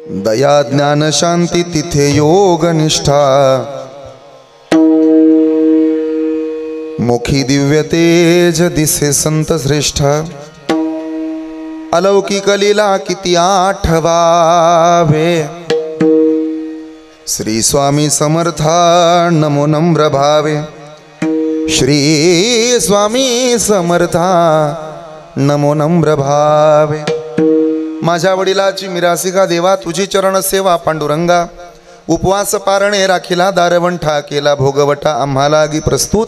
दया ज्ञान शांती तिथे योग निष्ठा, मुखी दिव्य तेज दिसे संत श्रेष्ठ, अलौकिक लीला किती आठवावे, श्री स्वामी समर्था नमो नम्र भावे, श्री स्वामी समर्था नमो नम्र भावे। माझ्या वडिलाची मिरासिका देवा तुझी चरण सेवा पांडुरंगा, उपवास पारणे राखिला दारवंठा, केला भोगवटा आम्हाला गी प्रस्तुत,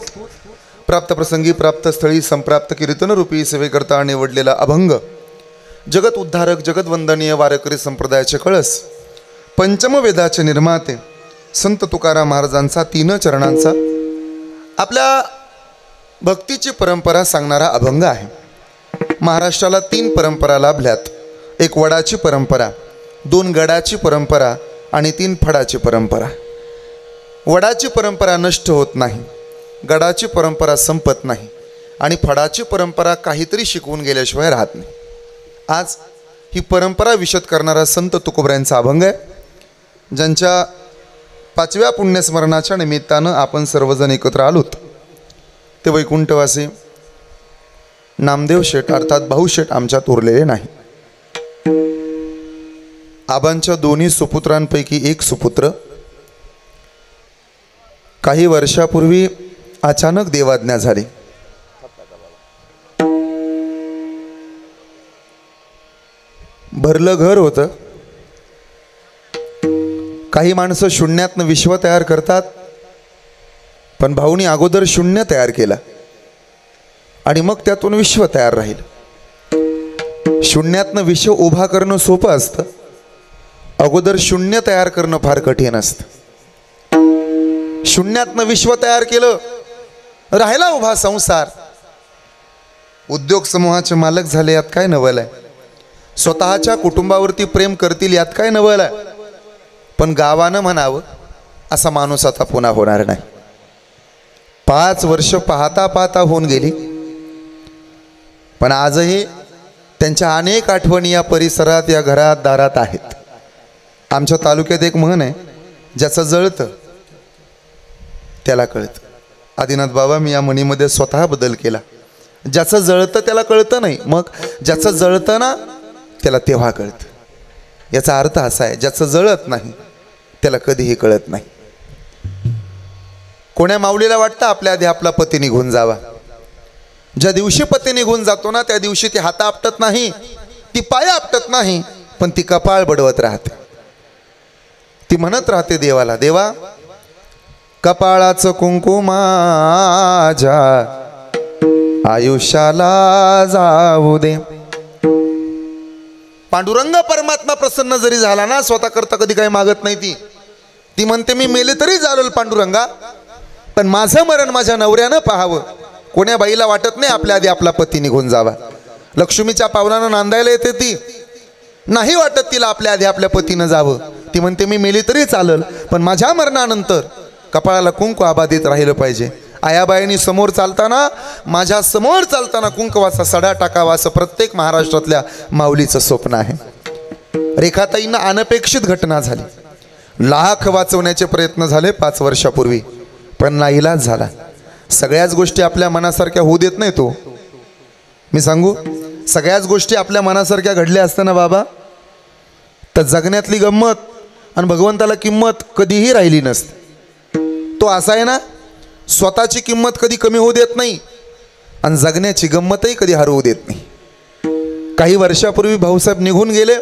प्राप्त प्रसंगी प्राप्त स्थळी संप्राप्त कीर्तन रूपी सेवेकरता निवडलेला अभंग, जगत उद्धारक जगत वंदनीय वारकरी संप्रदायाचे कळस, पंचम वेदाचे निर्माते संत तुकाराम महाराजांचा 3 चरणांचा आपल्या भक्तीची परंपरा सांगणारा अभंग आहे। महाराष्ट्राला 3 परंपरा लाभल्यात, एक वडाची परंपरा, 2 गडाची परंपरा आणि 3 फडाची परंपरा। वडाची परंपरा नष्ट होत नाही, गडाची परंपरा संपत नाही आणि फडाची परंपरा काहीतरी शिकवून गेल्याशिवाय राहत नाही। आज ही परंपरा विशद करणारा संत तुकोबऱ्यांचा अभंग आहे, ज्यांच्या 5व्या पुण्यस्मरणाच्या निमित्तानं आपण सर्वजण एकत्र आलोत। ते वैकुंठवासी नामदेव शेठ अर्थात भाऊ शेठ आमच्यात उरलेले नाही। आबांच्या दोन्ही सुपुत्रांपैकी एक सुपुत्र काही वर्षापूर्वी अचानक देवाज्ञा झाली। भरलं घर होतं। काही माणसं शून्यातनं विश्व तयार करतात, पण भाऊनी अगोदर शून्य तयार केला आणि मग त्यातून विश्व तयार राहील। शून्यातनं विश्व उभा करणं सोपं असतं, अगोदर शून्य तयार करणं फार कठीण असतं। शून्यातनं विश्व तयार केलं, राहिला उभा संसार। उद्योग समूहाचे मालक झाले, यात काय नवल आहे? स्वतःच्या कुटुंबावरती प्रेम करतील, यात काय नवल आहे? पण गावानं म्हणावं असा माणूस आता पुन्हा होणार नाही। 5 वर्ष पाहता पाहता होऊन गेली, पण आजही त्यांच्या अनेक आठवणी या परिसरात या घरात दारात आहेत। आमच्या तालुक्यात एक म्हण आहे, ज्याचं जळतं त्याला कळतं। आदिनाथ बाबा मी या म्हणीमध्ये स्वतः बदल केला, ज्याचं जळतं त्याला कळतं नाही, मग ज्याचं जळतं ना त्याला तेव्हा कळतं। याचा अर्थ असा आहे, ज्याचं जळत नाही त्याला कधीही कळत नाही। कोण्या माऊलीला वाटतं आपल्या आधी आपला पती निघून जावा। ज्या दिवशी पती निघून जातो ना त्या दिवशी ती हात आपटत नाही, ती पाय आपटत नाही, पण ती कपाळ बडवत राहते। ती म्हणत राहते देवाला, देवा कपाळाचं कुंकू माझ्या आयुष्याला जाऊ दे। पांडुरंग परमात्मा प्रसन्न जरी झाला ना, स्वतः करता कधी काही मागत नाही। ती म्हणते मी मेले तरी चालेल पांडुरंगा, पण माझं मरण माझ्या नवऱ्यानं पाहावं। कोण्या बाईला वाटत नाही आपल्या आधी आपला पती निघून जावा। लक्ष्मीच्या पावलानं नांदायला येते, ती नाही वाटत तिला आपल्या आधी आपल्या पतीनं जावं। ती म्हणते मी मेली तरी चालेल, पण माझ्या मरणानंतर कपाळाला कुंकू आबादित राहिलं पाहिजे। आयाबाईंनी समोर चालताना, माझ्या समोर चालताना कुंकवाचा सडा टाकावा, असं प्रत्येक महाराष्ट्रातल्या माऊलीचं स्वप्न आहे। रेखाताईंना अनपेक्षित घटना झाली, लाख वाचवण्याचे प्रयत्न झाले 5 वर्षापूर्वी, पण नाईलाज झाला। सगळ्याच गोष्टी आपल्या मनासारख्या होऊ देत नाही तो। मी सांगू, सगळ्याच गोष्टी आपल्या मनासारख्या घडल्या असताना बाबा तर जगण्यातली गंमत आणि भगवंताला किंमत कधीही राहिली नसते। तो असा आहे ना, स्वतःची किंमत कधी कमी होऊ देत नाही आणि जगण्याची गंमतही कधी हरवू देत नाही। काही वर्षापूर्वी भाऊसाहेब निघून गेले,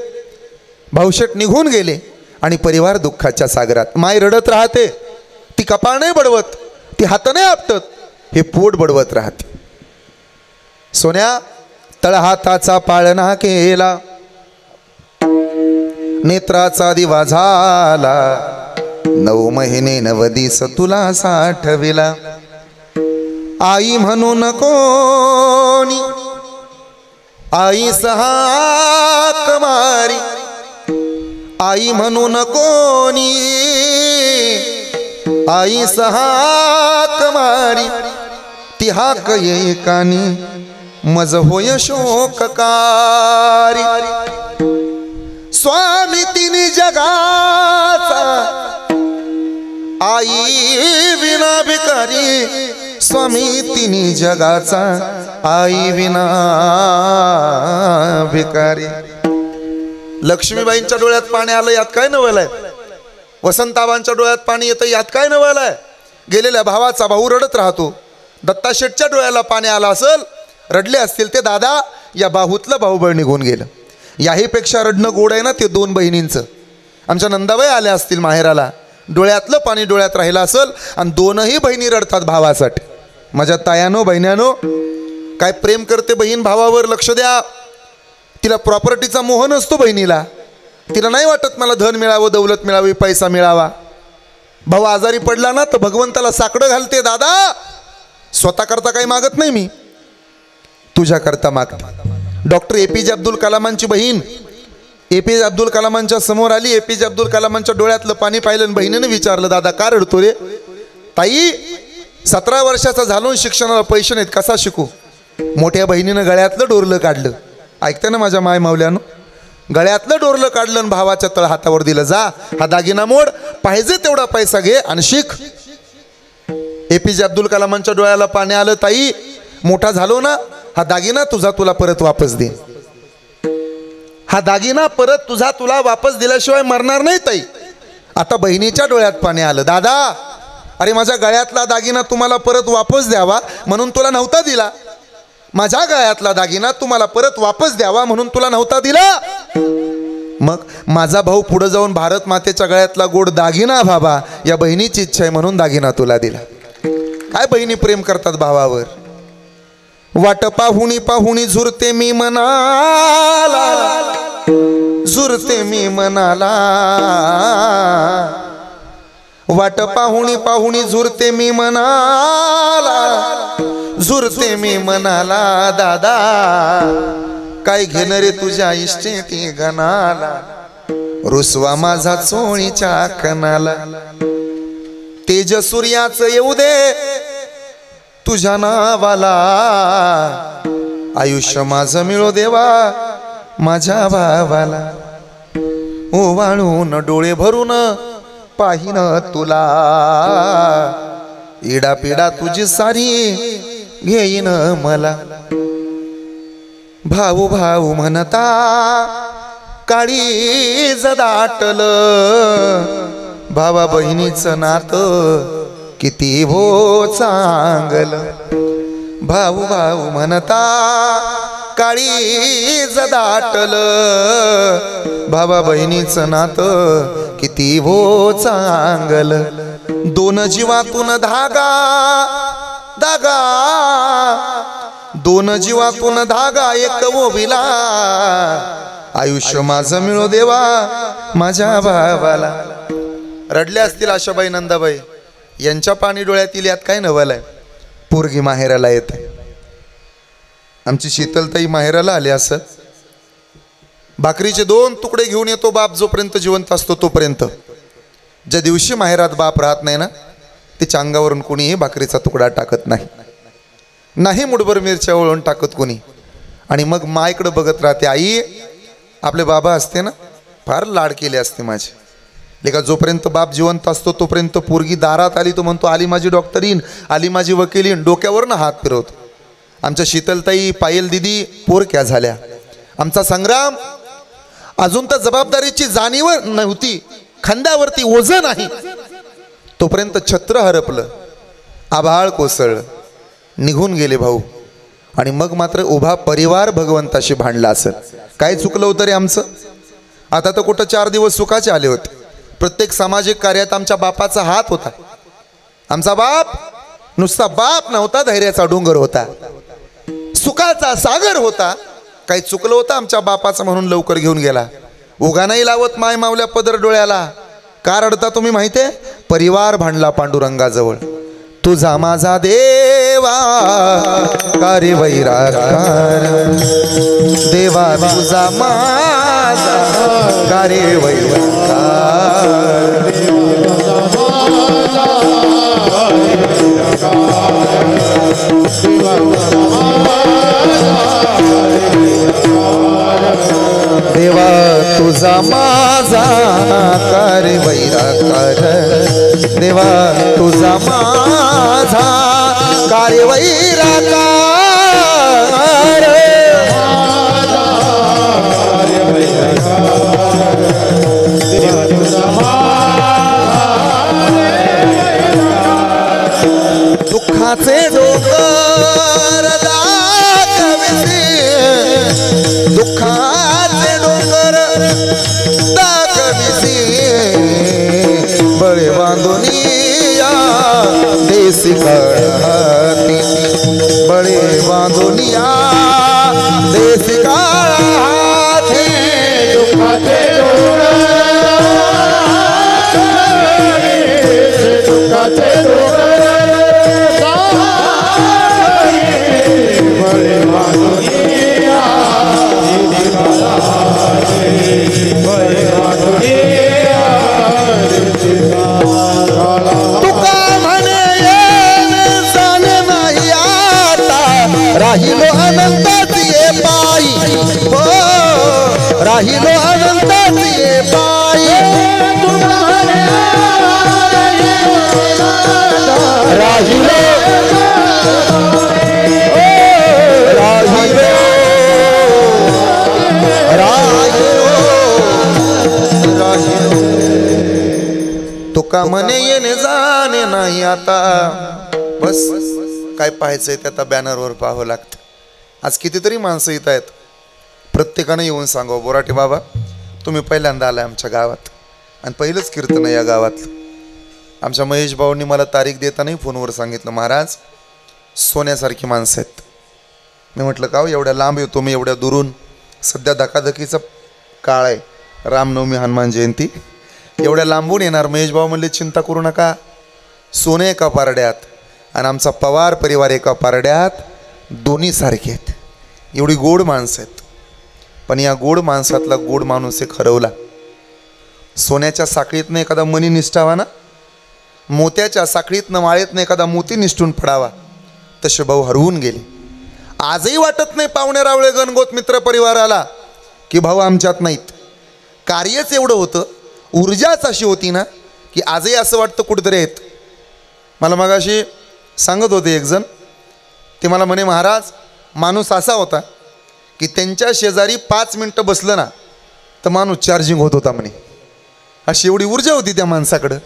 भाऊशेठ निघून गेले आणि परिवार दुःखाच्या सागरात। माय रडत राहते, ती कपाळ नाही बडवत, ती हात नाही आपटत, हे पोट बडवत राहते। सोन्या तळहाताचा पाळणा केला, नेत्राचा दिवा झाला, 9 महिने 9 दिवस तुला साठविला। आई म्हणून कोणी आई सहाक मारी, आई म्हणून कोणी आई सहाक मारी, ती हाक येकानी मज होय शोककारी। स्वामी तिने तिन्ही जगाचा, आई विना भिकारी स्वामी तिन्ही जगाचा, आई विना भिकारी. लक्ष्मीबाईंच्या डोळ्यात पाणी आलं, यात काय नवल आहे? वसंताबाईंच्या डोळ्यात पाणी येतं, यात काय नवल आहे? गेलेल्या भावाचा भाऊ रडत राहतो. दत्ता शेठच्या डोळ्याला पाणी आलं असेल, रडले असतील ते दादा, या बाहूतलं भाऊबळ निघून गेलं. याहीपेक्षा रडणं गोड आहे ना ते दोन बहिणींचं. आमच्या नंदाबाई आल्या असतील माहेराला, डोळ्यातलं पाणी डोळ्यात राहिलं असेल आणि दोनही बहिणी रडतात भावासाठी. माझ्या तायानो बहिण्यानो, काय प्रेम करते बहीण भावावर, लक्ष द्या. तिला प्रॉपर्टीचा मोह नसतो बहिणीला. तिला नाही वाटत मला धन मिळावं, दौलत मिळावी, पैसा मिळावा. भाऊ आजारी पडला ना तर भगवंताला साकडं घालते, दादा स्वतः करता काही मागत नाही, मी तुझ्या करता मागते. डॉक्टर APJ अब्दुल कलामांची बहीण APJ अब्दुल कलामांच्या समोर आली. APJ अब्दुल कलामांच्या डोळ्यातलं पाणी पाहिलं आणि बहिणीने विचारलं, दादा का रडतो रे? ताई 17 वर्षाचा झालो, शिक्षणाला पैसे नाहीत, कसा शिकू? मोठ्या बहिणीनं गळ्यातलं डोरलं काढलं. ऐकते ना माझ्या माय मावल्यानं, गळ्यातलं डोरलं काढलं आणि भावाच्या तळ हातावर दिलं, जा हा दागिना मोड, पाहिजे तेवढा पैसा घे आणि शिक. APJ अब्दुल कलामांच्या डोळ्याला पाणी आलं, ताई मोठा झालो ना, हा दागिना तुझा तुला परत वापस दे. हा दागिना परत तुझा तुला वापस दिल्याशिवाय मरणार नाही ताई. आता बहिणीच्या डोळ्यात पाणी आलं, दादा अरे माझ्या गळ्यातला दागिना तुम्हाला परत वापस द्यावा म्हणून तुला नव्हता दिला. माझ्या गळ्यातला दागिना तुम्हाला परत वापस द्यावा म्हणून तुला नव्हता दिला. मग माझा भाऊ पुढे जाऊन भारत मातेच्या गळ्यातला गोड दागिना बाबा, या बहिणीची इच्छा आहे म्हणून दागिना तुला दिला. काय बहिणी प्रेम करतात भावावर. वाट पाहुणी पाहुणी झुरते मी मनाला, झुरते मी मनाला. वाट पाहुणी पाहुणी झुरते मी मनाला, झुरते मी मनाला. दादा काय घेणं रे तुझ्या इष्टेटी गणाला, रुसवा माझा चोळीच्या कणाला. तेज सूर्याचं येऊ दे तुझ्या नावाला, आयुष्य माझं मिळो देवा माझ्या भावाला. ओवाळून डोळे भरून पाहिन तुला, इडा पिडा तुझी सारी घेईन मला. भाऊ भाऊ म्हणता काळीज दाटलं, भावा बहिणीचं नातं किती भो चांगलं. भाऊ भाऊ म्हणता काळीज दाटलं, भावा बहिणीचं नातं किती भो चांगलं. दोन जीवातून धागा धागा, दोन जीवातून धागा एक ओविला. आयुष्य माझं मिळो देवा माझ्या भावाला. रडल्या असतील आशाबाई नंदाबाई, यांच्या पाणी डोळ्यातील यात काय नवल आहे. पोरगी माहेराला येते. आमची शीतलताई माहेराला आली असत. भाकरीचे 2 तुकडे घेऊन येतो बाप जोपर्यंत जिवंत असतो तोपर्यंत. ज्या दिवशी माहेरात बाप राहत नाही ना, तिच्या अंगावरून कोणीही भाकरीचा तुकडा टाकत नाही, नाही मुठभर मिरच्या वळून टाकत कोणी. आणि मग मायकडे बघत राहते. आई आपले बाबा असते ना, फार लाड केले असते माझे. लेका जोपर्यंत बाप जिवंत असतो तोपर्यंत पोरगी दारात आली तो म्हणतो आली माझी डॉक्टरीन, आली माझी वकिलीन, डोक्यावरनं हात फिरवतो. आमच्या शीतलताई पायल दिदी पोरक्या झाल्या. आमचा संग्राम अजून तर जबाबदारीची जाणीव नव्हती, खांद्यावरती ओझं नाही, तोपर्यंत छत्र हरपलं, आभाळ कोसळलं, निघून गेले भाऊ. आणि मग मात्र उभा परिवार भगवंताशी भांडला असेल. काय चुकलं होतं रे आमचं. आता तर कुठं 4 दिवस सुखाचे आले होते. प्रत्येक सामाजिक कार्यात आमच्या बापाचा हात होता. आमचा बाप नुसता बाप नव्हता, धैर्याचा डोंगर होता, सुखाचा सागर होता. काही चुकलं होतं आमच्या बापाचं म्हणून लवकर घेऊन गेला. उगा नाही लावत माय मावल्या पदर डोळ्याला. का रडता तुम्ही माहितीये? परिवार भांडला पांडुरंगाजवळ. तुझा माझा देवा कार्य वैराकार, देवा तुझा माझा कार्य वैराकार. देवा तुझा माझा कर वैराकार देवा तुझा माझा कर वैराकार दुःखाचे डोंगर दाखविसे दुःखाचे डोंगर दाखविसे बळे बांधुनिया देसी काळाती बळे बांधुनिया देसी काळाती दुःखाचे डोंगर दुःखाचे डोंगर राहिलो अनंताची पायी हो राहिलो अनंताची पायी राहिलो राहिलो राहिलो तुका म्हणे येणे जाणे नाही आता बस काय पाहायचंय ते आता बॅनरवर पाहावं लागतं. आज कितीतरी माणसं येत आहेत प्रत्येकानं येऊन सांगावं बोराटे बाबा तुम्ही पहिल्यांदा आलाय आमच्या गावात आणि पहिलंच कीर्तन आहे या गावातलं. आमच्या महेश भाऊंनी मला तारीख देतानाही फोनवर सांगितलं महाराज सोन्यासारखी माणसं आहेत. मी म्हटलं का एवढ्या लांब येतो मी एवढ्या दुरून सध्या धकाधकीचा काळ आहे रामनवमी हनुमान जयंती एवढ्या लांबून येणार. महेश भाऊ म्हणले चिंता करू नका सोने एका पारड्यात आणि आमचा पवार परिवार एका पारड्यात दोन्ही सारखे आहेत. एवढी गोड माणसं आहेत पण या गोड माणसातला गोड माणूस एक हरवला. सोन्याच्या साखळीतनं एखादा मणी निष्ठावा ना मोत्याच्या साखळीतनं माळेतनं एखादा मोती निष्ठून पडावा तसे भाऊ हरवून गेले. आजही वाटत नाही पाहुणे रावळे गणगोत मित्र परिवाराला की भाऊ आमच्यात नाहीत. कार्यच एवढं होतं ऊर्जाच अशी होती ना की आजही असं वाटतं कुठेतरी आहेत. मला मगाशी सांगत होते एक जण ते मला म्हणे महाराज माणूस असा होता की त्यांच्या शेजारी 5 मिनटं बसलं ना तर माणूस चार्जिंग होत होता म्हणे. अशी एवढी ऊर्जा होती त्या माणसाकडं.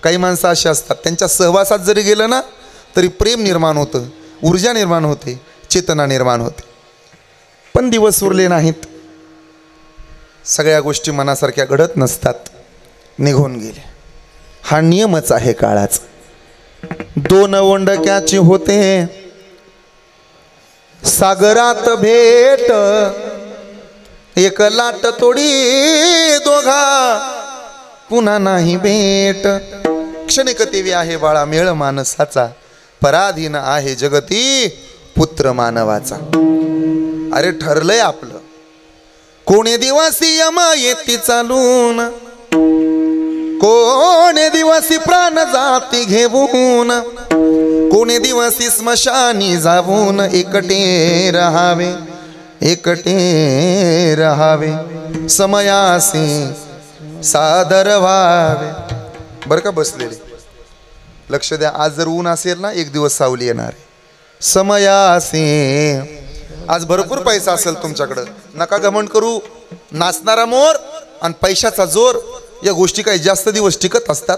काही माणसं अशी असतात त्यांच्या सहवासात जरी गेलं ना तरी प्रेम निर्माण होतं ऊर्जा निर्माण होते चेतना निर्माण होते. पण दिवस उरले नाहीत सगळ्या गोष्टी मनासारख्या घडत नसतात निघून गेले. हा नियमच आहे काळाचा. 2 ओंडक्याची होते सागरात भेट एक लाट तोडी दोघा पुन्हा नाही भेट. क्षणिक तेवी आहे बाळा मेळ मानसाचा पराधीन आहे जगती पुत्र मानवाचा. अरे ठरलंय आपलं कोणी दिवसी यमा येती चालून कोणे दिवसी प्राण जाती घेऊन कोणे दिवसी स्मशानी जाऊन एकटे रहावे समयासी सादर व्हावे. बरं का बसलेले लक्ष द्या. आज जर ऊन असेल ना एक दिवस सावली येणार समयासी. आज भरपूर पैसा असेल तुमच्याकडं नका घमंड करू. नाचणारा मोर आणि पैशाचा जोर या गोष्टी काही जास्त दिवस टिकत असतात.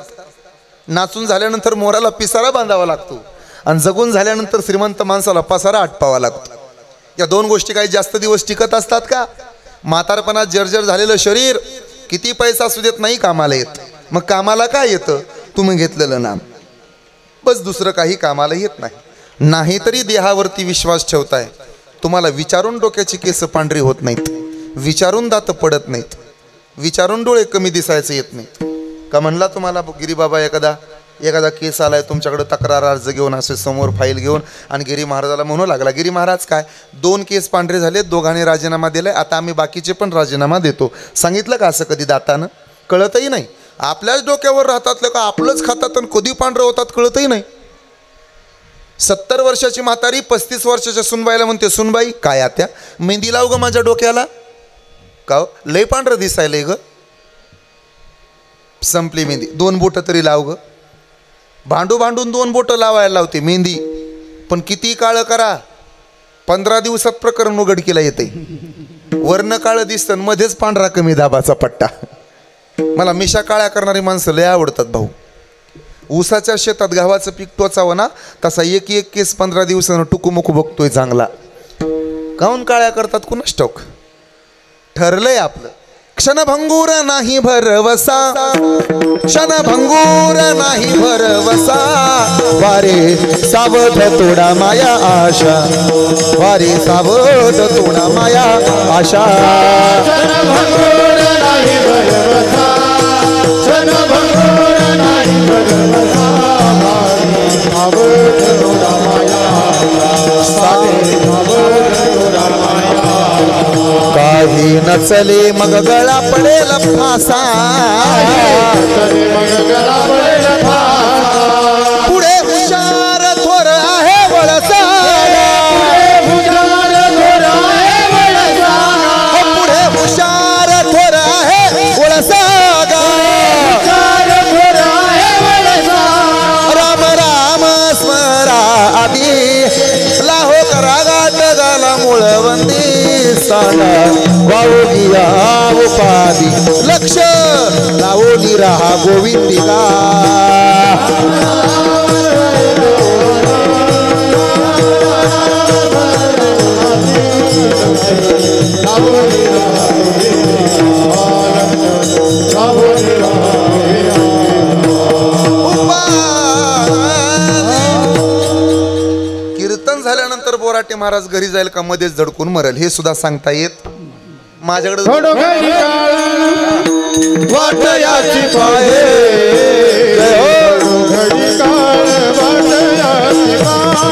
नाचून झाल्यानंतर मोराला पिसारा बांधावा लागतो आणि जगून झाल्यानंतर श्रीमंत माणसाला पसारा आटपावा लागतो. या 2 गोष्टी काही जास्त दिवस टिकत असतात का? म्हातारपणात जर्जर झालेलं शरीर किती पैसा असू देत नाही कामाला येत. मग कामाला काय येतं? तुम्ही घेतलेलं नाम बस. दुसरं काही कामाला येत नाही. नाहीतरी देहावरती विश्वास ठेवताय. तुम्हाला विचारून डोक्याची केस पांढरी होत नाहीत विचारून दात पडत नाहीत विचारून डोळे कमी दिसायचे येत नाहीत का? म्हणला तुम्हाला गिरीबाबा एखादा केस आलाय तुमच्याकडे तक्रार अर्ज घेऊन असे समोर फाईल घेऊन आणि गिरी महाराजाला म्हणू लागला गिरी महाराज काय 2 केस पांढरे झाले दोघांनी राजीनामा दिलाय आता आम्ही बाकीचे पण राजीनामा देतो. सांगितलं का असं कधी दातानं? कळतही नाही. आपल्याच डोक्यावर राहतात का आपलंच खातात आणि कधी पांढरं होतात कळतही नाही. 70 वर्षाची म्हातारी 35 वर्षाच्या सुनबाईला म्हणते सुनबाई काय आत्या मेहंदी लाव ग माझ्या डोक्याला. का लय पांढरं दिसायलंय ग. संपली मेहंदी. 2 बोटं तरी लाव ग. भांडून 2 बोटं लावायला लावते मेहंदी, पण किती काळं करा 15 दिवसात प्रकरण उघडकीला येते. वर्ण काळं दिसतं मध्येच पांढरा कमी दाबाचा पट्टा. मला मिशा काळ्या करणारी माणसं लय आवडतात भाऊ. ऊसाच्या शेतात गव्हाचं पीक टोचावं ना तसा एक केस 15 दिवसानं टुकूमुकू बघतोय चांगला. काऊन काळ्या करतात कुणास ठाऊक. ठरलंय आपलं. क्षणभंगूर नाही भरवसा, क्षणभंगूर नाही भरवसा, वारे सावध तोडा माया आशा, वारे सावध तोडा माया आशा. क्षणभंगूर नाही भरवसा, क्षणभंगूर नाही भरवसा, वारे सावध तोडा माया आशा, सावध तोडा माया. काही नचले मग गळा पडेल फासा, पुढे हुशार थोर आहे वळसा, पुढे हुशार थोर आहे वळसा. राम राम स्मरा आधी लाहो करागात गाला मुळवंदी, वाळू दिया उपाधी लक्ष लावून राहा गोविंदिका. कीर्तन झाल्यानंतर बोराटे महाराज घरी जाईल का मध्येच झडकून मरल हे सुद्धा सांगता येत. माझ्याकडे वाट याची पाहे, घडी काळ वाट याची पाहे,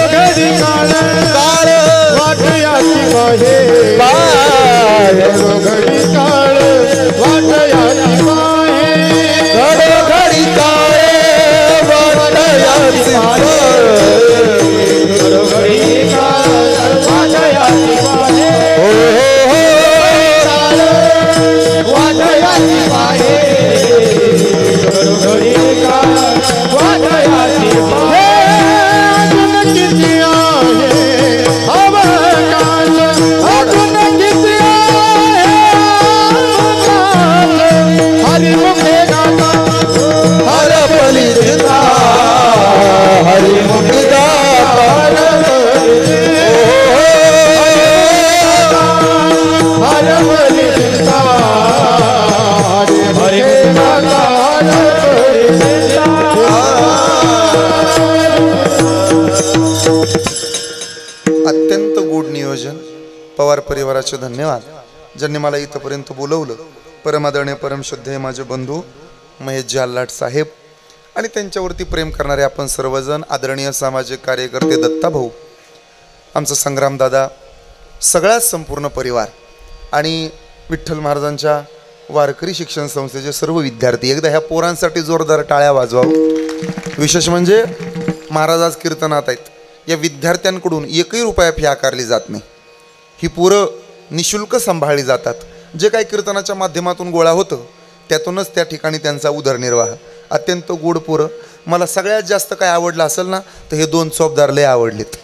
घडी काळ काळ वाट याची पाहे, घडी काळ वाट याची पाहे, घडी काळ वाट याची पाहे, घडी काळ वाट याची पाहे. अत्यंत गोड नियोजन. पवार परिवाराचे धन्यवाद ज्यांनी मला इथपर्यंत बोलवलं. परमादरणीय परमशुद्ध हे माझे बंधू महेश जाल्लाट साहेब आणि त्यांच्यावरती प्रेम करणारे आपण सर्वजण, आदरणीय सामाजिक कार्यकर्ते दत्ता भाऊ, आमचा संग्राम दादा, सगळ्याच संपूर्ण परिवार आणि विठ्ठल महाराजांच्या वारकरी शिक्षण संस्थेचे सर्व विद्यार्थी. एकदा ह्या पोरांसाठी जोरदार टाळ्या वाजवावं. विशेष म्हणजे महाराज आज कीर्तनात आहेत. या विद्यार्थ्यांकडून एकही रुपया फी आकारली जात नाही. ही पोरं निशुल्क सांभाळली जातात. जे काही कीर्तनाच्या माध्यमातून गोळा होतं त्यातूनच त्या ठिकाणी त्यांचा उदरनिर्वाह. अत्यंत गोड पोरं. मला सगळ्यात जास्त काय आवडलं असेल ना तर हे 2 चोपदार लय आवडलेत.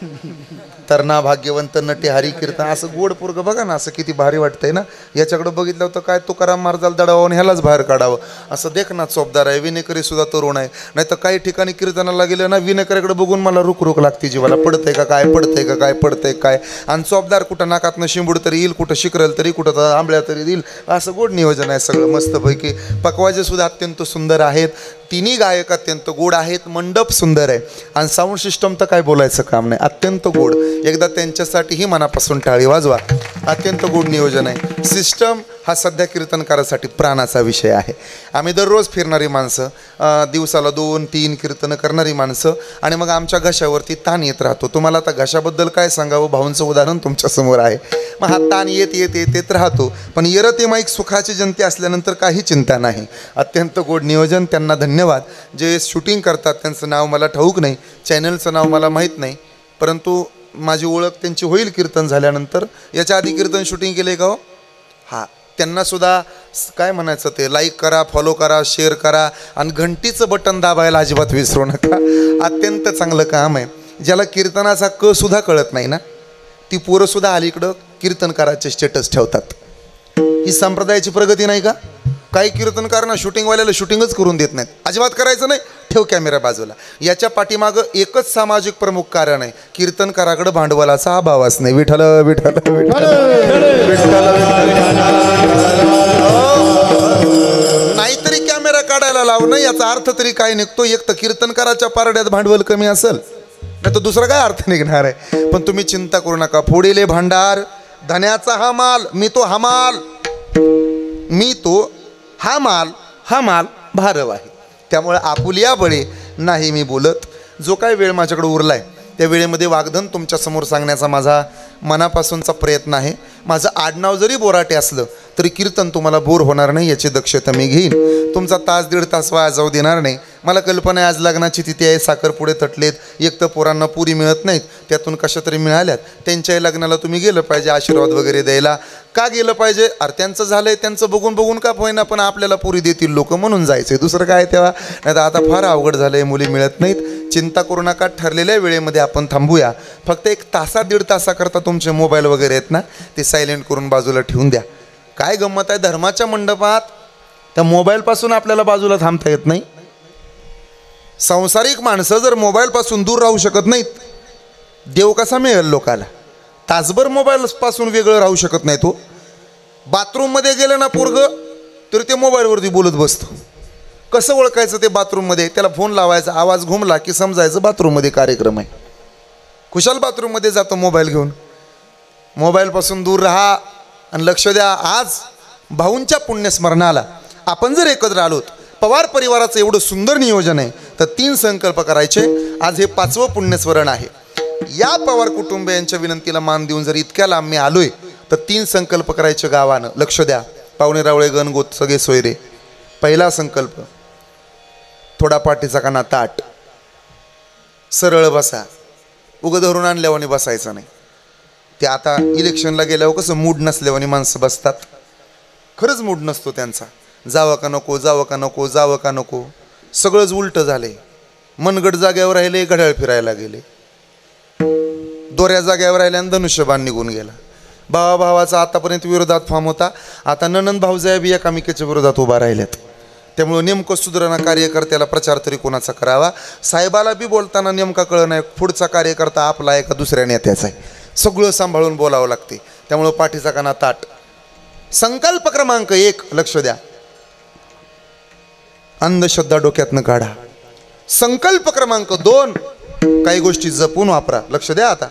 तरणा भाग्यवंत नटे हरी कीर्तन असं गोड पोरगं बघा ना, असं किती भारी वाटतंय ना. याच्याकडं बघितलं होतं काय तुकाराम महाराजाला दडावं आणि ह्यालाच बाहेर काढावं असं देख ना. चोपदार आहे, विनेकरी सुद्धा तरुण आहे. नाही तर काही ठिकाणी कीर्तनाला गेलं ना विनेकरीकडे बघून मला रुक लागते जीवाला. पडतंय का काय, पडतंय का काय, पडतंय काय. आणि चोपदार कुठं नाकातनं शिंबूड तरी येईल, कुठं शिकरल तरी, कुठं आंबळ्या तरी देईल. असं गोड नियोजन आहे सगळं मस्तपैकी. पकवाजे सुद्धा अत्यंत सुंदर आहेत. तिन्ही गायक अत्यंत गोड आहेत. मंडप सुंदर आहे आणि साऊंड सिस्टम तर काय बोलायचं काम नाही. अत्यंत गोड. एकदा त्यांच्यासाठीही मनापासून टाळी वाजवा. अत्यंत गोड नियोजन आहे. सिस्टम हा सध्या कीर्तनकारासाठी प्राणाचा विषय आहे. आम्ही दररोज फिरणारी माणसं, दिवसाला 2-3 कीर्तनं करणारी माणसं आणि मग आमच्या घशावरती ताण येत राहतो. तुम्हाला आता घशाबद्दल काय सांगावं, भाऊंचं उदाहरण तुमच्यासमोर आहे. मग हा ताण येत राहतो. पण येरते माईक सुखाची जनते असल्यानंतर काही चिंता नाही. अत्यंत गोड नियोजन. त्यांना धन्यवाद. जे शूटिंग करतात त्यांचं नाव मला ठाऊक नाही, चॅनलचं नाव मला माहीत नाही, परंतु माझी ओळख त्यांची होईल कीर्तन झाल्यानंतर. याच्या आधी कीर्तन शूटिंग केले का हो? हां, त्यांना सुद्धा काय म्हणायचं ते लाईक करा, फॉलो करा, शेअर करा आणि घंटीचं बटन दाबायला अजिबात विसरू नका. अत्यंत चांगलं काम आहे. ज्याला कीर्तनाचा क सुद्धा कळत नाही ना, ती पोरंसुद्धा अलीकडं कीर्तनकाराचे स्टेटस ठेवतात. ही संप्रदायाची प्रगती नाही का? काही कीर्तनकार शूटिंगवाल्याला शूटिंगच करून देत नाहीत. अजिबात करायचं नाही, ठेव कॅमेरा बाजूला. याच्या पाठीमागं एकच सामाजिक प्रमुख कारण आहे, कीर्तनकाराकडे भांडवलाचा अभावच नाही. विठ्ठल विठ्ठल विठ्ठल नाहीतरी कॅमेरा काढायला लावणं याचा अर्थ तरी काय निघतो? एक तर कीर्तनकाराच्या पारड्यात भांडवल कमी असेल, नाही तर दुसरा काय अर्थ निघणार आहे? पण तुम्ही चिंता करू नका. फोडिले भांडार धन्याचा हा माल, मी तो हमाल, मी तो हा माल भारव आहे. त्यामुळे आपुलिया बळे नाही मी बोलत. जो काय वेळ माझ्याकडे उरलाय त्या वेळेमध्ये वाग्धन तुमच्यासमोर सांगण्याचा माझा मनापासूनचा प्रयत्न आहे. माझं आडनाव जरी बोराटे असलं तरी कीर्तन तुम्हाला बोर होणार नाही याची दक्षता मी घेईन. तुमचा तास दीड तास वाया जाऊ देणार नाही. मला कल्पना आहे आज लग्नाची तिथी आहे, साखरपुडे तटलेत, एक तर पोरांना पुरी मिळत नाहीत, त्यातून कशा तरी मिळाल्यात. त्यांच्याही लग्नाला तुम्ही गेलं पाहिजे आशीर्वाद वगैरे द्यायला. का गेलं पाहिजे? अरे त्यांचं झालंय, त्यांचं बघून का होईना पण आपल्याला पुरी देतील लोक म्हणून जायचंय, दुसरं काय तेव्हा. नाही तर आता फार अवघड झालंय, मुली मिळत नाहीत. चिंता करू नका, ठरलेल्या वेळेमध्ये आपण थांबूया. फक्त एक तासा दीड तासाकरता तुमचे मोबाईल वगैरे आहेत ना ते सायलेंट करून बाजूला ठेवून द्या. काय गंमत आहे, धर्माच्या मंडपात त्या मोबाईलपासून आपल्याला बाजूला थांबता येत नाही. सांसारिक माणसं जर मोबाईलपासून दूर राहू शकत नाहीत, देव कसा मिळेल लोकाला? तासभर मोबाईलपासून वेगळं राहू शकत नाही तो. बाथरूममध्ये गेलं ना पोरगं तर ते मोबाईलवरती बोलत बसतं. कसं ओळखायचं ते बाथरूममध्ये? त्याला फोन लावायचा, आवाज घुमला की समजायचं बाथरूममध्ये कार्यक्रम आहे. खुशाल बाथरूममध्ये जातो मोबाईल घेऊन. मोबाईलपासून दूर राहा आणि लक्ष द्या. आज भाऊंच्या पुण्यस्मरणाला आपण जर एकत्र आलोत, पवार परिवाराचं एवढं सुंदर नियोजन आहे, तर 3 संकल्प करायचे. आज हे 5वं पुण्यस्मरण आहे. या पवार कुटुंबियांच्या विनंतीला मान देऊन जर इतक्या लांब मी आलोय तर 3 संकल्प करायचे गावानं. लक्ष द्या, पाहुणे रावळे गणगोत सगळे सोयरे. पहिला संकल्प, थोडा पाठीचा काना ताट, सरळ बसा, उगं धरून आणल्यावानी बसायचं नाही. ते आता इलेक्शनला गेल्यावर कसं मूड नसल्यावानी माणसं बसतात, खरंच मूड नसतो त्यांचा. जावं का नको, जावं का नको, जावं का नको, सगळंच उलटं झालंय. मनगट जाग्यावर राहिले, घड्याळ फिरायला गेले, दोऱ्या जाग्यावर राहिल्या आणि धनुष्यबाण निघून गेला. भावाचा आतापर्यंत विरोधात फॉर्म होता, आता ननंद भाऊजाया बी एकामेकीच्या विरोधात उभा राहिल्यात. त्यामुळं नेमकं सुधारणा कार्यकर्त्याला प्रचार तरी कोणाचा करावा? साहेबाला बी बोलताना नेमका कळ नाही, पुढचा कार्यकर्ता आपला आहे का दुसऱ्या नेत्याचा आहे, सगळं सांभाळून बोलावं लागते. त्यामुळं पाठीचा काना ताट. संकल्प क्रमांक 1, लक्ष द्या, अंधश्रद्धा डोक्यातनं काढा. संकल्प क्रमांक 2, काही गोष्टी जपून वापरा. लक्ष द्या आता.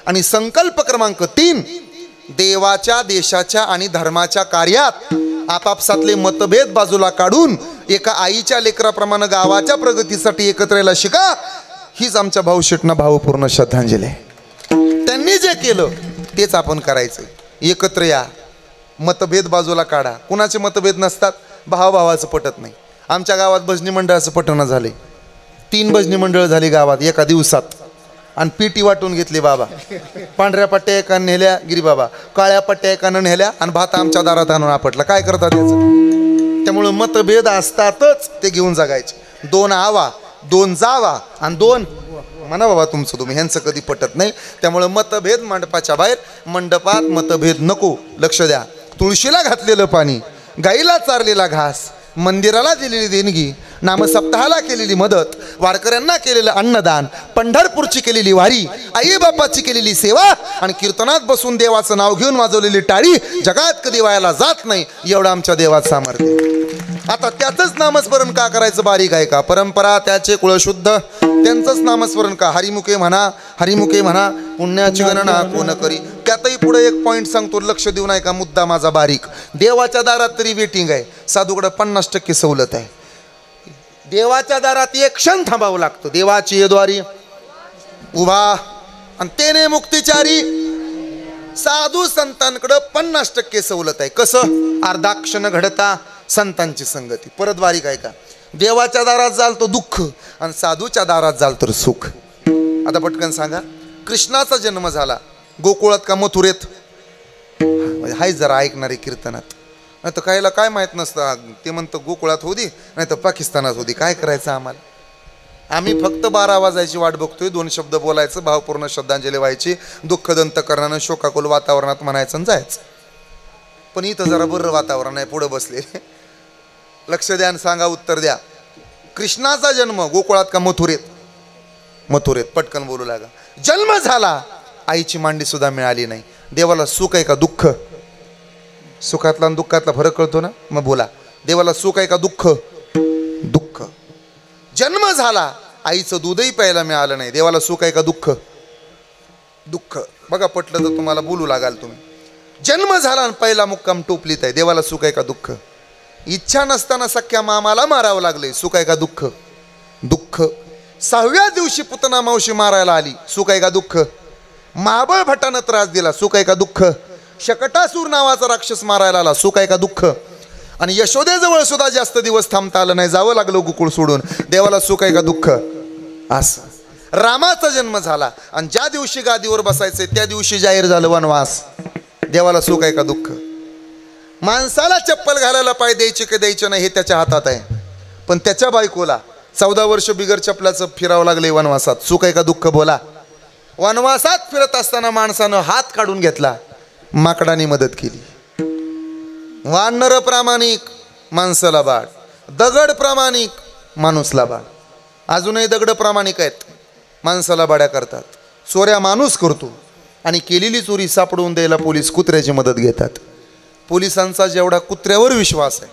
आणि संकल्प क्रमांक 3, देवाच्या, देशाच्या आणि धर्माच्या कार्यात आपापसातले मतभेद बाजूला काढून एका आईच्या लेकराप्रमाणे गावाच्या प्रगतीसाठी एकत्र यायला शिका. हीच आमच्या भाऊ शेटना भावपूर्ण श्रद्धांजली आहे. त्यांनी जे केलं तेच आपण करायचं. एकत्र या, मतभेद बाजूला काढा. कुणाचे मतभेद नसतात, भावाचं पटत नाही. आमच्या गावात भजनी मंडळाचं पटणं झाले. 3 भजनी मंडळ झाली गावात एका दिवसात, आणि पीटी वाटून घेतली बाबा. पांढऱ्या पट्ट्या एकानं नेल्या गिरीबाबा, काळ्या पट्ट्या एकानं नेल्या आणि भात आमच्या दारात आणून आपटला. काय करतात त्याचं? त्यामुळं मतभेद असतातच, ते घेऊन जगायचे. 2 आवा, 2 जावा आणि 2 म्हणा बाबा तुमचं तुम्ही, ह्यांचं कधी पटत नाही. त्यामुळं मतभेद मंडपाच्या बाहेर, मंडपात मतभेद नको. लक्ष द्या. तुळशीला घातलेलं पाणी, गाईला चारलेला घास, मंदिराला दिलेली देणगी, नामसप्ताहाला केलेली मदत, वारकऱ्यांना केलेलं अन्नदान, पंढरपूरची केलेली वारी, आई बापाची केलेली सेवा आणि कीर्तनात बसून देवाचं नाव घेऊन वाजवलेली टाळी जगात कधी वायाला जात नाही, एवढं आमच्या देवात सामर्थ्य. आता त्याचंच नामस्मरण का करायचं? बारीक आहे का? परंपरा, त्याचे कुळशुद्ध, त्यांचंच नामस्मरण का? हरिमुखे म्हणा, हरिमुखे म्हणा, पुण्याची गणना कोण करी. त्यातही पुढे एक पॉईंट सांगतो, लक्ष देऊ नाही का? मुद्दा माझा बारीक. देवाच्या दारात तरी वेटिंग आहे, साधूकडे 50% सवलत आहे. देवाच्या दारात 1 क्षण थांबावं लागतं. देवाची येद्वारी उभा आणि तेने मुक्तिचारी. साधू संतांकडे 50% सवलत आहे. कसं? अर्धा क्षण घडता संतांची संगती. परत बारीक आहे का? देवाच्या दारात जाल तो दुःख आणि साधूच्या दारात जाल तर सुख. आता पटकन सांगा, कृष्णाचा जन्म झाला गोकुळात का मथुरेत? हाय जरा ऐकणारे कीर्तनात, नाही तर कायला काय माहीत नसतं. ते म्हणतं गोकुळात होती नाही तर पाकिस्तानात होती, काय करायचं आम्हाला? आम्ही फक्त 12 वाजायची वाट बघतोय, 2 शब्द बोलायचं, भावपूर्ण श्रद्धांजली व्हायची, दुःखदंत करणानं शोकाकुल वातावरणात म्हणायचं आणि जायचं. पण इथं जरा बरं वातावरण आहे, पुढं बसले. लक्ष द्या आणि सांगा, उत्तर द्या. कृष्णाचा जन्म गोकुळात का मथुरेत? मथुरेत. पटकन बोलू लागा. जन्म झाला, आईची मांडी सुद्धा मिळाली नाही. देवाला सुख आहे का दुःख? सुखातला आणि दुःखातला फरक कळतो ना, मग बोला. देवाला सुख आहे का दुःख? दुःख. जन्म झाला, आईचं दूधही प्यायला मिळालं नाही. देवाला सुख आहे का दुःख? दुःख. बघा पटलं तर तुम्हाला बोलू लागाल तुम्ही. जन्म झाला आणि पहिला मुक्काम टोपलीत आहे. देवाला सुख आहे का दुःख? इच्छा नसताना सख्या मामाला मारावं लागले. सुख आहे का दुःख? दुःख. 6व्या दिवशी पुतना मावशी मारायला आली. सुख आहे का दुःख? महाबळ भटानं त्रास दिला. सुख आहे का दुःख? शकटासूर नावाचा राक्षस मारायला आला. सुख आहे का दुःख? आणि यशोदेजवळ सुद्धा जास्त दिवस थांबता आलं नाही, जावं लागलं गोकुळ सोडून. देवाला सुख आहे का दुःख? असं. रामाचा जन्म झाला आणि ज्या दिवशी गादीवर बसायचे त्या दिवशी जाहीर झालं वनवास. देवाला सुख आहे का दुःख? माणसाला चप्पल घालायला पाय द्यायचे की द्यायचे नाही हे त्याच्या हातात आहे, पण त्याच्या बायकोला 14 वर्ष बिगर चपलाचं फिरावं लागले वनवासात. सुख आहे का दुःख? बोला. वनवासात फिरत असताना माणसानं हात काढून घेतला, माकडाने मदत केली. वानर प्रामाणिक, माणसाला बाळ. दगड प्रामाणिक, माणूसला बाळ. अजूनही दगड प्रामाणिक आहेत, माणसाला बाड्या करतात. चोऱ्या माणूस करतो आणि केलेली चोरी सापडवून द्यायला पोलीस कुत्र्याची मदत घेतात. पोलिसांचा जेवढा कुत्र्यावर विश्वास आहे,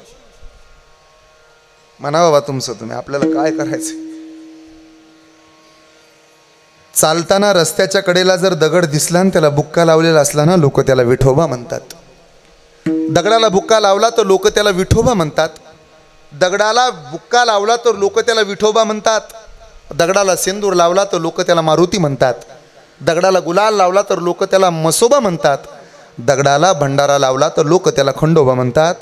म्हणा बाबा तुमचं तुम्ही, आपल्याला काय करायचं? चालताना रस्त्याच्या कडेला जर दगड दिसला आणि त्याला बुक्का लावलेला असला ना, लोक त्याला विठोबा म्हणतात. दगडाला बुक्का लावला तर लोक त्याला विठोबा म्हणतात. दगडाला बुक्का लावला तर लोक त्याला विठोबा म्हणतात. दगडाला सिंदूर लावला तर लोक त्याला मारुती म्हणतात. दगडाला गुलाल लावला तर लोक त्याला मसोबा म्हणतात. दगडाला भंडारा लावला तर लोक त्याला खंडोबा म्हणतात.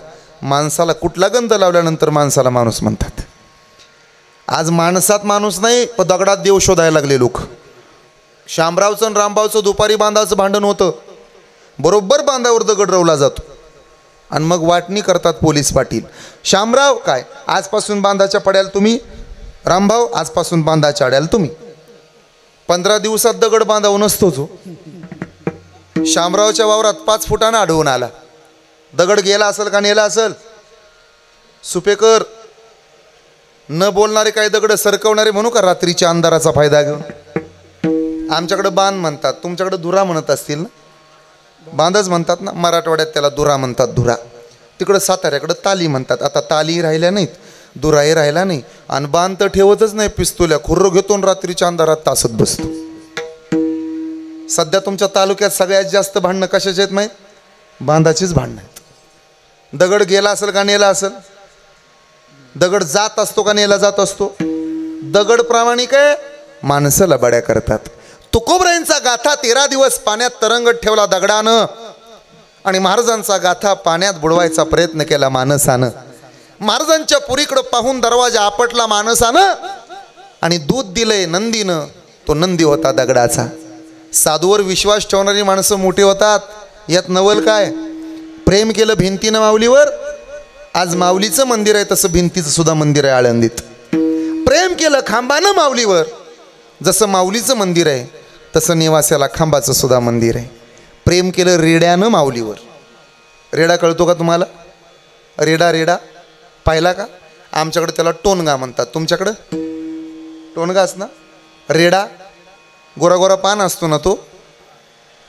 माणसाला कुठला गंध लावल्यानंतर माणसाला माणूस म्हणतात. आज माणसात माणूस नाही, पण दगडात देव शोधायला लागले लोक. शामरावचं आणि रामभावचं दुपारी बांधाचं भांडण होतं. बरोबर बांधावर दगड रवला जातो आणि मग वाटणी करतात पोलीस पाटील. शामराव काय आजपासून बांधाच्या पड्याल तुम्ही, रामभाऊ आजपासून बांधाच्या आड्याल तुम्ही. 15 दिवसात दगड बांधावून नसतो जो. शामरावच्या वावरात 5 फुटानं आढळून आला. दगड गेला असेल का नेला असेल? सुपेकर न बोलणारे काय दगड सरकवणारे म्हणू का रात्रीच्या अंधाराचा फायदा घेऊन? आमच्याकडे बांध म्हणतात, तुमच्याकडे धुरा म्हणत असतील ना? बांधच म्हणतात ना, मराठवाड्यात त्याला धुरा म्हणतात. धुरा. तिकडं साताऱ्याकडं ताली म्हणतात. आता ताली राहिल्या नाहीत, धुराही राहिला नाही आणि बांध तर ठेवतच नाही. पिस्तुल्या खुर्र घेतो रात्रीच्या अंधारात तासत बसतो. सध्या तुमच्या तालुक्यात सगळ्यात जास्त भांडणं कशाचे आहेत माहीत? बांधाचीच भांडणं आहेत. दगड गेला असेल का नेला असेल? दगड जात असतो का नेला जात असतो? दगड प्रामाणिक आहे, माणसाला बड्या करतात. तुकोबरायांचा गाथा 13 दिवस पाण्यात तरंगत ठेवला दगडानं आणि महाराजांचा गाथा पाण्यात बुडवायचा प्रयत्न केला माणसानं. महाराजांच्या पुरीकडं पाहून दरवाजा आपटला माणसानं आणि दूध दिलंय नंदीनं. तो नंदी होता दगडाचा. साधूवर विश्वास ठेवणारी माणसं मोठी होतात. यात नवल काय? प्रेम केलं भिंतीनं माऊलीवर. आज माऊलीचं मंदिर आहे तसं भिंतीचं सुद्धा मंदिर आहे आळंदीत. प्रेम केलं खांबानं माऊलीवर. जसं माऊलीचं मंदिर आहे तसं निवासाला खांबाचं सुद्धा मंदिर आहे. प्रेम केलं रेड्यानं माऊलीवर. रेडा कळतो का तुम्हाला? रेडा रेडा पाहिला का? आमच्याकडे त्याला टोनगा म्हणतात. तुमच्याकडं टोनगाच ना? रेडा गोरा गोरा पान असतो ना तो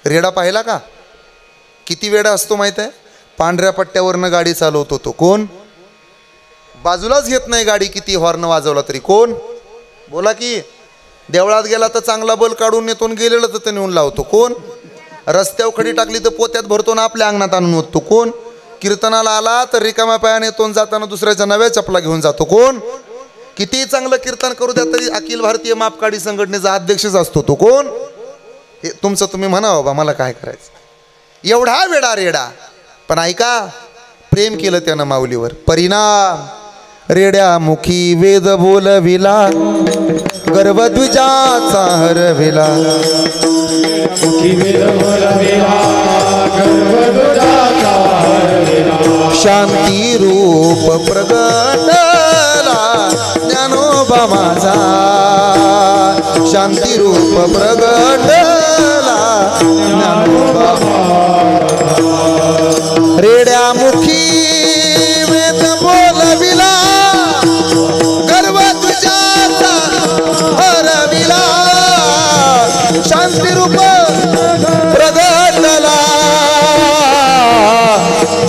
रेडा. पाहिला का? किती वेडा असतो माहीत आहे? पांढऱ्या पट्ट्यावरनं गाडी चालवतो तो. कोण? बाजूलाच घेत नाही गाडी किती हॉर्न वाजवला तरी. कोण? बोला की. देवळात गेला तर चांगला बल काढून नेतो, गेलेलं तर ते नेऊन लावतो. कोण? रस्त्यावर खडी टाकली तर पोत्यात भरतो ना आपल्या अंगणात आणून ओततो. कोण? कीर्तनाला आला तर रिकाम्या पायाने येतो, जाताना दुसऱ्याच्या नव्या चपला घेऊन जातो. कोण? किती चांगलं कीर्तन करू द्या तरी अखिल भारतीय मापकाठी संघटनेचा अध्यक्षच असतो तो. कोण? हे तुमचं तुम्ही म्हणा बाबा, मला काय करायचं? एवढा वेडा रेडा. पण ऐका, प्रेम केलं त्यानं माऊलीवर. परिणाम रेड्या मुखी वेद बोलविला गर्भद्विजाचा हरविला शांती रूप प्रगटला ज्ञानोबा माझा शांती रूप प्रगटला ज्ञानोबा रेड्या मुखी वेद बोलविला गर्भद्विजाचा हरविला शांती रूप प्रगटला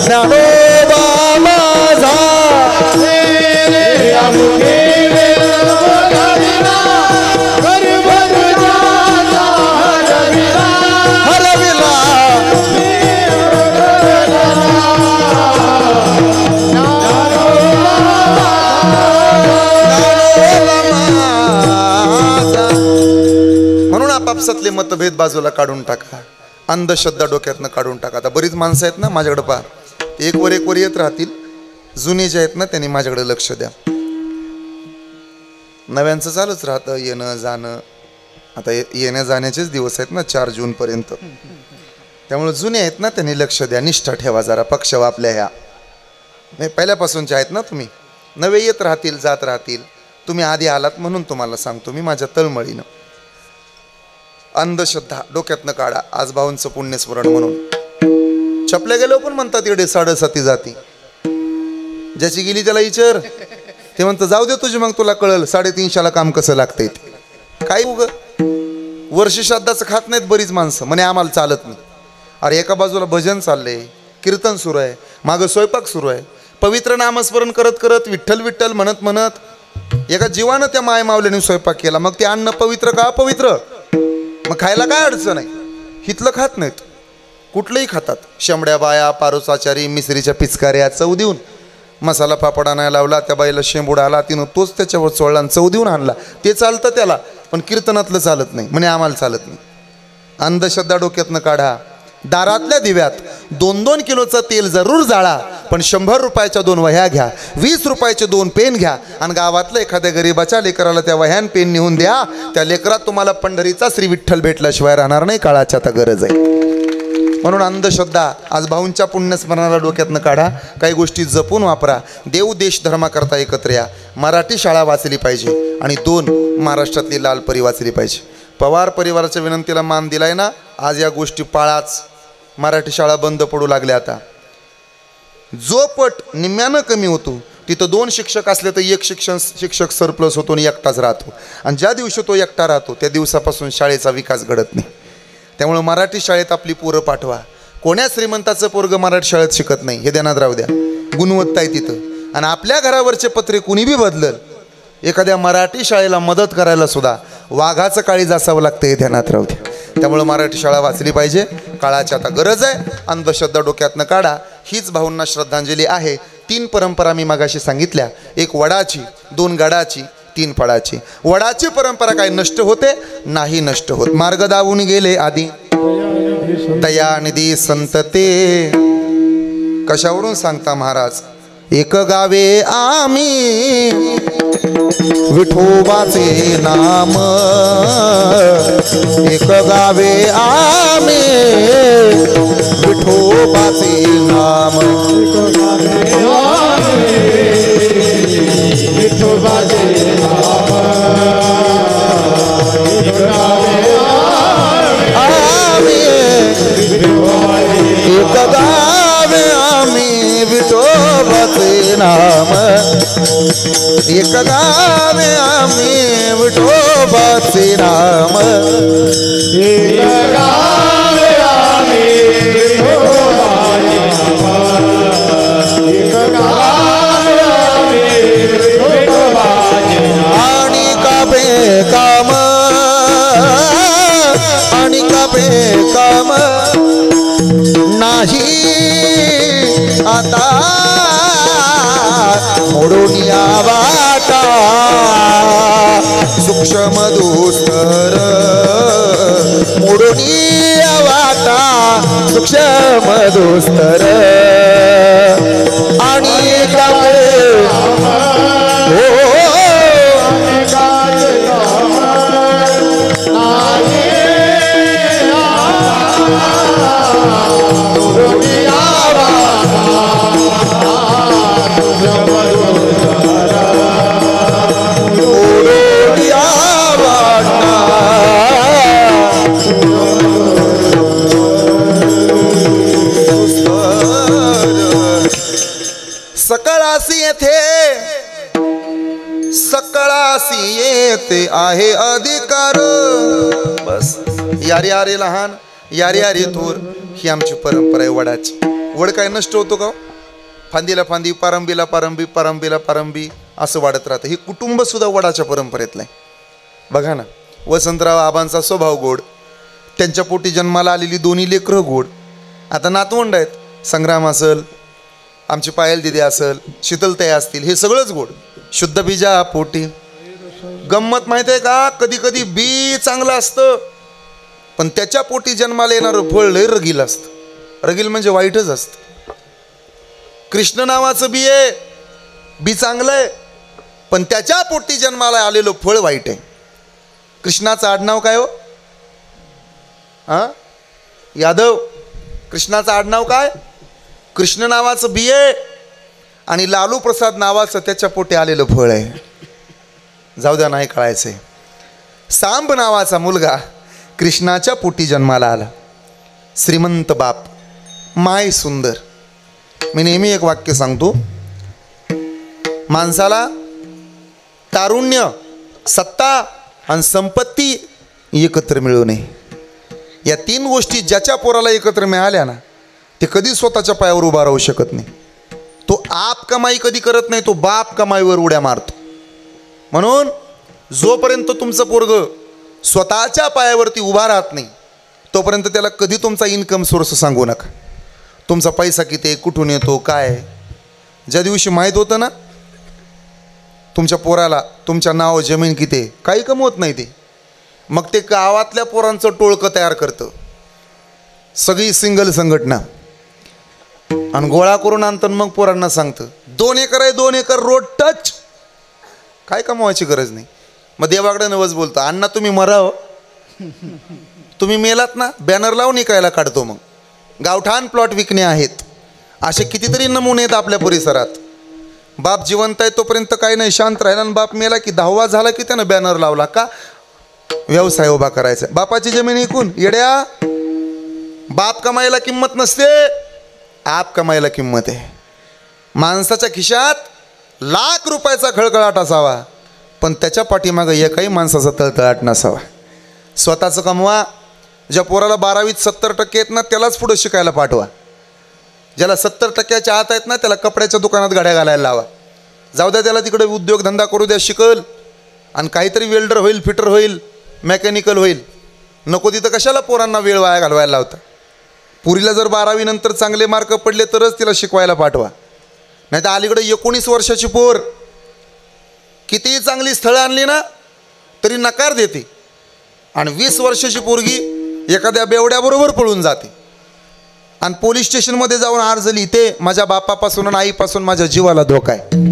ज्ञानोबा माझा हरविला म्हणून आपापसातले मतभेद बाजूला काढून टाका, अंधश्रद्धा डोक्यातनं काढून टाका. आता बरीच माणसं आहेत ना माझ्याकडे पहा, एक वर येत राहतील. जुने जे आहेत ना त्यांनी माझ्याकडे लक्ष द्या. नव्यांचं चालूच राहतं येणं जाणं. आता येण्या जाण्याचेच दिवस आहेत ना 4 जून पर्यंत. त्यामुळे जुने आहेत ना त्यांनी लक्ष द्या, निष्ठा ठेवा जरा. पक्ष आपल्या ह्या नाही पहिल्यापासूनचे आहेत ना तुम्ही. नवे येत राहतील जात राहतील. तुम्ही आधी आलात म्हणून तुम्हाला सांगतो मी माझ्या तळमळीनं. अंधश्रद्धा डोक्यातनं काढा. आज भाऊंचं पुण्यस्मरण म्हणून छपल्या गेलो पण म्हणतात एवढे 7.5 जाती. ज्याची गेली त्याला विचार. ते म्हणतं जाऊ दे तुझी मग तुला कळल 350ला काम कसं लागतंय ते. काय उग वर्ष श्राद्धाचं खात नाहीत बरीच माणसं म्हणे आम्हाला चालत नाही. अरे एका बाजूला भजन चाललंय, कीर्तन सुरू आहे, मागं स्वयंपाक सुरू आहे, पवित्र नामस्मरण करत करत विठ्ठल विठ्ठल म्हणत म्हणत एका जीवानं त्या माय मावल्याने स्वयंपाक केला. मग ते अन्न पवित्र का अपवित्र? मग खायला काय अडचण आहे? हितलं खात नाहीत, कुठलंही खातात. शेंबड्या बाया, पारोसाचारी, मिसरीच्या पिचकाऱ्या चव देऊन. मसाला पापड आणायला लावला, त्या बाईला शेंबूड आला, तिनं तोच त्याच्यावर चोळला आणि चव देऊन आणला. ते चालतं त्याला, पण कीर्तनातलं चालत नाही म्हणे आम्हाला चालत नाही. अंधश्रद्धा डोक्यातनं काढा. दारातल्या दिव्यात 2-2 किलोचं तेल जरूर जाळा, पण 100 रुपयाच्या 2 वह्या घ्या, 20 रुपयाचे 2 पेन घ्या आणि गावातल्या एखाद्या गरीबाच्या लेकराला त्या वह्यान पेन नेऊन द्या. त्या लेकरात तुम्हाला पंढरीचा श्री विठ्ठल भेटल्याशिवाय राहणार नाही. काळाची आता गरज आहे. म्हणून अंधश्रद्धा आज भाऊंच्या पुण्यस्मरणाला डोक्यातनं काढा. काही गोष्टी जपून वापरा. देव देश धर्माकरता एकत्र या. मराठी शाळा वाचली पाहिजे आणि 2 महाराष्ट्रातली लाल परी वाचली पाहिजे. पवार परिवाराच्या विनंतीला मान दिलाय ना, आज या गोष्टी पाळाच. मराठी शाळा बंद पडू लागल्या. आता जो पट निम्म्यानं कमी होतो तिथं 2 शिक्षक असले तर 1 शिक्षक सरप्लस होतो आणि एकटाच राहतो. आणि ज्या दिवशी तो एकटा राहतो त्या दिवसापासून शाळेचा विकास घडत नाही. त्यामुळे मराठी शाळेत आपली पोरं पाठवा. कोण्या श्रीमंताचं पोरगं मराठी शाळेत शिकत नाही हे ध्यानात राहू द्या. गुणवत्ता आहे तिथं. आणि आपल्या घरावरचे पत्रे कुणी बी बदलल, एखाद्या मराठी शाळेला मदत करायला सुद्धा वाघाचं काळीज असावं लागतं हे ध्यानात राहू द्या. त्यामुळे मराठी शाळा वाचली पाहिजे. काळाची आता गरज आहे. अंधश्रद्धा डोक्यातनं काढा. हीच भाऊंना श्रद्धांजली आहे. 3 परंपरा मी मगाशी सांगितल्या. 1 वडाची, 2 गडाची, 3 फळाची. वडाची परंपरा काय नष्ट होते? नाही नष्ट होत. मार्ग दावून गेले आधी दयानिधी संत ते. कशावरून सांगता महाराज? एक गावे आम्ही विठोबाचे नाम, एक गावे आम्ही विठोबाचे नाम, विठोबाचे नाम, आम्ही एक गावे आम्ही विठोबाचे नाम, एक गावे आम्ही विठोबाचे नाम, एक गावे आम्ही विठोबाचे नाम, एक गावे आम्ही विठोबाचे नाम. आणि कापे काम, आणि कापे काम नाही आता मोडून या वाटा, सूक्ष्म दुस्तर मोडून या वाटा, सूक्ष्म दुस्तर. आणि कापे हो सकळासी येथे सकळासी येते आहे अधिकार. बस यारे यारे लहान यारे यारे थोर ही आमची परंपरा आहे वडाची. वड काय नष्ट होतो का? फांदीला फांदी, पारंबीला पारंबी, पारंबीला पारंबी असं वाढत राहतं. हे कुटुंब सुद्धा वडाच्या परंपरेतलं आहे. बघा ना, वसंतराव आबांचा स्वभाव गोड, त्यांच्या पोटी जन्माला आलेली दोन्ही लेकरं गोड. आता नातवंड आहेत, संग्राम असेल, आमची पायल दिदी असेल, शीतलताई असतील, हे सगळंच गोड. शुद्ध बीजा पोटी. गंमत माहिती आहे का? कधी कधी बी चांगलं असतं पण त्याच्या पोटी जन्माला येणारं फळ लय रगील असतं. रगील म्हणजे वाईटच असतं. कृष्ण नावाचं बी आहे, बी चांगलं आहे पण त्याच्या पोटी जन्माला आलेलं फळ वाईट आहे. कृष्णाचं आडनाव काय हो? यादव. कृष्णाचं आडनाव काय? कृष्ण नावाचं बी आहे आणि लालू प्रसाद नावाचं त्याच्या पोटी आलेलं फळ आहे. जाऊ द्या, नाही कळायचंय. सांब नावाचा मुलगा कृष्णाच्या पोटी जन्माला आला. श्रीमंत बाप, माय सुंदर. मी नेहमी एक वाक्य सांगतो, माणसाला तारुण्य, सत्ता आणि संपत्ती एकत्र मिळू नये. या तीन गोष्टी ज्याच्या पोराला एकत्र मिळाल्या ना, ते कधी स्वतःच्या पायावर उभा राहू शकत नाही. तो आप कमाई कधी करत नाही, तो बाप कमाईवर उड्या मारतो. म्हणून जोपर्यंत तुमचं पोरग स्वतःच्या पायावरती उभा राहत नाही तोपर्यंत त्याला कधी तुमचा इन्कम सोर्स सांगू नका. तुमचा पैसा किती, कुठून येतो, काय. ज्या दिवशी माहीत होतं ना तुमच्या पोराला तुमच्या नाव जमीन किती, काही कमवत नाही ते, मग ते गावातल्या पोरांचं टोळकं तयार करतं. सगळी सिंगल संघटना आणि गोळा करून आणतं. मग पोरांना सांगतं 2 एकर आहे, 2 एकर रोड टच. काय कमवायची गरज नाही. मग देवाकडे नवस बोलतो, अण्णा तुम्ही मराव, तुम्ही मेलात ना, बॅनर लावून इकायला काढतो. मग गावठाण प्लॉट विकणे आहेत. असे कितीतरी नमुने आहेत आपल्या परिसरात. बाप जिवंत आहे तोपर्यंत काही नाही, शांत राहिला, आणि बाप मेला की 10वा झाला की त्यानं बॅनर लावला. का? व्यवसाय उभा करायचा. बापाची जमीन ऐकून येड्या. बाप कमाईला किंमत नसते, आप कमाईला किंमत आहे. माणसाच्या खिशात लाख रुपयाचा खळखळाट असावा पण त्याच्या पाठीमागं एकही माणसाचा तळतळाट नसावा. स्वतःचं कमवा. ज्या पोराला 12वीत 70% आहेत ना त्यालाच पुढं शिकायला पाठवा. ज्याला 70% आत आहेत ना त्याला कपड्याच्या दुकानात गाड्या घालायला लावा. जाऊ द्या, त्याला तिकडे उद्योगधंदा करू द्या, शिकल आणि काहीतरी वेल्डर होईल, फिटर होईल, मेकॅनिकल होईल. नको तिथं कशाला पोरांना वेळ वाया घालवायला लावता. पुरीला जर 12वी नंतर चांगले मार्क पडले तरच तिला शिकवायला पाठवा. नाही तर अलीकडे 19 वर्षाची पोर कितीही चांगली स्थळं आणली ना तरी नकार देते आणि 20 वर्षाची पोरगी एखाद्या बेवड्याबरोबर पळून जाते आणि पोलीस स्टेशनमध्ये जाऊन अर्ज लिहिते, माझ्या बापापासून आणि आईपासून माझ्या जीवाला धोका आहे.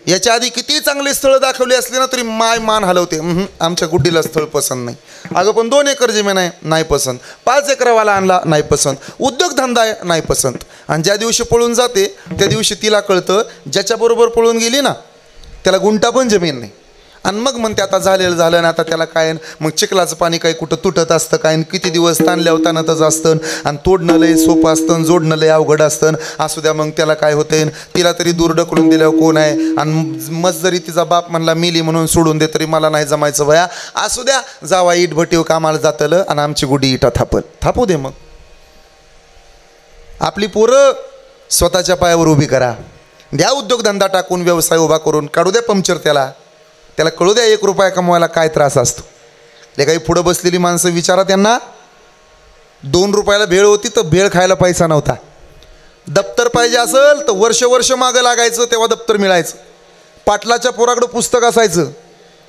याच्या आधी किती चांगले स्थळं दाखवली असली ना तरी माय मान हलवते, आमच्या गुड्डीला स्थळ पसंत नाही. अगं पण 2 एकर जमीन आहे, नाही पसंत. 5 एकरवाला आणला, नाही पसंत. उद्योगधंदा आहे, नाही पसंत. आणि ज्या दिवशी पळून जाते त्या दिवशी तिला कळतं ज्याच्याबरोबर पळून गेली ना त्याला गुंटा पण जमीन नाही. आणि मग म्हणते आता झालेलं झालं ना, आता त्याला काय. मग चिखलाचं पाणी काही कुठं तुटत असतं काय, किती दिवस ताणल्यावर ताणतच असतं. आणि तोडणं लय सोपं असतं, जोडणं लय अवघड असतं. असू द्या, मग त्याला काय होते, तिला तरी दूर ढकलून दिल्यावर कोण आहे. आणि मस्त जरी तिचा बाप म्हणला मिली म्हणून सोडून दे तरी मला नाही जमायचं वया. असू द्या, जावा इट भटीव कामाला जातलं आणि आमची गुडी इटा थापू दे. मग आपली पोरं स्वतःच्या पायावर उभी करा. द्या उद्योगधंदा टाकून, व्यवसाय उभा करून काढू द्या पंक्चर. त्याला कळू द्या 1 रुपया कमवायला काय त्रास असतो. ते काही पुढं बसलेली माणसं विचारा त्यांना. 2 रुपयाला भेळ होती तर भेळ खायला पैसा नव्हता. दप्तर पाहिजे असेल तर वर्ष मागं लागायचं तेव्हा दप्तर मिळायचं. पाटलाच्या पोराकडं पुस्तक असायचं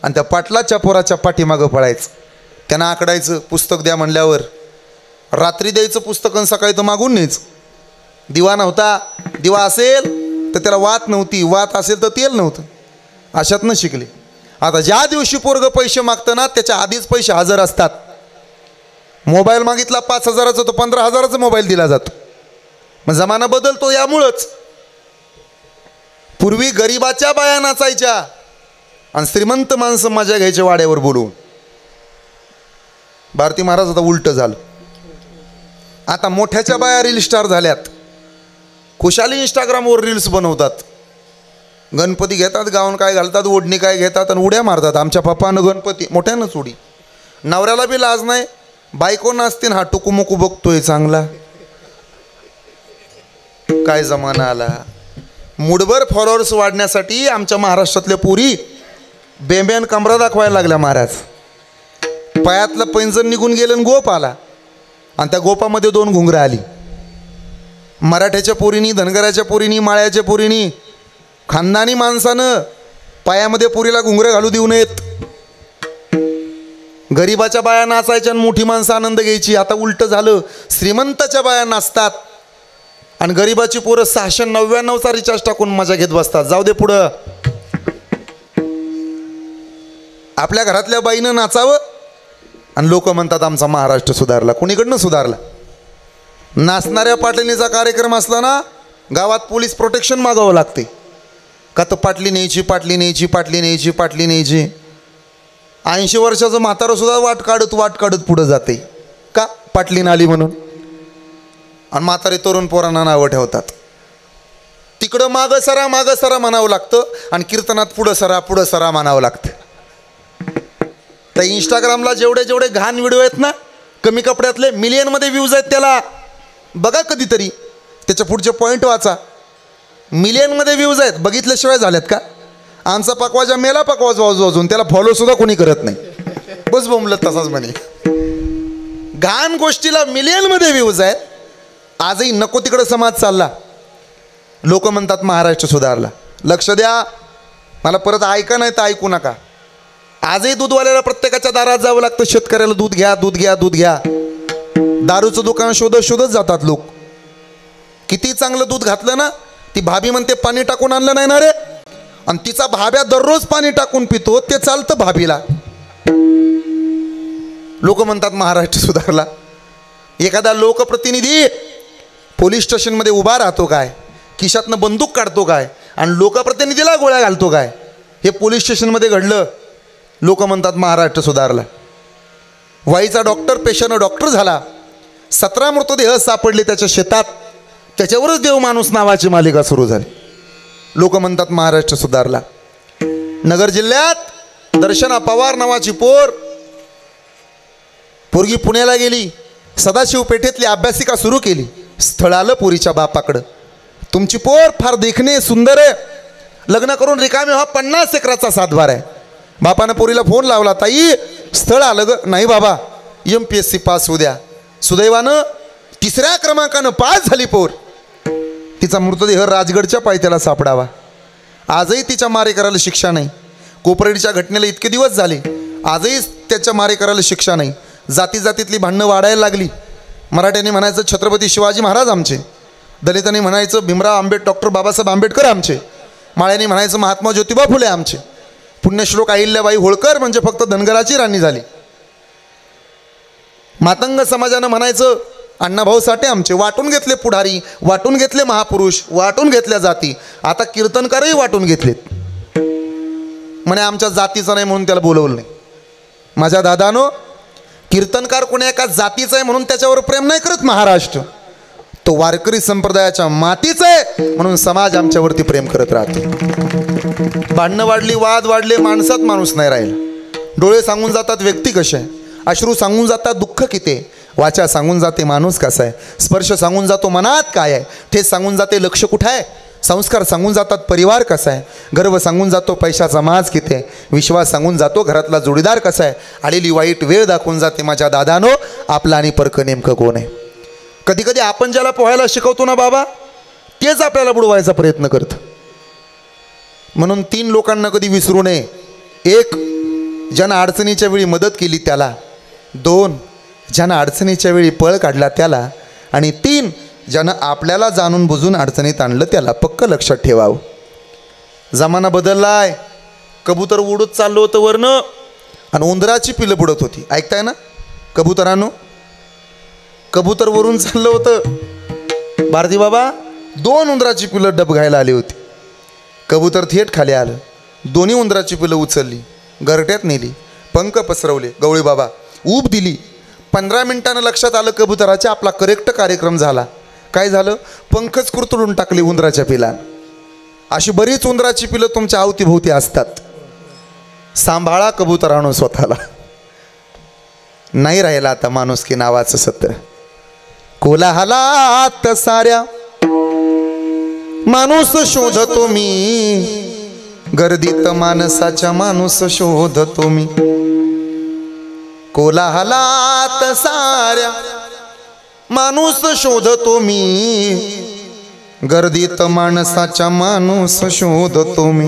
आणि त्या पाटलाच्या पोराच्या पाठीमागं पळायचं. त्यांना आकडायचं पुस्तक द्या म्हणल्यावर. रात्री द्यायचं पुस्तक आणि सकाळी तर मागून न्यायचं. दिवा नव्हता, दिवा असेल तर त्याला वात नव्हती, वात असेल तर तेल नव्हतं. अशातनं शिकले. आता ज्या दिवशी पोरगं पैसे मागतं ना त्याच्या आधीच पैसे हजर असतात. मोबाईल मागितला 5,000चा तो 15,000चा मोबाईल दिला जातो. मग जमाना बदलतो यामुळंच. पूर्वी गरिबाच्या बाया नाचायच्या आणि श्रीमंत माणसं मजा घ्यायचे वाड्यावर बोलून. भारती महाराज आता उलट झालं. आता मोठ्याच्या बाया रील स्टार झाल्यात, खुशाली इंस्टाग्रामवर रील्स बनवतात. गणपती घेतात, गाऊन काय घालतात, ओढणी काय घेतात आणि उड्या मारतात. आमच्या पप्पानं गणपती मोठ्यानंच उडी. नवऱ्याला बी लाज नाही, बायको नाचतील हा टुकुमुकू बघतोय चांगला. काय जमाना आला. मुठभर फॉलोअर्स वाढण्यासाठी आमच्या महाराष्ट्रातल्या पुरी बेंब्यान कमरा दाखवायला लागल्या. महाराज पायातलं पैंजण निघून गेलं आणि गोप आला आणि त्या गोपामध्ये 2 घुंगरं आली. मराठ्याच्या पोरीनी, धनगराच्या पोरीनी, माळ्याच्या पोरीनी, खानदानी माणसानं पायामध्ये पोरीला घुंगरं घालू देऊ नयेत. गरिबाच्या बाया नाचायच्या आणि मोठी माणसं आनंद घ्यायची. आता उलट झालं. श्रीमंताच्या बाया नाचतात आणि गरिबाची पोरं 699चा रिचार्ज टाकून मजा घेत बसतात. जाऊ दे पुढं. आपल्या घरातल्या बाईनं नाचावं आणि लोक म्हणतात आमचा महाराष्ट्र सुधारला. कोणीकडनं सुधारला? नाचणाऱ्या पाटलीचा कार्यक्रम असला ना, गावात पोलीस प्रोटेक्शन मागावं लागते. का तर पाटली न्यायची, पाटली न्यायची, पाटली न्यायची, पाटली न्यायची. 80 वर्षाचं म्हातारं सुद्धा वाट काढत पुढं जाते. का? पाटलीन आली म्हणून. आणि म्हातारे तरुण पोरांना नावं ठेवतात. तिकडं मागं सरा म्हणावं लागतं आणि कीर्तनात पुढं सरा म्हणावं लागतं. त्या इंस्टाग्रामला जेवढे घाण व्हिडिओ आहेत ना, कमी कपड्यातले, मिलियनमध्ये व्ह्यूज आहेत. त्याला बघा कधीतरी, त्याच्या पुढचे पॉईंट वाचा. मिलियनमध्ये व्ह्यूज आहेत. बघितल्याशिवाय झाल्यात का? आमचा पकवाजा मेला पकवाज वाजून त्याला फॉलोसुद्धा कोणी करत नाही. बस बोंबलत तसाच म्हणे. घाण गोष्टीला मिलियनमध्ये व्ह्यूज आहेत. आजही नको तिकडं समाज चालला. लोक म्हणतात महाराष्ट्र सुधारला. लक्ष द्या, मला परत ऐका नाही तर ऐकू नका. आजही दूधवाल्याला प्रत्येकाच्या दारात जावं लागतं. शेतकऱ्याला दूध घ्या, दूध घ्या, दूध घ्या. दारूचं दुकान शोधत जातात लोक. किती चांगलं दूध घातलं ना, ती भाभी म्हणते पाणी टाकून आणलं नाही ना रे. आणि तिचा भाभ्या दररोज पाणी टाकून पितो, ते चालतं भाभीला. लोक म्हणतात महाराष्ट्र सुधारला. एखादा लोकप्रतिनिधी पोलीस स्टेशनमध्ये उभा राहतो काय, खिशातनं बंदूक काढतो काय आणि लोकप्रतिनिधीला गोळ्या घालतो काय, हे पोलीस स्टेशनमध्ये घडलं. लोक म्हणतात महाराष्ट्र सुधारला. वाईचा डॉक्टर पेशंट डॉक्टर झाला. 17 मृतदेह सापडले त्याच्या शेतात. त्याच्यावरच देव माणूस नावाची मालिका सुरू झाली. लोक म्हणतात महाराष्ट्र सुधारला. नगर जिल्ह्यात दर्शना पवार नावाची पोरगी पुण्याला गेली. सदाशिव पेठेतली अभ्यासिका सुरू केली. स्थळ आलं पोरीच्या बापाकडं. तुमची पोर फार देखणे सुंदर आहे, लग्न करून रिकामे व्हा, 50 एकराचा सातबार आहे. बापानं पोरीला फोन लावला, ताई स्थळ आलं ग. नाही बाबा, MPSC पास होऊ द्या. सुदैवानं 3ऱ्या क्रमांकानं पास झाली पोर. तिचा मृतदेह राजगडच्या पायथ्याला सापडावा. आजही तिच्या मारेकराला शिक्षा नाही. कोपरेडीच्या घटनेला इतके दिवस झाले, आजही त्याच्या मारेकराला शिक्षा नाही. जातीतली भांडणं वाढायला लागली. मराठ्यांनी म्हणायचं छत्रपती शिवाजी महाराज आमचे, दलितांनी म्हणायचं भीमराव डॉक्टर बाबासाहेब आंबेडकर आमचे, माळ्यांनी म्हणायचं महात्मा ज्योतिबा फुले आमचे, पुण्यश्लोक अहिल्याबाई होळकर म्हणजे फक्त धनगराची राणी झाली. मातंग समाजानं म्हणायचं अण्णाभाऊ साठे आमचे. वाटून घेतले पुढारी, वाटून घेतले महापुरुष, वाटून घेतल्या जाती. आता कीर्तनकारही वाटून घेतलेत. म्हणे आमच्या जातीचं नाही म्हणून त्याला बोलवलं नाही. माझ्या दादानो, कीर्तनकार कोणी एका जातीचा आहे म्हणून त्याच्यावर प्रेम नाही करत महाराष्ट्र. तो वारकरी संप्रदायाच्या मातीचा आहे म्हणून समाज आमच्यावरती प्रेम करत राहतो. भांडणं वाढली, वाद वाढले, माणसात माणूस नाही राहिला. डोळे सांगून जातात व्यक्ती कशी आहे, अश्रू सांगून जातात दुःख किती आहे, वाचा सांगून जाते माणूस कसा आहे, स्पर्श सांगून जातो मनात काय आहे, ठेच सांगून जाते लक्ष कुठं आहे, संस्कार सांगून जातात परिवार कसा आहे, गर्व सांगून जातो पैशाचा माज किती आहे, विश्वास सांगून जातो घरातला जोडीदार कसा आहे, आलेली वाईट वेळ दाखवून जाते माझ्या दादानो आपला आणि परक नेमकं कोण आहे. कधी कधी आपण ज्याला पोहायला शिकवतो ना बाबा, तेच आपल्याला बुडवायचा प्रयत्न करतं. म्हणून 3 लोकांना कधी विसरू नये. 1, ज्यानं अडचणीच्या वेळी मदत केली त्याला. 2, ज्यानं अडचणीच्या वेळी पळ काढला त्याला. आणि 3, ज्यानं आपल्याला जाणून बुजून अडचणीत आणलं त्याला. पक्क लक्षात ठेवावं. जमाना बदललाय. कबूतर उडत चाललं होतं वरनं आणि उंदराची पिलं बुडत होती. ऐकताय ना कबुतरांनो? कबूतर वरून चाललं होतं. भारती बाबा 2 उंदराची पिलं डब घायला आली होती. कबूतर थेट खाली आलं. दोन्ही उंदराची पिलं उचलली, घरट्यात नेली, पंख पसरवले. गवळी बाबा ऊब दिली. 15 मिनिटानं लक्षात आलं कबुतराच्या आपला करेक्ट कार्यक्रम झाला. काय झालं? पंखच कुरतडून टाकली उंदराच्या पिलान. अशी बरीच उंदराची पिलं तुमच्या अवतीभोवती असतात. सांभाळा कबुतरानो स्वतःला. नाही राहिला आता माणुसकी नावाचं सत्र. कोलाहलात साऱ्या माणूस शोधतो मी, गर्दीत माणसाच्या माणूस शोधतो मी. कोलाहलात साऱ्या माणूस शोधतो मी, गर्दीत माणसाच्या माणूस शोधतो मी.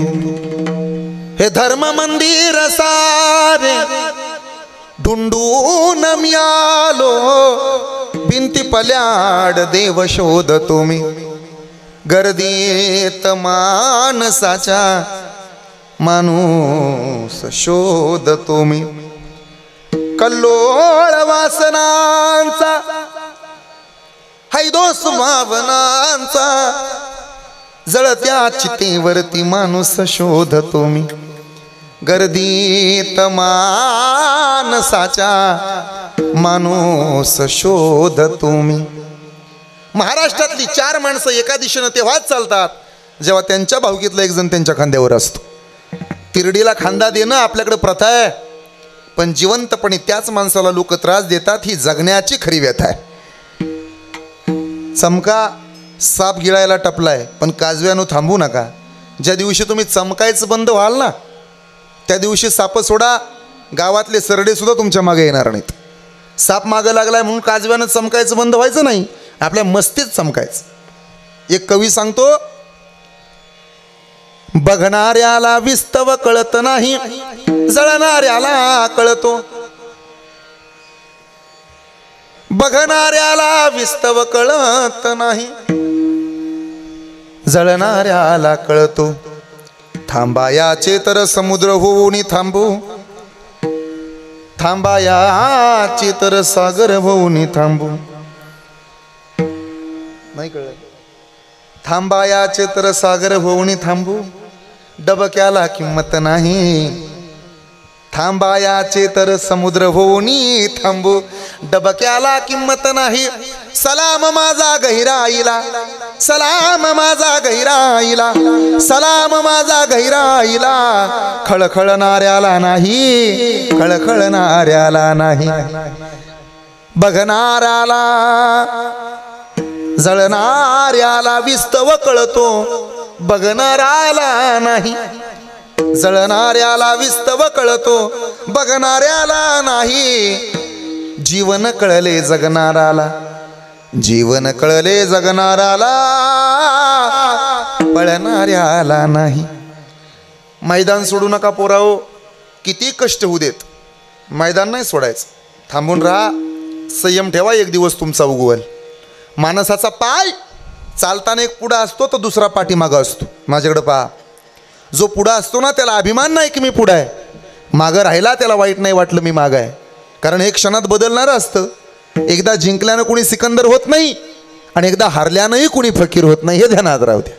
हे धर्म मंदिर सारे ढुंढून मी आलो, भिंती पल्याड देव शोधतो मी. गर्दीत माणसाच्या माणूस शोधतो मी. कल्लोळ वासनांचा हैदोस भावनांचा, जळत्या चितेवरती माणूस शोधतो मी. गर्दीत माणसाच्या माणूस शोधतो मी. महाराष्ट्रातली 4 माणसं एका दिशेनं तेव्हाच चालतात जेव्हा त्यांच्या भावकीतला एक जण त्यांच्या खांद्यावर असतो. तिरडीला खांदा देणं आपल्याकडे प्रथा आहे, पण जिवंतपणे त्याच माणसाला लोक त्रास देतात. ही जगण्याची खरी व्यथा आहे. चमका साप गिळायला टपलाय, पण काजव्यानं थांबू नका. ज्या दिवशी तुम्ही चमकायचं बंद व्हाल ना, त्या दिवशी साप सोडा, गावातले सरडे सुद्धा तुमच्या मागे येणार नाहीत. साप मागं लागलाय म्हणून काजव्यानं चमकायचं बंद व्हायचं नाही, आपल्या मस्तीत चमकायचं. एक कवी सांगतो, बघणाऱ्याला विस्तव कळत नाही, जळणाऱ्याला कळतो. बघणाऱ्याला विस्तव कळत नाही, जळणाऱ्याला कळतो. थांबायाचे तर समुद्र होऊन थांबू, थांबायाचे तर सागर होऊन थांबू. नाही कळलं? थांबायाचे तर सागर होऊन थांबू, डबक्याला किंमत नाही. थांबायाचे तर समुद्र होऊन थांबू, डबक्याला किंमत नाही. सलाम माझा गहिराईला, सलाम माझा गहिराईला, सलाम माझा गहिराईला. खळखळणाऱ्याला नाही, खळखळणाऱ्याला नाही. बघणाऱ्याला जळणाऱ्याला विस्तव कळतो, बघणाऱ्याला नाही. जळणाऱ्याला विस्तव कळतो, बघणाऱ्याला नाही. जीवन कळले जगणाऱ्याला, जीवन कळले जगणाऱ्याला, पळणाऱ्याला नाही. मैदान सोडू नका पोराओ, किती कष्ट होऊ देत, मैदान नाही सोडायचं. थांबून राहा, संयम ठेवा, एक दिवस तुमचा उगवल. माणसाचा पाय चालताना एक पुढा असतो तर दुसरा पाठीमागं असतो. माझ्याकडे पहा, जो पुढा असतो ना त्याला अभिमान नाही की मी पुढा आहे. मागं राहिला त्याला वाईट नाही वाटलं मी मागं आहे, कारण एक क्षणात बदलणारं असतं. एकदा जिंकल्यानं कोणी सिकंदर होत नाही आणि एकदा हारल्यानंही कोणी फकीर होत नाही, हे ध्यानात राहू द्या.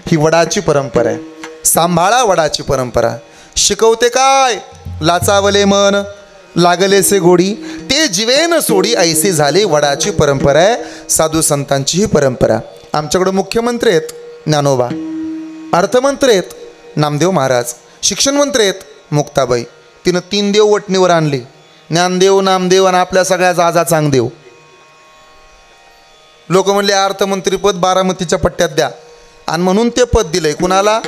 ही वडाची परंपरा आहे. सांभाळा वडाची परंपरा. शिकवते काय? लाचावले मन लागलेसे गोडी, ते जीवेन सोडी ऐसे झाले. वडाची परंपरा आहे, साधू संतांची ही परंपरा. आमच्याकडे मुख्यमंत्री आहेत ज्ञानोबा, अर्थमंत्री आहेत नामदेव महाराज, शिक्षण मंत्री आहेत मुक्ताबाई. तिनं 3 देव वटणीवर आणले, ज्ञानदेव, नामदेव आणि आपल्या सगळ्याचा आजा चांगदेव. लोक म्हणले अर्थमंत्रीपद बारामतीच्या पट्ट्यात द्या, आणि म्हणून ते पद दिलंय कुणाला?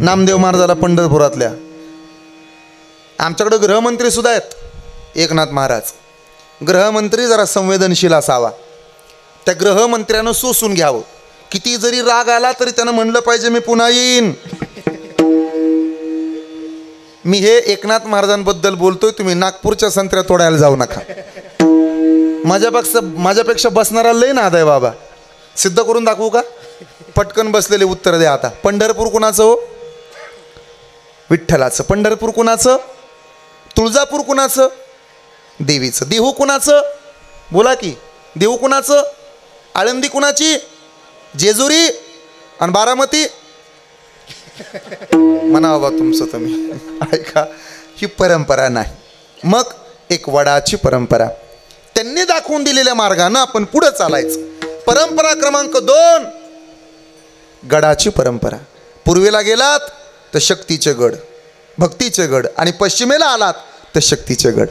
नामदेव महाराजाला पंढरपुरातल्या. आमच्याकडे गृहमंत्री सुद्धा आहेत एकनाथ महाराज. गृहमंत्री जरा संवेदनशील असावा. त्या गृहमंत्र्यानं सोसून घ्यावं. किती जरी राग आला तरी त्यानं म्हणलं पाहिजे मी पुन्हा येईन. मी हे एकनाथ महाराजांबद्दल बोलतोय, तुम्ही नागपूरच्या संत्र्या तोडायला जाऊ नका. माझ्यापेक्षा बसणारा लय नाद आहे बाबा. सिद्ध करून दाखवू का? पटकन बसलेले उत्तर द्या आता. पंढरपूर कुणाचं हो? विठ्ठलाचं. पंढरपूर कुणाचं? तुळजापूर कुणाचं? देवीचं. देहू कुणाचं? बोला की. देऊ कुणाचं? आळंदी कुणाची? जेजुरी आणि बारामती म्हणा बाबा तुमचं तुम्ही. ऐका, ही परंपरा नाही. मग एक वडाची परंपरा, त्यांनी दाखवून दिलेल्या मार्गानं आपण पुढे चालायचं. परंपरा क्रमांक 2, गडाची परंपरा. पूर्वेला गेलात तर शक्तीचे गड, भक्तीचे गड, आणि पश्चिमेला आलात तर शक्तीचे गड.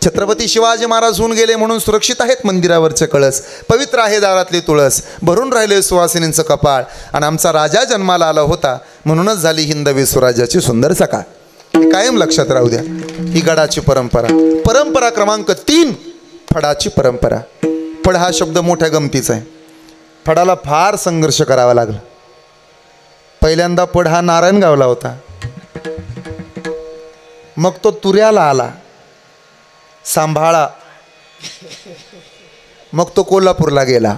छत्रपती शिवाजी महाराज होऊन गेले म्हणून सुरक्षित आहेत मंदिरावरचे कळस, पवित्र आहे दारातली तुळस, भरून राहिले सुवासिनींचं कपाळ, आणि आमचा राजा जन्माला आला होता म्हणूनच झाली हिंदवी स्वराज्याची सुंदर सकाळ. कायम लक्षात राहू द्या. ही गडाची परंपरा. परंपरा क्रमांक 3, फडाची परंपरा. फड हा शब्द मोठ्या गमतीचा आहे. फडाला फार संघर्ष करावा लागला. पहिल्यांदा फड हा नारायणगावला होता, मग तो तुऱ्याला आला, सांभाळा, मग तो कोल्हापूरला गेला.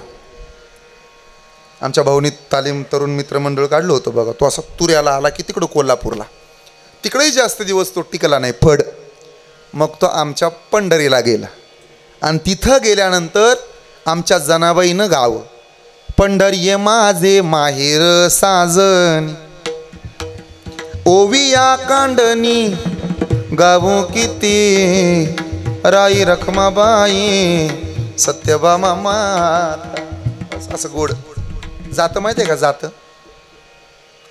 आमच्या भाऊनी तालीम तरुण मित्रमंडळ काढलं होतं बघा. तो असा तुऱ्याला आला की तिकडं कोल्हापूरला, तिकडेही जास्त दिवस तो टिकला नाही फड. मग तो आमच्या पंढरीला गेला, आणि तिथं गेल्यानंतर आमच्या जनाबाईनं गाव, पंढरी माझे माहेर साजन, ओविया कांडणी गावो किती, राई रखमाबाई सत्यभामा माता. असं गोड जातं माहिती आहे का? जातं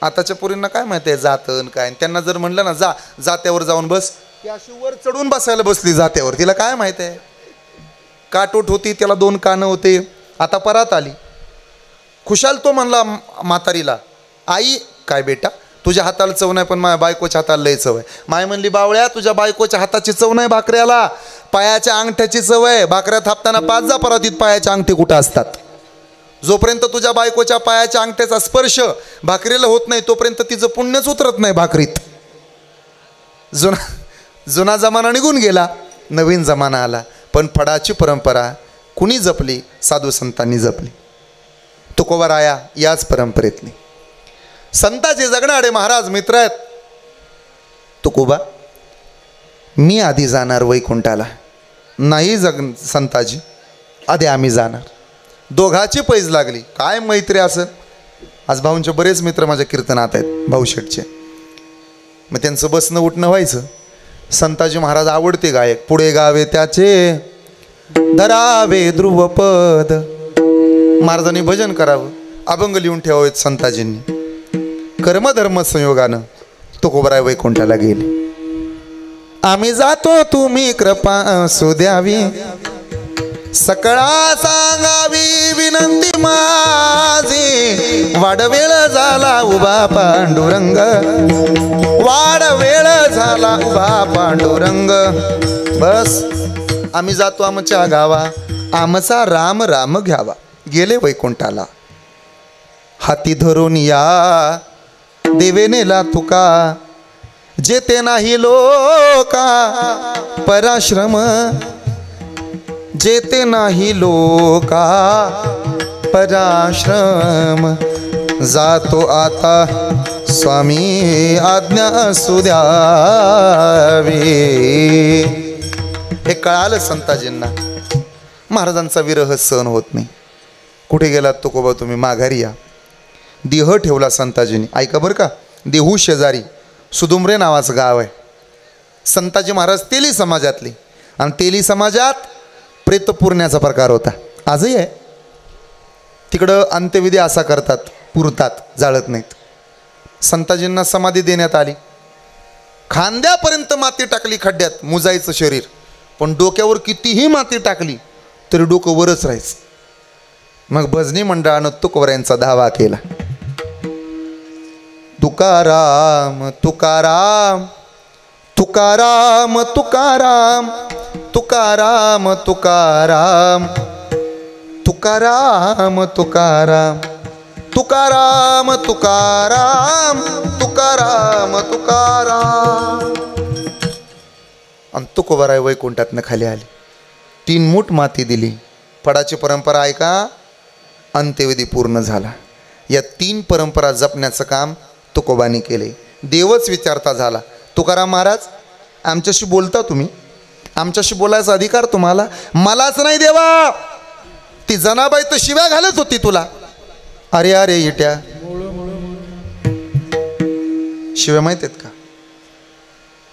आताच्या पोरींना काय माहिती आहे जातं काय? त्यांना जर म्हणलं ना जा जात्यावर जाऊन बस, ती अशी वर चढून बसायला बसली जात्यावर. तिला काय माहिती आहे? काटोट होती, त्याला 2 कानं होते. आता परत आली, खुशाल तो म्हणला म्हातारीला, आई काय बेटा तुझ्या हाताला चव नाही पण माझ्या बायकोच्या हाताला लय चव आहे. माय म्हणली, बावळ्या तुझ्या बायकोच्या हाताची चव नाही भाकऱ्याला, पायाच्या अंगठ्याची चव आहे. भाकऱ्या थापताना 5 जा परातीत पायाच्या अंगठी कुठं असतात. जोपर्यंत तुझ्या बायकोच्या पायाच्या अंगठ्याचा स्पर्श भाकरीला होत नाही तोपर्यंत तिचं पुण्यच उतरत नाही भाकरीत. जुना जमाना निघून गेला, नवीन जमाना आला. पण फडाची परंपरा कुणी जपली? साधू संतांनी जपली. तुकोबाराया याच परंपरेतली. संताचे जगणारे महाराज मित्र आहेत. तुकोबा मी आधी जाणार वैकुंठाला. नाही संताजी, आधी आम्ही जाणार. दोघाची पैज लागली. काय मैत्री असं. आज भाऊंचे बरेच मित्र माझ्या कीर्तनात आहेत, भाऊशेठचे. मग त्यांचं बसणं उठणं व्हायचं. संताजी महाराज आवडते गायक. पुढे गावे त्याचे धरावे ध्रुवपद. महाराजांनी भजन करावं, अभंग लिहून ठेवावेत संताजींनी. कर्मधर्म संयोगानं तुकोबाराय वैकुंठाला गेले. आम्ही जातो तुम्ही कृपा असू द्यावी, सकळा सांगावी विनंती माझी. वाडवेळ झाला उभा पांडुरंग, वाडवेळ झाला उभा पांडुरंग. बस आम्ही जातो आमच्या गावा, आमचा राम राम घ्यावा. गेले वैकुंठाला. हाती धरून या देवेनेला तुका, जेते नाही लोका पराश्रम, जेते नाही लोका पराश्रम. जातो आता स्वामी आज्ञा असू द्यावी. हे कळालं संताजींना. महाराजांचा विरह सहन होत नाही. कुठे गेलात तुकोबा तुम्ही? माघारी या. देह ठेवला संताजींनी. ऐका बरं का, देहू शेजारी सुदुमरे नावाचं गाव आहे. संताजी महाराज तेली समाजातली, आणि तेली समाजात प्रेत पुरण्याचा प्रकार होता. आजही आहे. तिकडं अंत्यविधी असा करतात, पुरतात, जाळत नाहीत. संताजींना समाधी देण्यात आली. खांद्यापर्यंत माती टाकली खड्ड्यात, मुजायचं शरीर. पण डोक्यावर कितीही माती टाकली तरी डोकं वरच राहायचं. मग भजनी मंडळानं तुकोबारायांचा धावा केला. तुकाराम तुकाराम तुकाराम तुकाराम तुकाराम तुकाराम तुकाराम तुकाराम तुकाराम तुकाराम तुकाराम तुकाराम. आणि तुकोबाराय वैकुंठातनं खाली आले. 3 मूठ माती दिली. फडाची परंपरा ऐका, अंत्यविधी पूर्ण झाला. या 3 परंपरा जपण्याचं काम तुकोबांनी केले. देवच विचारता झाला, तुकाराम महाराज आमच्याशी बोलता तुम्ही? आमच्याशी बोलायचा अधिकार तुम्हाला? मलाच नाही देवा, ती जनाबाई तर शिव्या घालत होती तुला, अरे अरे इट्या. शिव्या माहित आहेत का?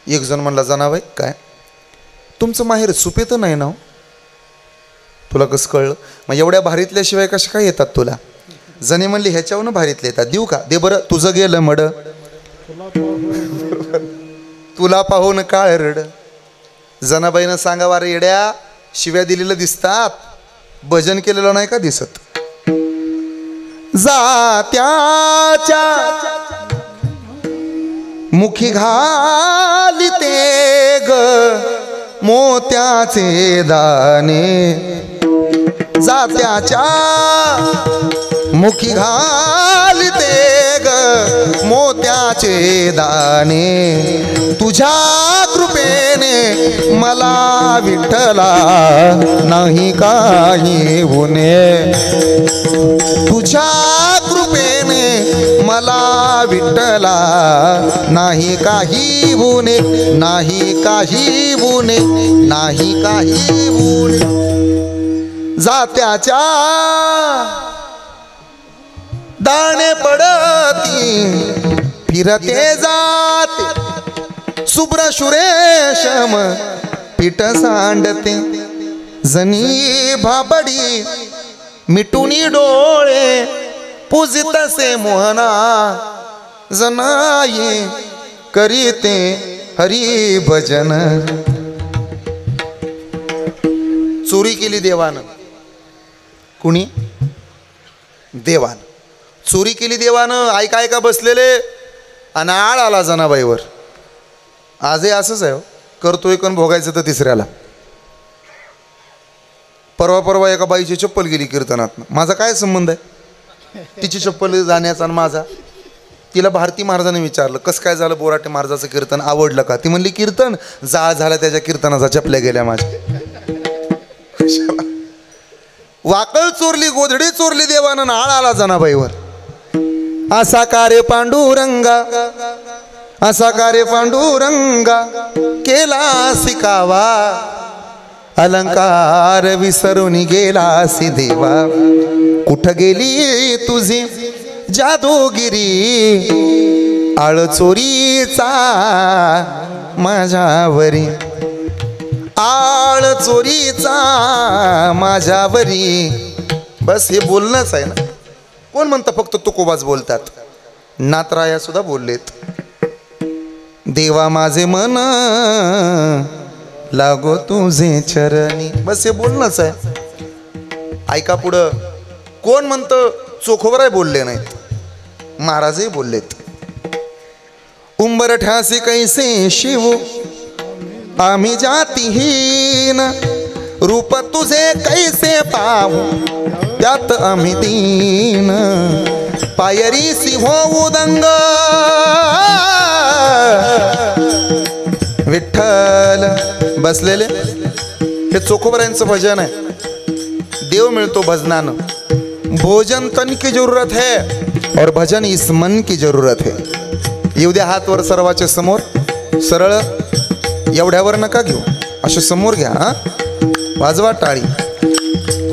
एक जण म्हणला, जनाबाई काय तुमचं माहेर सुपेत नाही ना? तुला कसं कळलं? मग एवढ्या भारीतल्या शिवाय कशा काय येतात तुला? जणी म्हणली ह्याच्यावरून भारीतले येतात. देऊ का? दे बरं. तुझं गेलं मड, तुला पाहून काळ रड. जनाबाईनं सांगा, वारे येड्या, शिव्या दिलेलं दिसतात, भजन केलेलं नाही का दिसत? जात्याच्या मुखी घालिते ग मोत्याचे दाणे, जात्याच्या मुखी घालिते ग मोत्याचे दाणे. तुझ्या कृपेने मला विठ्ठला नाही काही उणे, तुझ्या कृपेने मला विठ्ठला नाही काही उणे, नाही काही उणे, नाही काही उणे. जात्याच्या दाणे पडती फिरते जाते, शुभ्र सुरेशम पीठ सांडते. जनी भाबडी मिटुनी डोळे पूजितसे मोहना, जनाई करीते हरी भजन. चोरी केली देवानं. कुणी? देवान चोरी केली देवानं. ऐका ऐका बसलेले आणि आळ आला जनाबाईवर. आजही असंच आहे, करतोय कण भोगायचं तर तिसऱ्याला. परवा परवा एका बाईची चप्पल गेली कीर्तनात. माझा काय संबंध आहे तिची चप्पल जाण्याचा आणि माझा? तिला भारती महाराजांनी विचारलं, कसं काय झालं बोराटे महाराजाचं कीर्तन, आवडलं का? ती म्हणली, कीर्तन जाळ झाला त्याच्या कीर्तनाचा, चपल्या गेल्या माझ्या. वाकळ चोरली, गोधडी चोरली देवानं, आळ आला जनाबाईवर. असा कार्य पांडुरंगा, असा कार्य पांडुरंगा केला शिकावा, अलंकार विसरून गेलासी देवा. कुठं गेली तुझी जादूगिरी, आळ चोरीचा माझ्यावरी, आळ चोरीचा माझ्यावरी. बस हे बोलणंच आहे ना. कोण म्हणतं फक्त तुकोबाज बोलतात? नातराया सुद्धा बोललेत, देवा माझे मन लागो तुझे चरणी. बस हे बोलणंच आहे. ऐका पुढं. कोण म्हणतं चोखोबराय बोलले नाहीत? महाराजही बोललेत. उंबरठ्यासी कैसे शिव आम्ही जातीहीन, रूप तुझे कैसे पाहू त्यात आम्ही दीन. पायरीसी होऊ दंग विठ्ठल. बसलेले हे चोखोबरायांचं भजन आहे. देव मिळतो भजनानं. भोजन तन की जरूरत है और भजन इस मन की जरूरत है. येऊ द्या हात वर सर्वाच्या समोर. सरळ एवढ्यावर नका घेऊ, असे समोर घ्या. हा, वाजवा टाळी.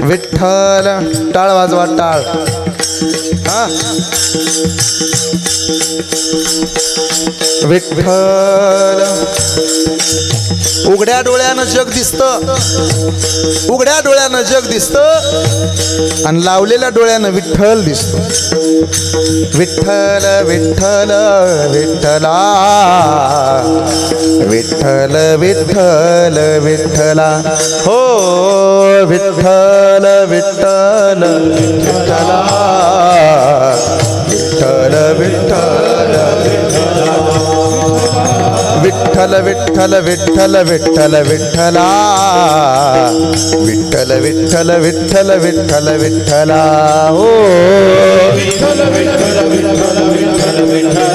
विठ्ठल. टाळ वाजवा, टाळ. हा, विठ्ठल. उघड्या डोळ्यानं जग दिसतं, उघड्या डोळ्यानं जग दिसतं आणि लावलेल्या डोळ्यानं विठ्ठल दिसतो. विठ्ठल विठ्ठल विठ्ठला, विठ्ठल विठ्ठल विठ्ठला. हो विठ्ठल विठ्ठल विठ्ठला, विठ्ठल विठ्ठल विठ्ठल विठ्ठल विठ्ठल विठ्ठल विठ्ठला, विठ्ठल विठ्ठल विठ्ठल विठ्ठल विठ्ठला. हो विठ्ठल विठ्ठल विठ्ठल विठ्ठल विठ्ठला,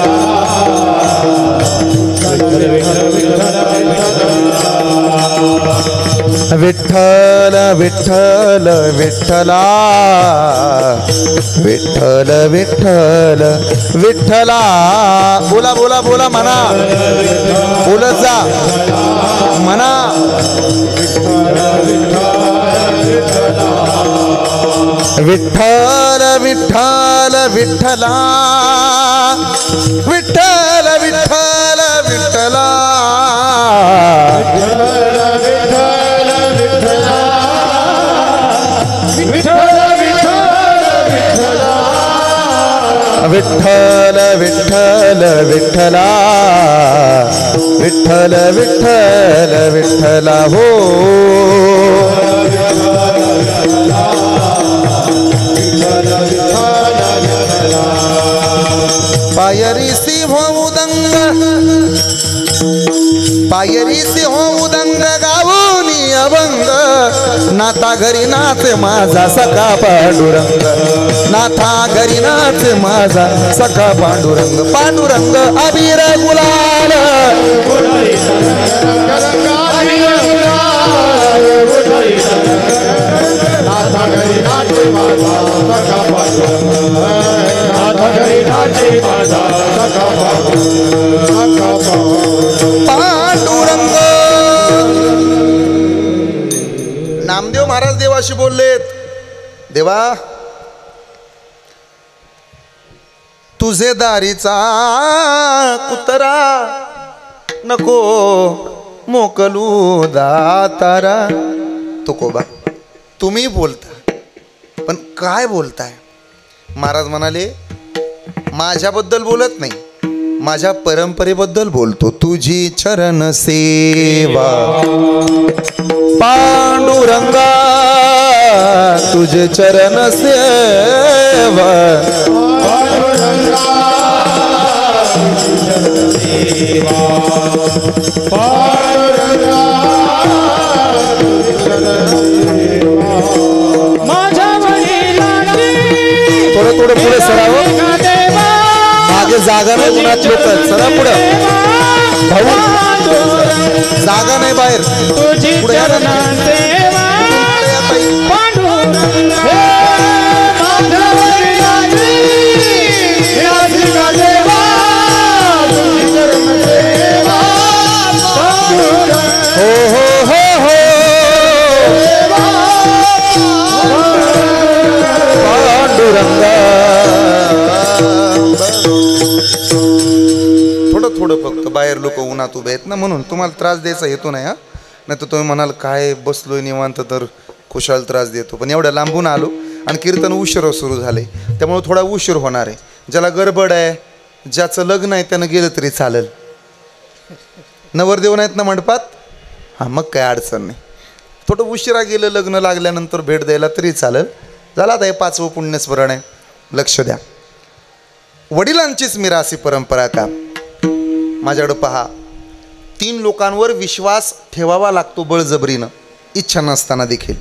विठ्ठल विठ्ठल विठ्ठला, विठ्ठल विठ्ठल विठ्ठला. बोला बोला बोला म्हणा, बोलत जा म्हणा. विठ्ठल विठ्ठल विठ्ठला विठ्ठल विठ्ठल विठ्ठला विठ्ठल विठ्ठल विठ्ठला विठ्ठल विठ्ठल विठ्ठला हो पायरी सिंह उदंग गावूनी अभंग नाथा घरी नाच माझा सखा पांडुरंग नाथा घरी नाच माझा सखा पांडुरंग पांडुरंग अबीर गुलाल नाथा घरी नाच माझा सखा पांडुरंग नाथा घरी नाच माझा सखा पांडुरंग नामदेव महाराज देवाशी बोललेत देवा तुझे दारीचा कुतरा नको मोकलू दातारा तुकोबा तुम्ही बोलता पण काय बोलताय महाराज म्हणाले माझ्याबद्दल बोलत नाही माझ्या परंपरेबद्दल बोलतो तुझी चरण सेवा पांडुरंगा तुझे चरण सेवा थोडं थोडं पुढे सरावं मागे जागा नाही उन्हात लोक सरा पुढे भाऊ जागा नाही बाहेर पुढे या हो हो हो हो पांडुरंगा थोडं थोडं फक्त बाहेर लोक उन्हात उभे आहेत ना म्हणून तुम्हाला त्रास द्यायचा हेतू नाही हा नाही तर तुम्ही म्हणाल काय बसलोय निवांत तर खुशाल त्रास देतो पण एवढ्या लांबून आलो आणि कीर्तन उशीर सुरू झाले त्यामुळे थोडा उशीर होणार आहे ज्याला गडबड आहे ज्याचं लग्न आहे त्यानं गेलं तरी चालेल नवरदेव नाहीत ना मंडपात हां मग काय अडचण नाही थोडं उशिरा गेलं लग्न लागल्यानंतर भेट द्यायला तरी चालेल झाला आता हे 5वं पुण्यस्मरण आहे लक्ष द्या वडिलांचीच मिरासी परंपरा का माझ्याकडं पहा 3 लोकांवर विश्वास ठेवावा लागतो बळजबरीनं इच्छा नसताना देखील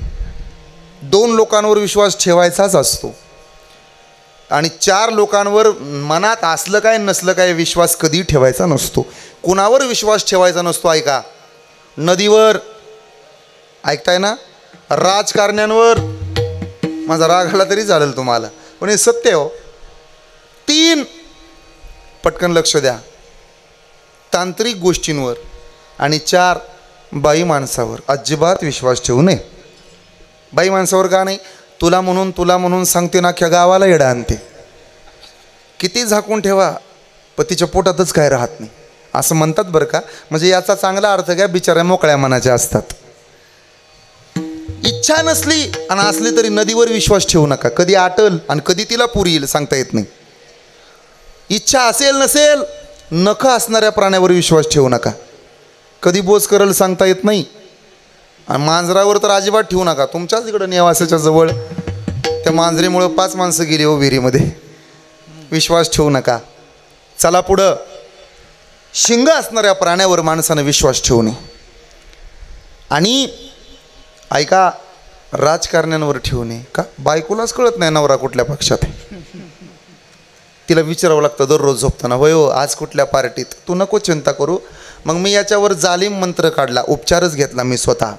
2 लोकांवर विश्वास ठेवायचाच असतो आणि 4 लोकांवर मनात असलं काय नसलं काय विश्वास कधी ठेवायचा नसतो कुणावर विश्वास ठेवायचा नसतो ऐका नदीवर ऐकताय ना राजकारण्यांवर माझा राग आला तरी चालेल तुम्हाला पण हे सत्य हो 3 पटकन लक्ष द्या तांत्रिक गोष्टींवर आणि 4 बाई माणसावर अजिबात विश्वास ठेवू नये बाई माणसावर का नाही तुला म्हणून सांगते ना अख्ख्या गावाला येडा आणते किती झाकून ठेवा पतीच्या पोटातच काय राहत नाही असं म्हणतात बरं का म्हणजे याचा चांगला अर्थ घ्या बिचाऱ्या मोकळ्या मनाच्या असतात इच्छा नसली आणि असली तरी नदीवर विश्वास ठेवू नका कधी आटल आणि कधी तिला पूर येईल सांगता येत नाही इच्छा असेल नसेल नख असणाऱ्या प्राण्यावर विश्वास ठेवू नका कधी बोज करल सांगता येत नाही आणि मांजरावर तर अजिबात ठेवू नका तुमच्याच इकडं नेवासाच्या जवळ त्या मांजरीमुळं 5 माणसं गेली हो विहिरीमध्ये विश्वास ठेवू नका चला पुढं शिंग असणाऱ्या प्राण्यावर माणसानं विश्वास ठेवू नये आणि ऐका राजकारण्यांवर ठेवू नये का बायकोलाच कळत नाही नवरा कुठल्या पक्षात आहे तिला विचारावं लागतं दररोज झोपताना होय हो आज कुठल्या पार्टीत तू नको चिंता करू मग मी याच्यावर जालिम मंत्र काढला उपचारच घेतला मी स्वतः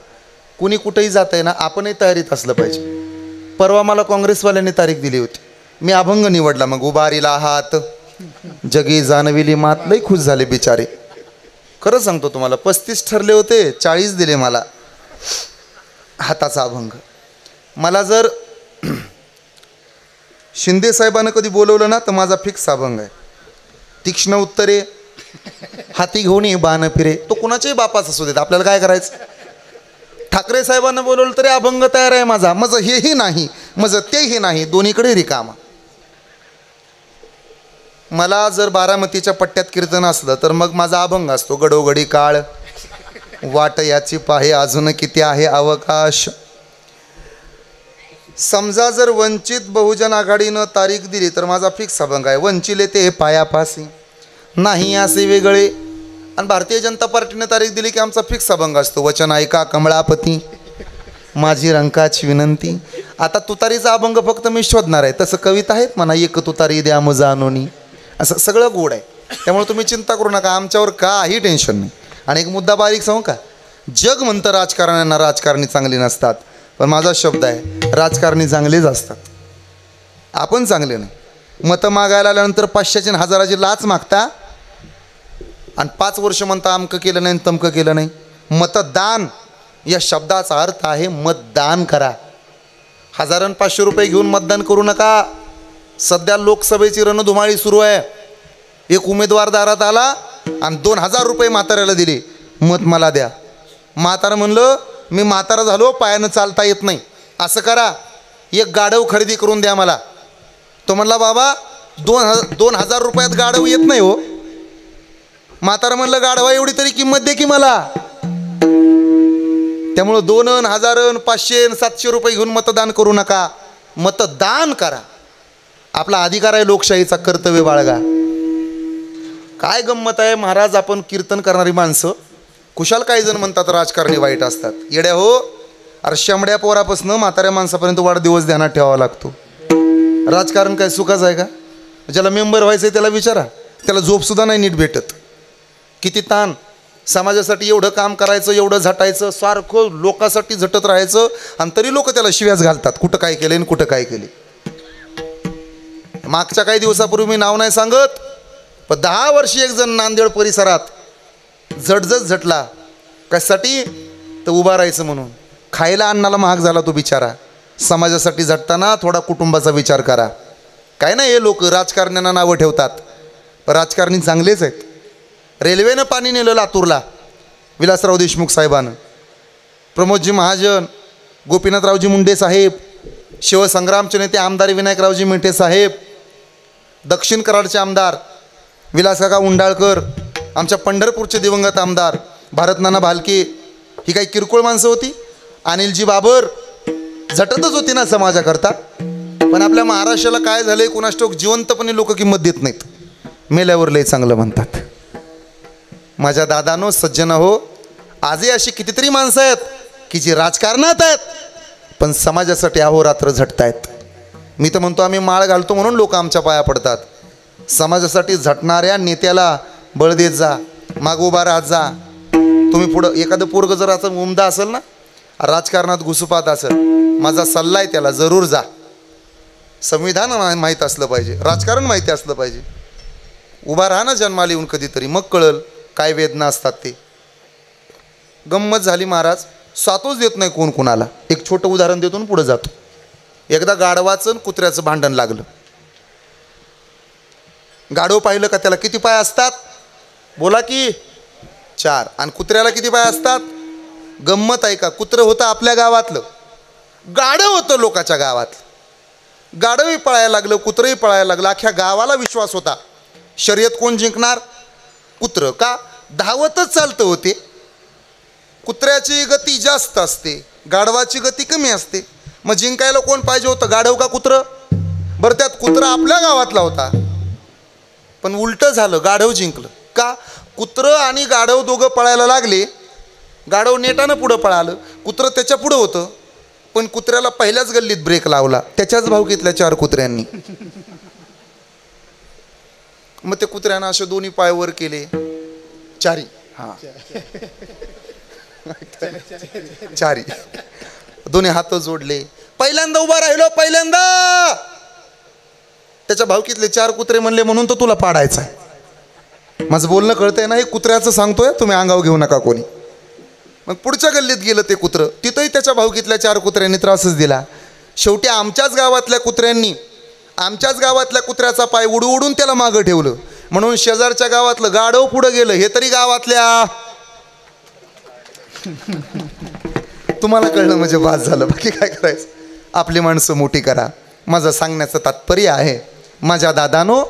कुणी कुठेही जात आहे ना आपणही तयारीत असलं पाहिजे परवा मला काँग्रेसवाल्यांनी तारीख दिली होती मी अभंग निवडला मग उभारीला हात जगी जाणविली मात लई खुश झाले बिचारे खरं सांगतो तुम्हाला 35 ठरले होते 40 दिले मला हाताचा अभंग मला जर शिंदे साहेबांना कधी बोलवलं ना तर माझा फिक्स अभंग आहे. तीक्ष्ण उत्तरे हाती घेऊन ये बाण फिरे. तो कुणाच्याही बापाच असू देत, आपल्याला काय करायचं. ठाकरे साहेबांना बोलवलं तरी अभंग तयार आहे माझा. माझं हेही नाही, माझं तेही नाही, दोन्हीकडे रिकामा. मला जर बारामतीच्या पट्ट्यात कीर्तन असलं तर मग माझा अभंग असतो. गडोगडी काळ वाट याची पाहे अजून किती आहे अवकाश. समजा जर वंचित बहुजन आघाडीनं तारीख दिली तर माझा फिक्स अभंग आहे. वंचिले ते पायापासी नाही असे वेगळे. आणि भारतीय जनता पार्टीने तारीख दिली की आमचा फिक्स अभंग असतो. वचन ऐका कमळापती माझी रंकाची विनंती. आता तुतारीचा अभंग फक्त मी शोधणार आहे. तसं कविता आहेत म्हणा, एक तुतारी द्या मग जानोनी, असं सगळं गोड आहे. त्यामुळे तुम्ही चिंता करू नका, आमच्यावर काही टेन्शन नाही. आणि एक मुद्दा बारीक सांगू का, जग म्हणतं राजकारण्यांना राजकारणी चांगली नसतात, पण माझा शब्द आहे राजकारणी चांगलेच असतात, आपण चांगले नाही. मतं मागायला आल्यानंतर 500ची आणि 1000ची लाच मागता आणि 5 वर्ष म्हणता अमकं केलं नाही तमकं केलं नाही. मतदान या शब्दाचा अर्थ आहे मतदान करा. 1000 आणि 500 रुपये घेऊन मतदान करू नका. सध्या लोकसभेची रणधुमाळी सुरू आहे. एक उमेदवार दारात आला आणि 2000 रुपये म्हाताऱ्याला दिले, मत मला द्या. म्हातारं म्हणलं मी म्हातारा झालो, पायानं चालता येत नाही, असं करा एक गाढव खरेदी करून द्या मला. तो म्हणला बाबा 2000 रुपयात गाढव येत नाही हो. म्हातारं म्हणलं गाढवा एवढी तरी किंमत दे की मला. त्यामुळं 2, 1000, 500, 700 रुपये घेऊन मतदान करू नका, मतदान करा. आपला अधिकार आहे लोकशाहीचा, कर्तव्य बाळगा. काय गंमत आहे महाराज, आपण कीर्तन करणारी माणसं कुशाल काही जण म्हणतात राजकारणी वाईट असतात. येड्या हो, अरे शंभड्या पोरापासून म्हाताऱ्या माणसापर्यंत वाढदिवस ध्यानात ठेवावा लागतो. राजकारण काय सुखाचं आहे का? ज्याला मेंबर व्हायचं आहे त्याला विचारा, त्याला झोपसुद्धा नाही नीट भेटत. किती ताण, समाजासाठी एवढं काम करायचं, एवढं झटायचं, सारखं लोकांसाठी झटत राहायचं आणि तरी लोक त्याला शिव्याच घालतात, कुठं काय केलं आणि कुठं काय केले. मागच्या काही दिवसापूर्वी मी नाव नाही सांगत, पण 10 वर्षी एक जण नांदेड परिसरात झटला. कशासाठी तर उभा राहायचं म्हणून. खायला अन्नाला महाग झाला तो बिचारा. समाजासाठी झटताना थोडा कुटुंबाचा विचार करा. काय ना हे लोक राजकारण्यांना नावं ठेवतात, पण राजकारणी चांगलेच आहेत. रेल्वेनं पाणी नेलं लातूरला विलासराव देशमुख साहेबानं. प्रमोदजी महाजन, गोपीनाथरावजी मुंडे साहेब, शिवसंग्रामचे नेते आमदार विनायकरावजी मेटे साहेब, दक्षिण कराडचे आमदार विलासकाका उंडाळकर, आमच्या पंढरपूरचे दिवंगत आमदार भारतनाना भालके, ही काही किरकोळ माणसं होती. अनिलजी बाबर झटतच होती ना समाजाकरता. पण आपल्या महाराष्ट्राला काय झालंय कुणास ठाऊक, जिवंतपणे लोक किंमत देत नाहीत, मेल्यावर लय चांगलं म्हणतात. माझ्या दादानो सज्जन हो, आजही अशी कितीतरी माणसं आहेत की जी राजकारणात आहेत पण समाजासाठी अहोरात्र झटतायत. मी तर म्हणतो आम्ही माळ घालतो म्हणून लोक आमच्या पाया पडतात. समाजासाठी झटणाऱ्या नेत्याला बळ देत जा, माग उभा राहत जा. तुम्ही पुढं एखादं पोरगं जर असं उमदा असेल ना, राजकारणात घुसपात असेल, माझा सल्ला आहे त्याला जरूर जा. संविधान माहीत असलं पाहिजे, राजकारण माहिती असलं पाहिजे. उभा राहा ना जन्माला येऊन कधीतरी, मग कळल काय वेदना असतात ते. गंमत झाली महाराज, सातोच देत नाही कोण कुणाला. एक छोटं उदाहरण देतो पुढे जातो. एकदा गाढवाचं कुत्र्याचं भांडण लागलं. गाढव पाहिलं का त्याला किती पाय असतात, बोला की 4. आणि कुत्र्याला किती पाय असतात. गंमत आहे का, कुत्रं होतं आपल्या गावातलं, गाढव होतं लोकाच्या गावातलं. गाढवही पळायला लागलं, कुत्रंही पळायला लागलं. अख्ख्या गावाला विश्वास होता शर्यत कोण जिंकणार, कुत्रं. का, धावतच चालतं होते. कुत्र्याची गती जास्त असते, गाढवाची गती कमी असते. मग जिंकायला कोण पाहिजे होतं, गाढव का कुत्रं. बरं त्यात कुत्रा आपल्या गावातला होता, पण उलटं झालं, गाढव जिंकलं. का, कुत्रं आणि गाढव दोघं पळायला लागले. गाढव नेटानं पुढं पळालं, कुत्रं त्याच्या पुढं होतं, पण कुत्र्याला पहिल्याच गल्लीत ब्रेक लावला त्याच्याच भावकीतल्या 4 कुत्र्यांनी. मग ते कुत्र्यानं असे दोन्ही पाय वर केले, 4 दोन्ही हात जोडले. पहिल्यांदा उभा राहिलो, पहिल्यांदा. त्याच्या भावकीतले 4 कुत्रे म्हणले म्हणून तो तुला पाडायचा. माझं बोलणं कळतंय ना, हे कुत्र्याचं सांगतोय, तुम्ही अंगावर घेऊ नका कोणी. मग पुढच्या गल्लीत गेलं ते कुत्रं, तिथंही त्याच्या भावकीतल्या 4 कुत्र्यांनी त्रासच दिला. शेवटी आमच्याच गावातल्या कुत्र्यांनी आमच्याच गावातल्या कुत्र्याचा पाय उडून त्याला मागं ठेवलं, म्हणून शेजारच्या गावातलं गाढव पुढं गेलं. हे तरी गावातल्या तुम्हाला कळलं म्हणजे बास झालं. बाकी काय करायचं, आपली माणसं मोठी करा. माझं सांगण्याचं तात्पर्य आहे, माझ्या दादानो,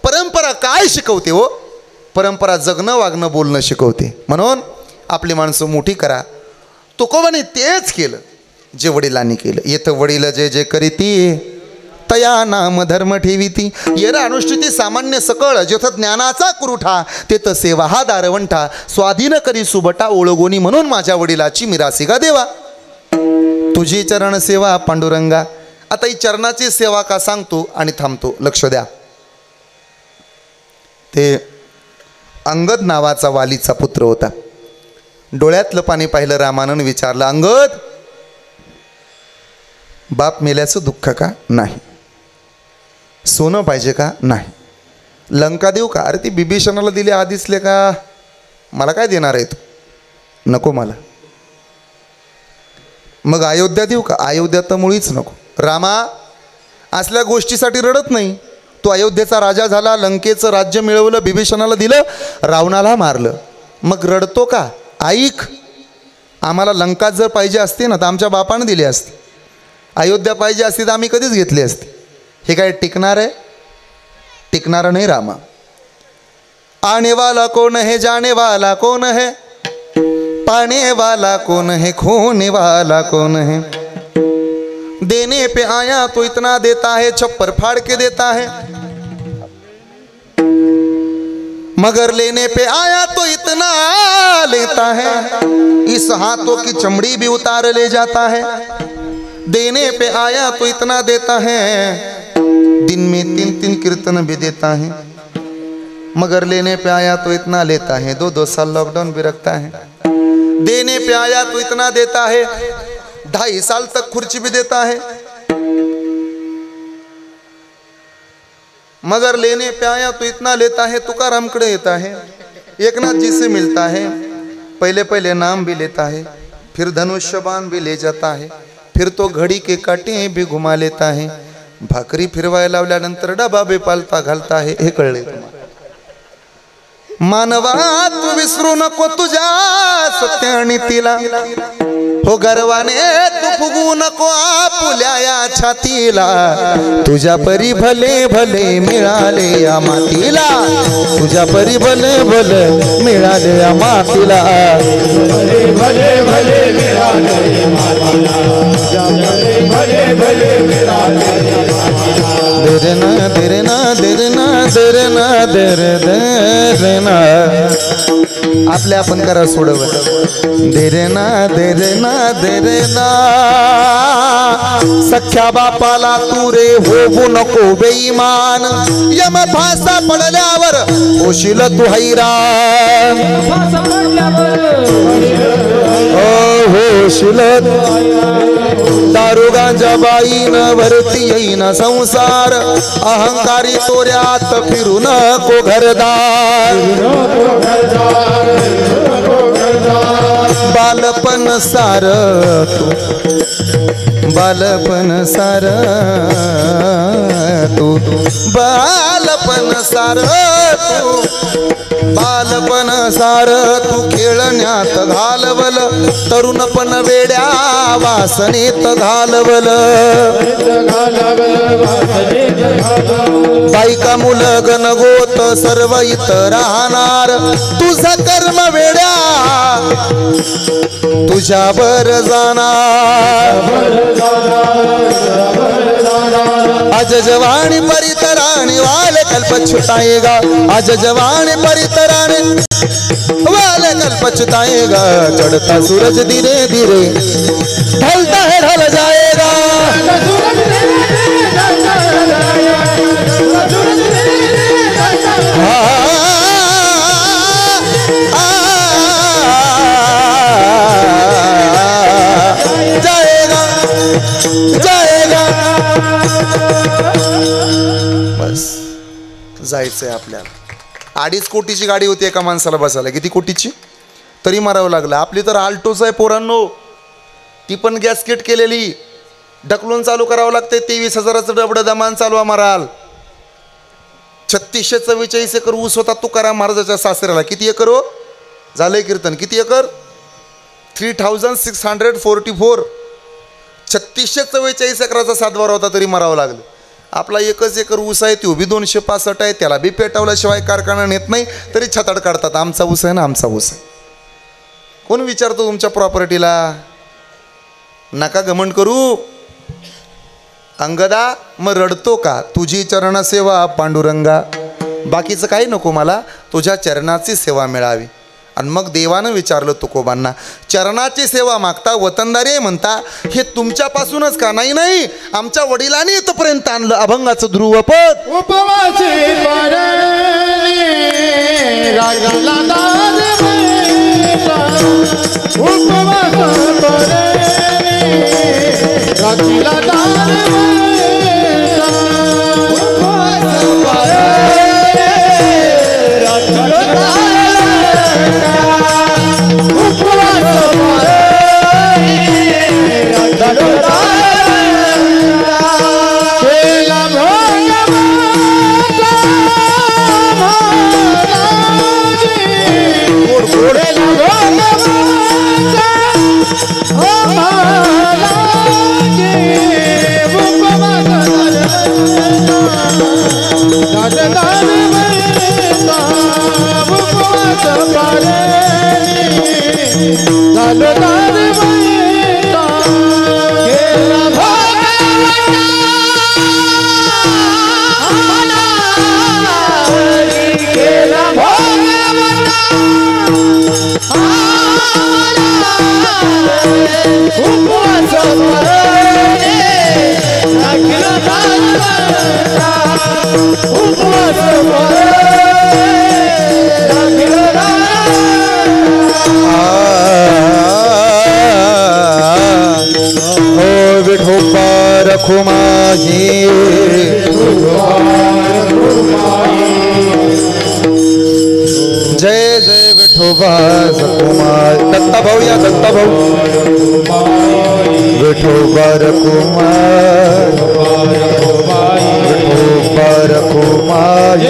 परंपरा काय शिकवते हो? परंपरा जगणं, वागणं, बोलणं शिकवते. म्हणून आपली माणसं मोठी करा. तुकोबाने तेच केलं जे वडिलांनी केलं. येतं वडील जे जे करीती तया नाम धर्म ठेवीती. येर अनुष्ठिती सामान्य सकळ, जेथ ज्ञानाचा कुरुठा तेथ सेवा हा दारवंठा. स्वाधीन करी सुबटा ओळगोनी, म्हणून माझ्या वडिलाची मिरासी गा देवा. तुझी चरण सेवा पांडुरंगा. आता ही चरणाची सेवा का सांगतो आणि थांबतो, लक्ष द्या. ते अंगद नावाचा वालीचा पुत्र होता. डोळ्यातलं पाणी पाहिलं रामानं, विचारलं, अंगद, बाप मेल्याचं दुःख का? नाही. सोनं पाहिजे का? नाही. लंका देऊ का? अरे ती बिभीषणाला दिली आदिसले का? मला काय देणार आहे तू? नको मला. मग अयोध्या देऊ का? अयोध्या तर मुळीच नको. रामा असल्या गोष्टीसाठी रडत नाही. तो अयोध्येचा राजा झाला, लंकेचं राज्य मिळवलं, बिभीषणाला दिलं, रावणाला मारलं. मग रडतो का? ऐक, आम्हाला लंका जर पाहिजे असते ना तर आमच्या बापानं दिली असती. अयोध्या पाहिजे असती तर आम्ही कधीच घेतली असती. हे काय टिकणार आहे? टिकणार नाही रामा. आने वाला कौन है, जाने वाला कौन है, पाने वाला कौन है, खोने वाला कौन है. देने पे आया तो इतना देता है, छप्पर फाड़ के देता है, मगर लेने पे आया तो इतना लेता है, इस हाथों की चमड़ी भी उतार ले जाता है. देने पे आया तो इतना देता है, दिन में 3-3 कीर्तन भी देता है, मगर लेने पे आया तो इतना लेता है, 2-2 साल लॉकडाउन भी रखता है. देने पे आया तो इतना देता है, 2.5 साल तक खुर्ची भी देता है, मगर लेने पे आया तो इतना लेता है. तुकारामकडे येता है, एकनाथ जी से मिलता है, पहले पहले नाम भी लेता है, फिर धनुष्य बाण भी ले जाता है, फिर तो घड़ी के काटे भी घुमा लेता है, भाकरी फिरवायला लावल्यानंतर डबा बे पालता घालता है. हे कळले तुम्हाला? मानवा तू विसरू नको तुझ्या सत्यानीतीला, हो गर्वाने तू फुगू नको आपुल्या या छातीला. तुझ्या परी भले भले मिळाले या मातीला, तुझ्या परी भले भले मिळाले या मातीला, भले भले भले मिळाले मातीला, भले भले मिळाले. देरना देरना देरना देरना देर देरना, आपल्या आपण करा सोडवत. देरना देरना देरना, सख्या बापाला तू रे होऊ नको बेईमान, यम फासा पडल्यावर होशील तू हैराण. होशील दारू गांजा बाईन वरती येईन संसार, अहंकारी तोऱ्यात फिरू नको घरदार. बालपण सार तू, बालपण सार तू, बालपण सार तू, बालपण सार तू खेळण्यात घालवल, तरुणपण वेड्या वासनेत घालवल. बायका मुलं गणगोत सर्व इथं राहणार, तुझं कर्म वेड्या तुझ्यावर जाणार. आज जवानी परितराणी वाले कल्प छुटाएगा, आज जवानी परितराणी वाले कल्प छुटाएगा. चढ़ता सूरज धीरे धीरे ढलता है ढल जाएगा. जाएगा जाएगा. बस जायचंय आपल्याला. 2.5 कोटीची गाडी होती एका माणसाला बसायला. किती कोटीची? तरी मारावं लागलं. आपली तर आल्टोच आहे पोरांनो, ती पण गॅसकेट केलेली. ढकलून चालू करावं लागते. 23,000चं डबडं दमान चालू आम्हाला. 3644 एकर ऊस होता तुकाराम महाराजाच्या सासऱ्याला. किती एकर हो झालंय कीर्तन? किती एकर? 3644. 3644 एकराचा सातबार होता तरी मरावं लागलं. आपला एकच एकर ऊस आहे, तो बी 265 आहे, त्याला बी पेटवल्याशिवाय कारखाना नेत नाही, तरी छताड काढतात. आमचा ऊस आहे ना, आमचा ऊस आहे. कोण विचारतो तुमच्या प्रॉपर्टीला? नका घमंड करू. अंगदा मग रडतो का? तुझी चरणसेवा पांडुरंगा, बाकीचं काही नको मला, तुझ्या चरणाची सेवा मिळावी. आणि मग देवानं विचारलं तुकोबांना, चरणाची सेवा मागता वतनदारी म्हणता, हे तुमच्यापासूनच का? नाही नाही, आमच्या वडिलांनी इथपर्यंत आणलं अभंगाचं ध्रुवपद. जय जय विठोबा कुमार. दत्ता भाऊ या, दत्ता भाऊ. विठोबा कुमार, विठोबा कुमार,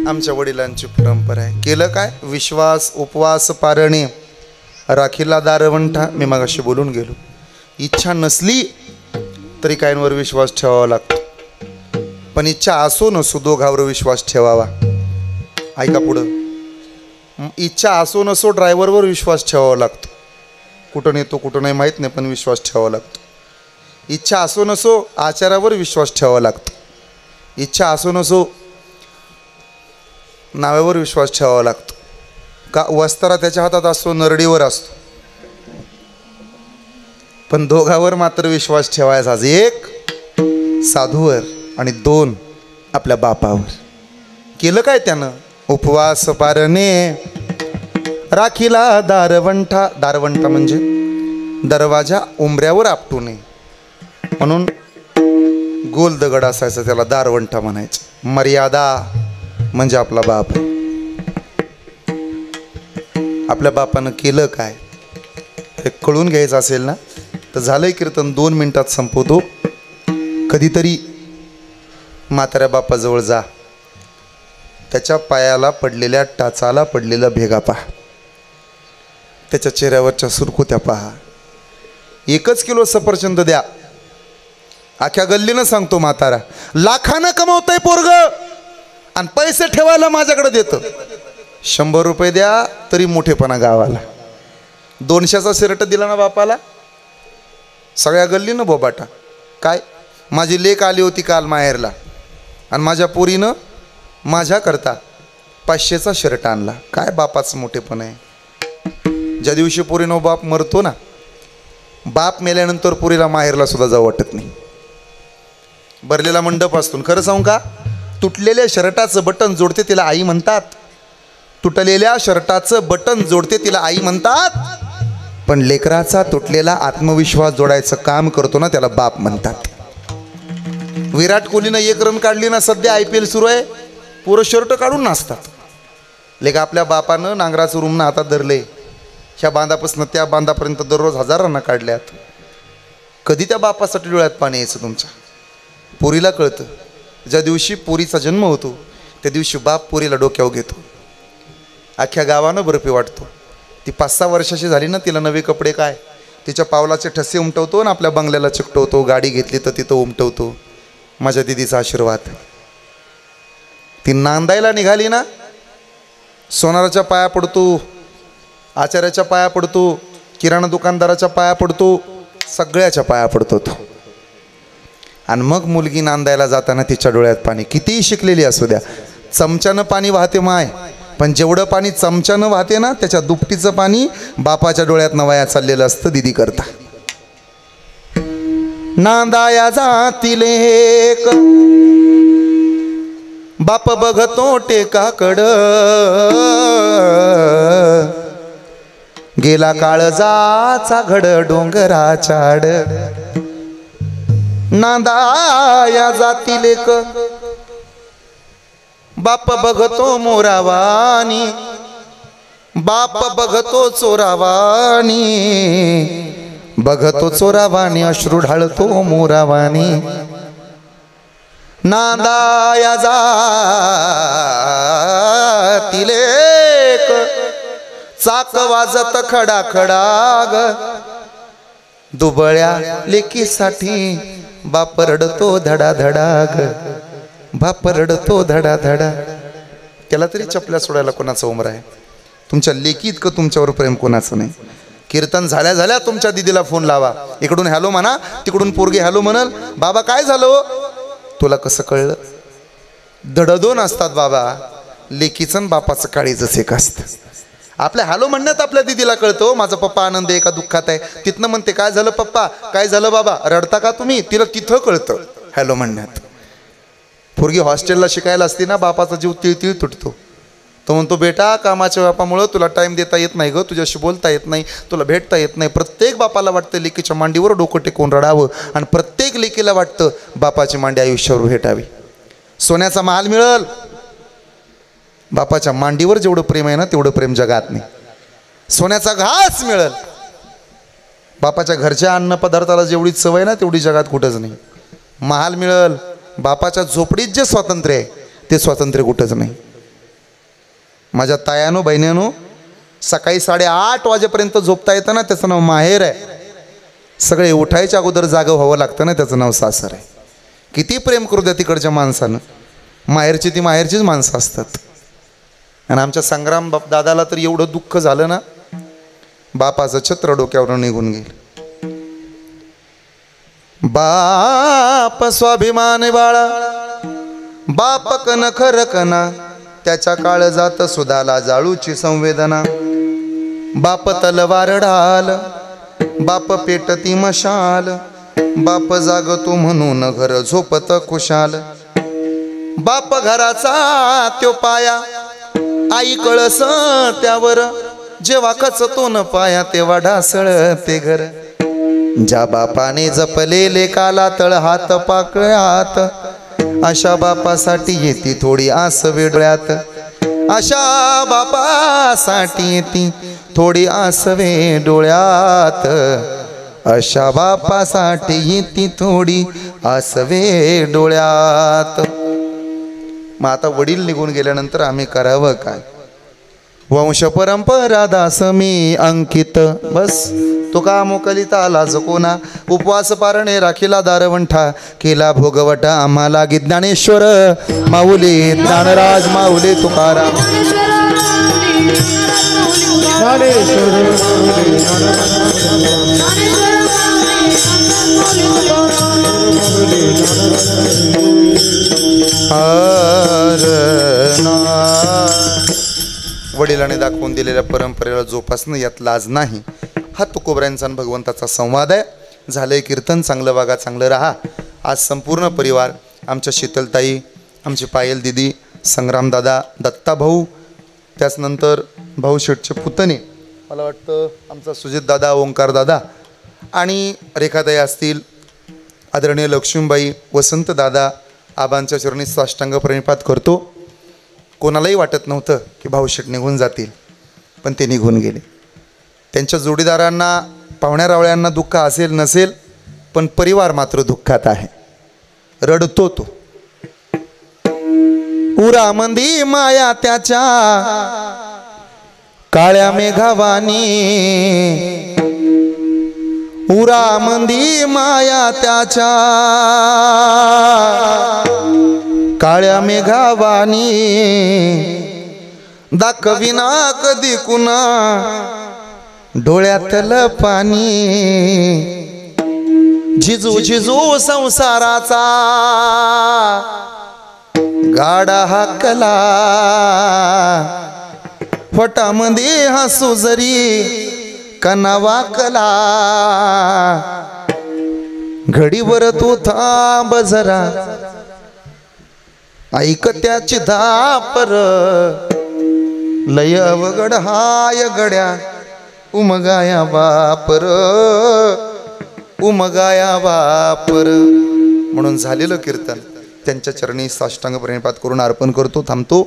आमच्या वडिलांची परंपरा आहे. केलं काय? विश्वास, उपवास, पारणे, राखीला दारवंठा. मी मगाशी बोलून गेलो. इच्छा नसली तरी काहींवर विश्वास ठेवावा लागतो, पण इच्छा असो नसो दोघांवर विश्वास ठेवावा. ऐका पुढं. इच्छा असो नसो ड्रायव्हरवर विश्वास ठेवावा लागतो. कुठं नेतो कुठं नाही माहीत नाही, पण विश्वास ठेवावा लागतो. इच्छा असो नसो आचारावर विश्वास ठेवावा लागतो. इच्छा असो नसो नाव्यावर विश्वास ठेवावा लागतो. का? वस्तारा त्याच्या हातात असतो, नरडीवर असतो, पण दोघावर मात्र विश्वास ठेवायचा. एक साधूवर आणि दोन आपल्या बापावर. केलं काय त्यानं? उपवास, पारणे, राखीला दारवंठा. दारवंठा म्हणजे दरवाजा उंबऱ्यावर आपटू नये म्हणून गोल दगड असायचा, त्याला दारवंटा म्हणायचं. मर्यादा म्हणजे आपला बाप. आपल्या बापानं केलं काय हे कळून घ्यायचं असेल ना तर झालंय कीर्तन 2 मिनिटात संपवतो. कधीतरी म्हाताऱ्या बापाजवळ जा, त्याच्या पायाला पडलेल्या टाचाला पडलेला भेगा पहा, त्याच्या चेहऱ्यावरच्या सुरकुत्या पहा. 1 किलो सफरचंद द्या, अख्ख्या गल्लीनं सांगतो म्हातारा लाखानं कमवतंय पोरग आणि पैसे ठेवायला माझ्याकडे देतं. 100 रुपये द्या तरी मोठेपणा गावाला. 200चा शर्ट दिला ना बापाला, सगळ्या गल्लीनं बोबाटा. काय माझी लेक आली होती काल माहेरला आणि माझ्या पोरीनं माझ्याकरता 500चा शर्ट आणला. काय बापाचं मोठेपण आहे. ज्या दिवशी पोरीनं बाप मरतो ना, बाप मेल्यानंतर पोरीला माहेरला सुद्धा जाऊ वाटत नाही. भरलेला मंडप असतो. खरं सांगू का, तुटलेल्या शर्टाचं बटन जोडते तिला आई म्हणतात. तुटलेल्या शर्टाचं बटन जोडते तिला आई म्हणतात, पण लेकराचा तुटलेला आत्मविश्वास जोडायचं काम करतो ना त्याला बाप म्हणतात. विराट कोहलीनं 1 रन काढली ना, सध्या IPL सुरू आहे, पुरं शर्ट काढून नाचतात. लेका आपल्या बापानं नांगराचं रुमनं हातात धरले, ह्या बांधापासून त्या बांधापर्यंत दररोज 1000 रन काढल्यात. कधी त्या बापासाठी डोळ्यात पाणी यायचं तुमच्या? पोरीला कळतं. ज्या दिवशी पोरीचा जन्म होतो त्या दिवशी बाप पोरीला डोक्यावर घेतो. अख्ख्या गावानं बर्फी वाटतो. ती 5-6 वर्षाची झाली ना, तिला नवे कपडे काय, तिच्या पावलाचे ठसे उमटवतो ना, आपल्या बंगल्याला चिकटवतो. गाडी घेतली तर तिथं उमटवतो. माझ्या दिदीचा आशीर्वाद. ती नांदायला निघाली ना, सोनाराच्या पाया पडतो, आचार्याच्या पाया पडतो, किराणा दुकानदाराच्या पाया पडतो, सगळ्याच्या पाया पडतो तो. आणि मग मुलगी नांदायला जाताना तिच्या डोळ्यात पाणी. कितीही शिकलेली असू द्या, चमच्यानं पाणी वाहते माय, पण जेवढं पाणी चमच्यानं वाहते ना त्याच्या दुपटीचं पाणी बापाच्या डोळ्यात वाया चाललेलं असतं दिदी करता. नांदाया जातील एक बाप बघतो टेकाकड, गेला काळजाचा घड डोंगराच्या आड. नांदाया जातील एक बाप बघतो मोरावानी, बाप बघतो चोरावानी, बघतो चोरावानी अश्रू ढाळतो मोरावानी. नांदाया जातील एक चाक वाजत खडा खडाग, दुबळ्या लेकीसाठी बाप रडतो धडा धडाग, बाप रडतो धडा धडा. त्याला तरी चपल्या सोडायला कोणाचा उमरा आहे? तुमच्या लेकी इतकं तुमच्यावर प्रेम कोणाचं नाही. कीर्तन झाल्या झाल्या तुमच्या दिदीला फोन लावा, इकडून हॅलो म्हणा, तिकडून पोरगी हॅलो म्हणल. बाबा काय झालं? तुला कसं कळलं? दडदोन असतात बाबा, लेकीचं बापाचं काळीजच एक असतं. आपल्या हॅलो म्हणण्यात आपल्या दिदीला कळतो माझा पप्पा आनंद आहे का दुःखात आहे. तिथनं म्हणते काय झालं पप्पा, काय झालं बाबा, रडता का तुम्ही? तिला तिथं कळतं हॅलो म्हणण्यात. पोरगी हॉस्टेलला शिकायला असते ना, बापाचा जीव तिळतिळ तुटतो. तो म्हणतो बेटा कामाच्या व्यापामुळं तुला टाईम देता येत नाही ग, तुझ्याशी बोलता येत नाही, तुला भेटता येत नाही. प्रत्येक बापाला वाटतं लेकीच्या मांडीवर डोकं टेकून रडावं, आणि प्रत्येक लेकीला वाटतं बापाची मांडी आयुष्यावर भेटावी. सोन्याचा महाल मिळल, बापाच्या मांडीवर जेवढं प्रेम आहे ना तेवढं प्रेम जगात नाही. सोन्याचा घास मिळल, बापाच्या घरच्या अन्न पदार्थाला जेवढी सवय ना तेवढी जगात कुठंच नाही. महाल मिळल, बापाच्या झोपडीत जे स्वातंत्र्य आहे ते स्वातंत्र्य कुठंच नाही. माझ्या तायानो बहिणीनो, सकाळी 8:30 वाजेपर्यंत झोपता येतं ना त्याचं नाव माहेर आहे. सगळे उठायच्या अगोदर जागं व्हावं लागतं ना त्याचं नाव सासर आहे. किती प्रेम करू द्या तिकडच्या माणसानं, माहेरची ती माहेरचीच माणसं असतात. आणि आमच्या संग्राम दादाला तर एवढं दुःख झालं ना, बापाचं छत्र डोक्यावरून निघून गेलं. बाप स्वाभिमान बाळा, बाप कन खरकना, त्याच्या काळजात सुधाला जाळूची संवेदना. बाप तलवार ढाल, बाप पेटती मशाल, बाप जागतो म्हणून घर झोपत खुशाल. बाप घराचा त्यो पाया, आई कळस त्यावर, जेव्हा खचतो न पाया तेव्हा ढासळ ते घर. ज्या बापाने जपलेले काला तळ हात पाकळ्यात, अशा बापासाठी येते थोडी आस वेडळ्यात, अशा बापासाठी येते थोडी आस डोळ्यात, अशा बापासाठी येते थोडी आस डोळ्यात. मग आता वडील निघून गेल्यानंतर आम्ही करावं काय? वंश परंपरा दास मी अंकित. बस तो का मोकलिता आला कोणा, उपवास पारणे राखीला दारवंठा, केला भोगवटा आम्हाला ज्ञानेश्वर माऊली, ज्ञानराज माऊली तुकाराम. वडिलांनी दाखवून दिलेल्या परंपरेला जोपासणं यात लाज नाही. हा तुकोबऱ्यांचा आणि भगवंताचा संवाद आहे. झालंय कीर्तन, चांगलं वागा, चांगलं राहा. आज संपूर्ण परिवार, आमच्या शीतलताई, आमची पायल दिदी, संग्रामदादा, दत्ताभाऊ, त्याचनंतर भाऊ शेठचे पुतणे, मला वाटतं आमचा सुजितदादा, ओंकारदादा आणि रेखाताई असतील, आदरणीय लक्ष्मीबाई, वसंतदादा, आबांच्या चरणी साष्टांग प्रणिपात करतो. कोणालाही वाटत नव्हतं की भाऊ शेठ निघून जातील, पण ते निघून गेले. त्यांच्या जोडीदारांना, पाहुण्या रावळ्यांना दुःख असेल नसेल, पण परिवार मात्र दुःखात आहे, रडतो तो. उरामंदी माया त्याच्या काळ्या मेघावानी, उरामंदी माया त्याच्या काळ्या मेघावानी, दाखविना कधी कुणा डोळ्यातलं पाणी. झिजू झिजू संसाराचा गाडा हाकला, फटामध्ये हसू जरी कना वाकला, घडीवर तू थांब जरा, ऐक त्याची धापर, लय अवघड हाय गड्या, उमगाया बापर, उमगाया बापर. म्हणून झालेलं कीर्तन त्यांच्या चरणी साष्टांग प्रणिपात करून अर्पण करतो. थांबतो.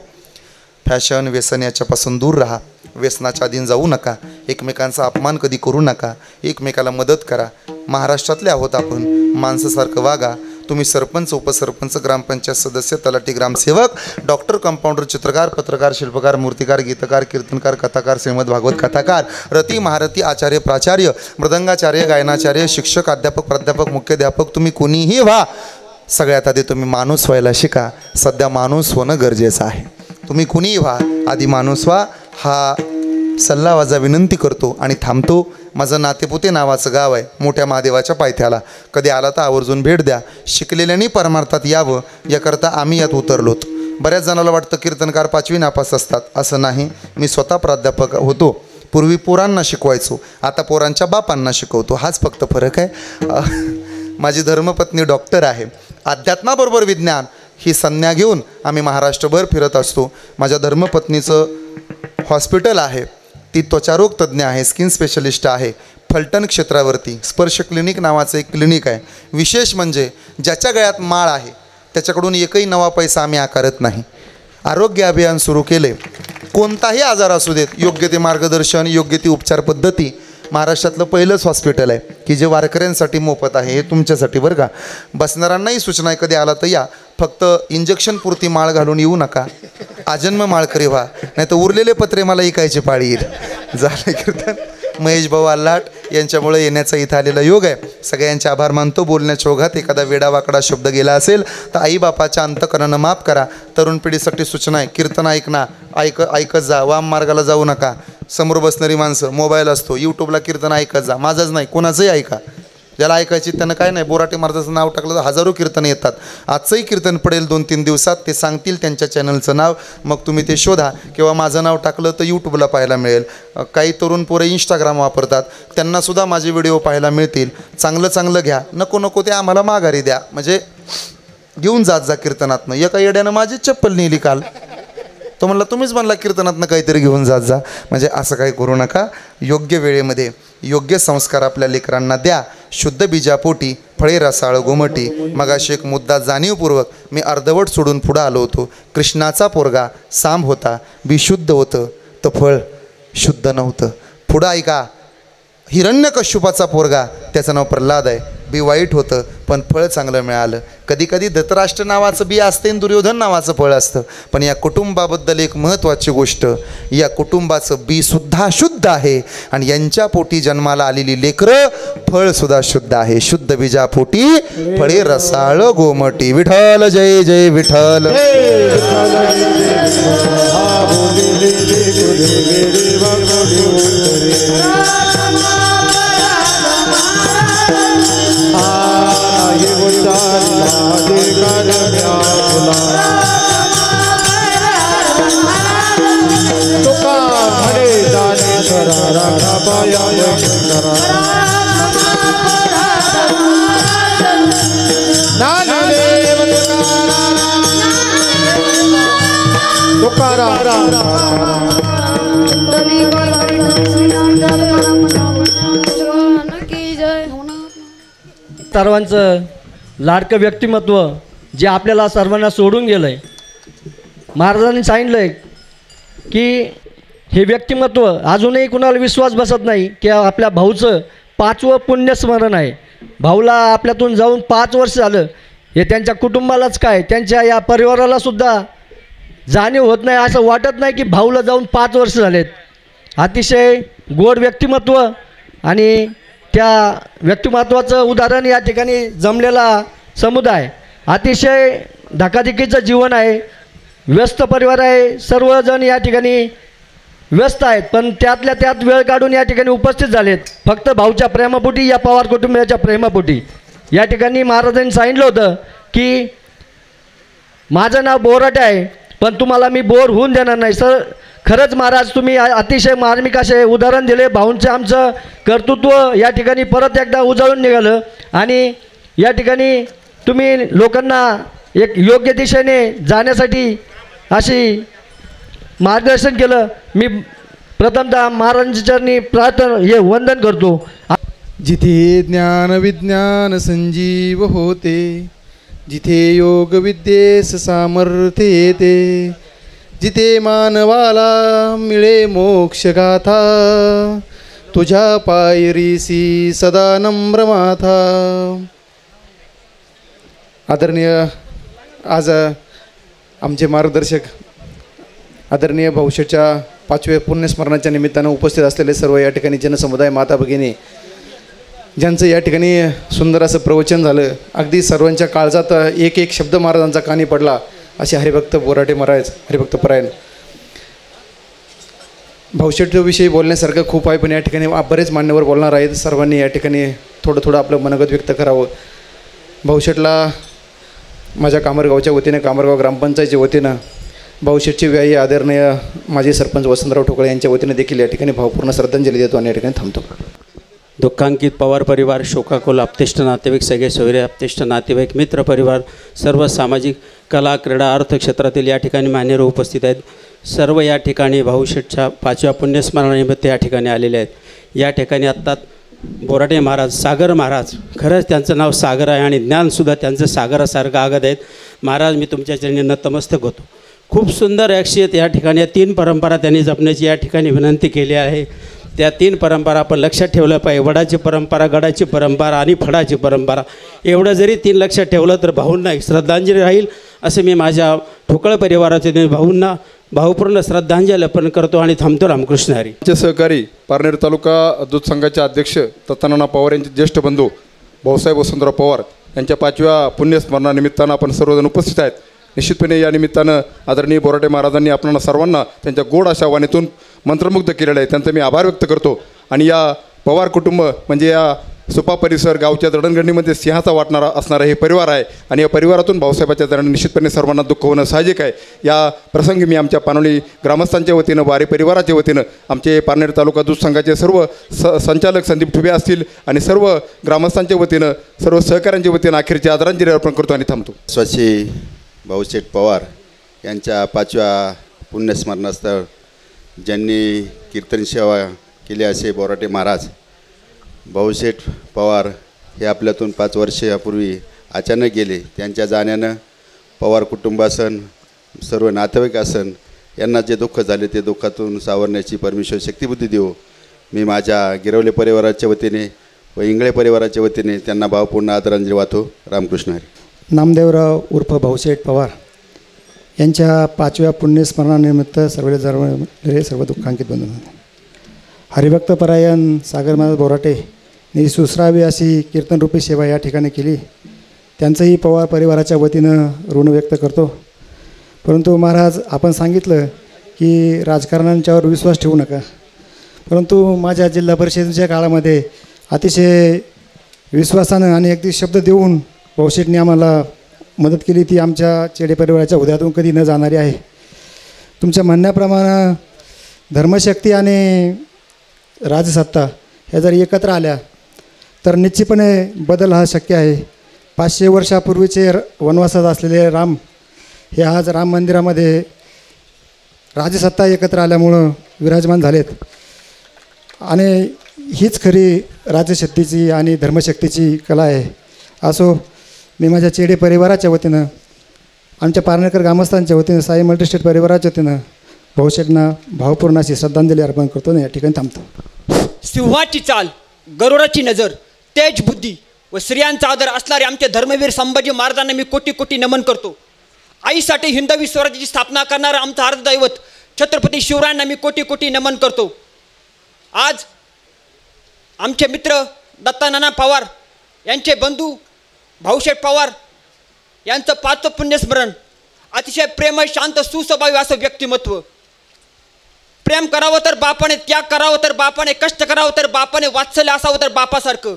फॅशन व्यसन याच्यापासून दूर राहा. व्यसनाच्या अधीन जाऊ नका. एकमेकांचा अपमान कधी करू नका. एकमेकाला मदत करा. महाराष्ट्रातले आहोत आपण, माणसासारखं वागा. तुम्ही सरपंच, उपसरपंच, ग्रामपंचायत सदस्य, तलाठी, ग्रामसेवक, डॉक्टर, कंपाऊंडर, चित्रकार, पत्रकार, शिल्पकार, मूर्तिकार, गीतकार, कीर्तनकार, कथाकार, श्रीमद भागवत कथाकार, रती, महारथी, आचार्य, प्राचार्य, मृदंगाचार्य, गायनाचार्य, शिक्षक, अध्यापक, प्राध्यापक, मुख्याध्यापक, तुम्ही कोणीही व्हा. सगळ्यात आधी तुम्ही माणूस व्हायला शिका. सध्या माणूस होणं गरजेचं आहे. तुम्ही कुणीही व्हा, आधी माणूस व्हा. हा सल्लावाजा विनंती करतो आणि थांबतो. माझं नातेपुते नावाचं गाव आहे, मोठ्या महादेवाच्या पायथ्याला. कधी आला तर आवर्जून भेट द्या. शिकलेल्यांनी परमार्थात यावं याकरता आम्ही यात उतरलोत. बऱ्याच जणाला वाटतं कीर्तनकार 5वी नापास असतात. असं नाही. मी स्वतः प्राध्यापक होतो. पूर्वी पोरांना शिकवायचो, आता पोरांच्या बापांना शिकवतो. हाच फक्त फरक आहे. माझी धर्मपत्नी डॉक्टर आहे. अध्यात्माबरोबर विज्ञान ही संज्ञा घेऊन आम्ही महाराष्ट्रभर फिरत असतो. माझ्या धर्मपत्नीचं हॉस्पिटल आहे. ती त्वचारोग तज्ज्ञ आहे, स्किन स्पेशलिस्ट आहे. फलटण क्षेत्रावरती स्पर्श क्लिनिक नावाचं एक क्लिनिक आहे. विशेष म्हणजे ज्याच्या गळ्यात माळ आहे त्याच्याकडून एकही नवा पैसा आम्ही आकारत नाही. आरोग्य अभियान सुरू केले. कोणताही आजार असू देत, योग्य ते मार्गदर्शन, योग्य ती उपचार पद्धती. महाराष्ट्रातलं पहिलंच हॉस्पिटल आहे की जे वारकऱ्यांसाठी मोफत आहे. हे तुमच्यासाठी बरं का. बसणाऱ्यांनाही सूचना आहे, कधी आला तर या. फक्त इंजेक्शन पुरती माळ घालून येऊ नका. आजन्म माळकरी व्हा, नाही तर उरलेले पत्रे मला ऐकायची पाळी येईल. झालं कीर्तन. महेश भाऊ आल्हाट यांच्यामुळे येण्याचा इथं आलेला योग आहे. सगळ्यांचे आभार मानतो. बोलण्याच्या ओघात एखादा वेडावाकडा शब्द गेला असेल तर आईबापाच्या अंतकरणानं माफ करा. तरुण पिढीसाठी सूचना आहे, कीर्तन ऐकत जा. वाम मार्गाला जाऊ नका. समोर बसणारी माणसं, मोबाईल असतो, यूट्यूबला कीर्तन ऐकत जा. माझंच नाही, कोणाचंही ऐका. ज्याला ऐकायची त्यांना काय नाही. बोराटे महाराजाचं नाव टाकलं तर हजारो कीर्तन येतात. आजचंही कीर्तन पडेल 2-3 दिवसात. ते सांगतील त्यांच्या चॅनलचं नाव, मग तुम्ही ते शोधा. किंवा माझं नाव टाकलं तर यूट्यूबला पाहायला मिळेल. काही तरुण पोरं इंस्टाग्राम वापरतात, त्यांनासुद्धा माझे व्हिडिओ पाहायला मिळतील. चांगलं चांगलं घ्या, नको ते आम्हाला माघारी द्या. म्हणजे घेऊन जात जा कीर्तनातनं. एका येड्यानं माझी चप्पल नेली काल. तो म्हणला तुम्हीच म्हणला कीर्तनातनं काहीतरी घेऊन जात जा. म्हणजे असं काही करू नका. योग्य वेळेमध्ये योग्य संस्कार आपल्या लेकरांना द्या. शुद्ध बीजापोटी फळे रसाळ गोमटी. मगाशी एक मुद्दा जाणीवपूर्वक मी अर्धवट सोडून पुढं आलो होतो. कृष्णाचा पोरगा सांब होता, बी शुद्ध होतं तर फळ शुद्ध नव्हतं. पुढं ऐका, हिरण्यकश्यपाचा पोरगा त्याचं नाव प्रल्हाद आहे, बी वाईट होतं पण फळ चांगलं मिळालं. कधी कधी धृतराष्ट्र नावाचं बी असते आणि दुर्योधन नावाचं फळ असतं. पण या कुटुंबाबद्दल एक महत्त्वाची गोष्ट, या कुटुंबाचं बी सुद्धा शुद्ध आहे आणि यांच्या पोटी जन्माला आलेली लेकरं फळसुद्धा शुद्ध आहे. शुद्ध बीजापोटी फळे रसाळ गोमटी. विठ्ठल जय जय विठ्ठल. सर्वांचं लाडकं व्यक्तिमत्व जे आपल्याला सर्वांना सोडून गेलं आहे. महाराजांनी सांगितलं आहे की हे व्यक्तिमत्व अजूनही कुणाला विश्वास बसत नाही की आपल्या भाऊचं 5वं पुण्यस्मरण आहे. भाऊला आपल्यातून जाऊन 5 वर्ष झालं. हे त्यांच्या कुटुंबालाच काय, त्यांच्या या परिवारालासुद्धा जाणीव होत नाही, असं वाटत नाही की भाऊला जाऊन 5 वर्ष झालेत. अतिशय गोड व्यक्तिमत्व आणि त्या व्यक्तिमत्वाचं उदाहरण या ठिकाणी जमलेला समुदाय. अतिशय धकाधकीचं जीवन आहे, व्यस्त परिवार आहे, सर्वजण या ठिकाणी व्यस्त आहेत, पण त्यातल्या त्यात वेळ काढून या ठिकाणी उपस्थित झालेत फक्त भाऊच्या प्रेमापोटी, या पवार कुटुंबियाच्या प्रेमापोटी. या ठिकाणी महाराजांनी सांगितलं होतं की माझं नाव बोराटे आहे पण तुम्हाला मी बोर होऊन देणार नाही. सर खरंच महाराज तुम्ही अतिशय मार्मिक असे उदाहरण दिले. भाऊंचं आमचं कर्तृत्व या ठिकाणी परत एकदा उजळून निघालं आणि या ठिकाणी तुम्ही लोकांना एक योग्य दिशेने जाण्यासाठी अशी मार्गदर्शन केलं. मी प्रथमतः महाराजांच्या चरणी प्रार्थना हे वंदन करतो. जिथे ज्ञान विज्ञान संजीव होते, जिथे योग विद्येस सामर्थ्य येते, जिथे मानवाला मिळे मोक्ष गाथा, तुझ्या पायरीसी सदा नम्र माथा. आदरणीय आज आमचे मार्गदर्शक आदरणीय भाऊशेठच्या 5व्या पुण्यस्मरणाच्या निमित्तानं उपस्थित असलेले सर्व या ठिकाणी जनसमुदाय, माता भगिनी, ज्यांचं या ठिकाणी सुंदर असं प्रवचन झालं. अगदी सर्वांच्या काळजात एक एक शब्द महाराजांचा कानी पडला असे हरिभक्त बोराटे महाराज, हरिभक्त परायण. भाऊशेठविषयी बोलण्यासारखं खूप आहे, पण या ठिकाणी बरेच मान्यवर बोलणार आहेत. सर्वांनी या ठिकाणी थोडं थोडं आपलं मनोगत व्यक्त करावं. भाऊशेठला माझ्या कामरगावच्या वतीनं, कामरगाव ग्रामपंचायतच्या वतीनं, भाऊशेठची व्यायी आदरणीय माजी सरपंच वसंतराव ठोकळे यांच्या वतीनं देखील या ठिकाणी भावपूर्ण श्रद्धांजली देतो आणि या ठिकाणी थांबतो. दुःखांकित पवार परिवार, शोकाकुल आप्तेष्ट नातेवाईक, सगळे सोयरे आप्तेष्ट नातेवाईक, मित्र परिवार, सर्व सामाजिक, कला, क्रीडा, अर्थ क्षेत्रातील या ठिकाणी मान्यवर उपस्थित आहेत. सर्व या ठिकाणी भाऊशेठच्या 5व्या पुण्यस्मरणानिमित्त या ठिकाणी आलेले आहेत. या ठिकाणी आत्ता बोराटे महाराज, सागर महाराज, खरंच त्यांचं नाव सागर आहे आणि ज्ञानसुद्धा त्यांचं सागरासारखं आगत आहेत. महाराज मी तुमच्या चरणी नतमस्तक होतो. खूप सुंदर अक्षित या ठिकाणी 3 परंपरा त्यांनी जपण्याची या ठिकाणी विनंती केली आहे. त्या 3 परंपरा आपण लक्षात ठेवलं पाहिजे. वडाची परंपरा, गडाची परंपरा आणि फडाची परंपरा. एवढं जरी 3 लक्षात ठेवलं तर भाऊंना एक श्रद्धांजली राहील असं मी माझ्या ठोकळ परिवाराचे भाऊंना भावपूर्ण श्रद्धांजली अर्पण करतो आणि थांबतो. रामकृष्ण हरी. सहकारी पारनेर तालुका दूध संघाचे अध्यक्ष दत्तानाना पवार यांचे ज्येष्ठ बंधू भाऊसाहेब वसंतराव पवार यांच्या 5व्या पुण्यस्मरणानिमित्तानं आपण सर्वजण उपस्थित आहेत. निश्चितपणे या निमित्तानं आदरणीय बोराटे महाराजांनी आपल्याला सर्वांना त्यांच्या गोड अशा वाणीतून मंत्रमुग्ध केलेलं आहे. त्यांचा मी आभार व्यक्त करतो. आणि या पवार कुटुंब म्हणजे या सुपा परिसर गावच्या जडणघडणीमध्ये सिंहाचा वाटणारा असणारा हे परिवार आहे आणि या परिवारातून भाऊसाहेबाच्या चरणी निश्चितपणे सर्वांना दुःख होणं साहजिक आहे. या प्रसंगी मी आमच्या पानोली ग्रामस्थांच्या वतीनं, वारी परिवाराच्या वतीनं, आमचे पारनेर तालुका दूध संघाचे सर्व संचालक संदीप ठुबे असतील आणि सर्व ग्रामस्थांच्या वतीनं, सर्व सहकाऱ्यांच्या वतीनं अखेरची आदरांजली अर्पण करतो आणि थांबतो. स्वशी भाऊशेठ पवार यांच्या 5व्या पुण्यस्मरणास्थळ ज्यांनी कीर्तन सेवा केली असे बोराटे महाराज, भाऊशेठ पवार हे आपल्यातून 5 वर्षापूर्वी अचानक गेले. त्यांच्या जाण्यानं पवार कुटुंबासन सर्व नातेवाईक असन यांना जे दुःख झाले ते दुःखातून सावरण्याची परमेश्वर शक्तिबुद्धी देऊ. मी माझ्या गिरवले परिवाराच्या वतीने व इंगळे परिवाराच्या वतीने त्यांना भावपूर्ण आदरांजली वाहतो. रामकृष्ण हरी. नामदेवराव उर्फ भाऊशेठ पवार यांच्या 5व्या पुण्यस्मरणानिमित्त सर्व दुःखांकित बंधू हरिभक्तपरायण सागर महाराज बोराटे यांनी सुसरावी अशी कीर्तनरूपी सेवा या ठिकाणी केली. त्यांचंही पवार परिवाराच्या वतीनं ऋण व्यक्त करतो. परंतु महाराज, आपण सांगितलं की राजकारण्यांच्यावर विश्वास ठेवू नका, परंतु माझ्या जिल्हा परिषदेच्या काळामध्ये अतिशय विश्वासानं आणि अगदी शब्द देऊन भाऊशेठनी आम्हाला मदत केली. ती आमच्या चेडे परिवाराच्या उद्यातून कधी न जाणारी आहे. तुमच्या म्हणण्याप्रमाणे धर्मशक्ती आणि राजसत्ता ह्या जर एकत्र आल्या तर निश्चितपणे बदल हा शक्य आहे. 500 वर्षापूर्वीचे वनवासात असलेले राम हे आज राम मंदिरामध्ये राजसत्ता एकत्र आल्यामुळं विराजमान झालेत. आणि हीच खरी राजशक्तीची आणि धर्मशक्तीची कला आहे. असो, मी माझ्या चेडे परिवाराच्या वतीनं, आमच्या पारनेकर ग्रामस्थांच्या वतीनं, साई मल्टीस्टेट परिवाराच्या वतीनं भाऊशेठना भावपूर्ण अशी श्रद्धांजली अर्पण करतो आणि या ठिकाणी थांबतो. सिंहाची चाल, गरुडाची नजर, तेज बुद्धी व स्त्रियांचा आदर असणारे आमचे धर्मवीर संभाजी महाराजांना मी कोटी कोटी नमन करतो. आईसाठी हिंदवी स्वराज्याची स्थापना करणारं आमचं अर्धदैवत छत्रपती शिवरायांना मी कोटी कोटी नमन करतो. आज आमचे मित्र दत्तानाना पवार यांचे बंधू भाऊशेठ पवार यांचं 5वं पुण्यस्मरण. अतिशय प्रेमळ, शांत, सुस्वभावी असं व्यक्तिमत्व. प्रेम करावं तर बापाने, त्याग करावं तर बापाने, कष्ट करावं तर बापाने, वात्सल्य असावं तर बापासारखं.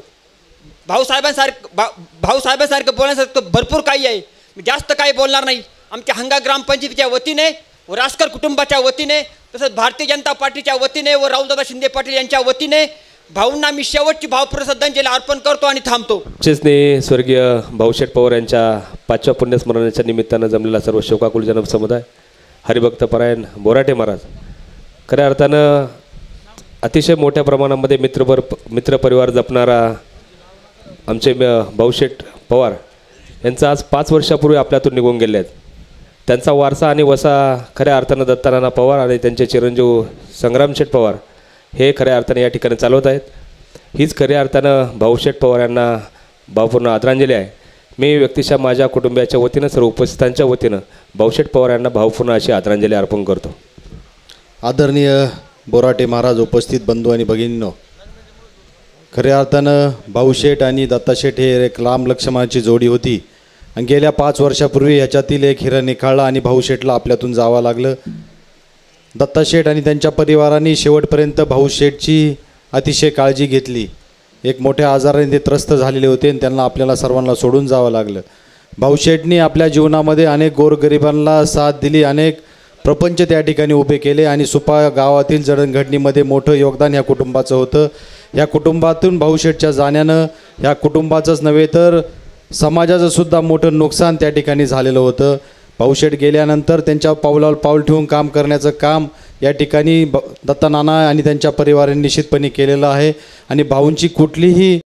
भाऊसाहेबांसारखं बोलण्यासारखं भरपूर काही आहे. मी जास्त काही बोलणार नाही. आमच्या हंगा ग्रामपंचायतीच्या वतीने व रासकर कुटुंबाच्या वतीने तसंच भारतीय जनता पार्टीच्या वतीने व राहुलदादा शिंदे पाटील यांच्या वतीने भाऊंना मी शेवटची भावपूर्ण श्रद्धांजली अर्पण करतो आणि थांबतो. तसेच स्वर्गीय भाऊशेठ पवार यांच्या 5व्या पुण्यस्मरणाच्या निमित्तानं जमलेला सर्व शोकाकुल जनसमुदाय, हरिभक्तपरायण बोराटे महाराज, खऱ्या अर्थानं अतिशय मोठ्या प्रमाणामध्ये मित्रपरिवार जपणारा आमचे भाऊशेठ पवार यांचं आज 5 वर्षापूर्वी आपल्यातून निघून गेले आहेत. त्यांचा वारसा आणि वसा खऱ्या अर्थानं दत्तानाना पवार आणि त्यांचे चिरंजीव संग्रामशेठ पवार हे खऱ्या अर्थाने या ठिकाणी चालवत आहेत. हीच खऱ्या अर्थानं भाऊशेठ पवार यांना भावपूर्ण आदरांजली आहे. मी व्यक्तिशः माझ्या कुटुंबियाच्या वतीनं, सर्व उपस्थितांच्या वतीनं भाऊशेठ पवार यांना भावपूर्ण अशी आदरांजली अर्पण करतो. आदरणीय बोराटे महाराज, उपस्थित बंधू आणि भगिनींनो, खऱ्या अर्थानं भाऊशेठ आणि दत्ताशेठ हे एक लांब लक्ष्मणाची जोडी होती. आणि गेल्या 5 वर्षापूर्वी ह्याच्यातील एक हिरा निखाळला आणि भाऊशेठला आपल्यातून जावं लागलं. दत्ताशेठ आणि त्यांच्या परिवाराने शेवटपर्यंत भाऊशेठची अतिशय काळजी घेतली. एक मोठ्या आजाराने ते त्रस्त झालेले होते आणि त्यांना आपल्याला सर्वांना सोडून जावं लागलं. भाऊशेठनी आपल्या जीवनामध्ये अनेक गोरगरिबांना साथ दिली, अनेक प्रपंच त्या ठिकाणी उभे केले आणि सुपा गावातील जडणघडणीमध्ये मोठं योगदान ह्या कुटुंबाचं होतं. ह्या कुटुंबातून भाऊशेठच्या जाण्यानं ह्या कुटुंबाचंच नव्हे तर समाजाचं सुद्धा मोठं नुकसान त्या ठिकाणी झालेलं होतं. भाऊशेठ गेल्यानंतर त्यांच्या पावलावर पाऊल ठेवून काम करण्याचं काम या ठिकाणी दत्तानाना आणि त्यांच्या परिवाराने निश्चितपणे केलेलं आहे. आणि भाऊंची कुठलीही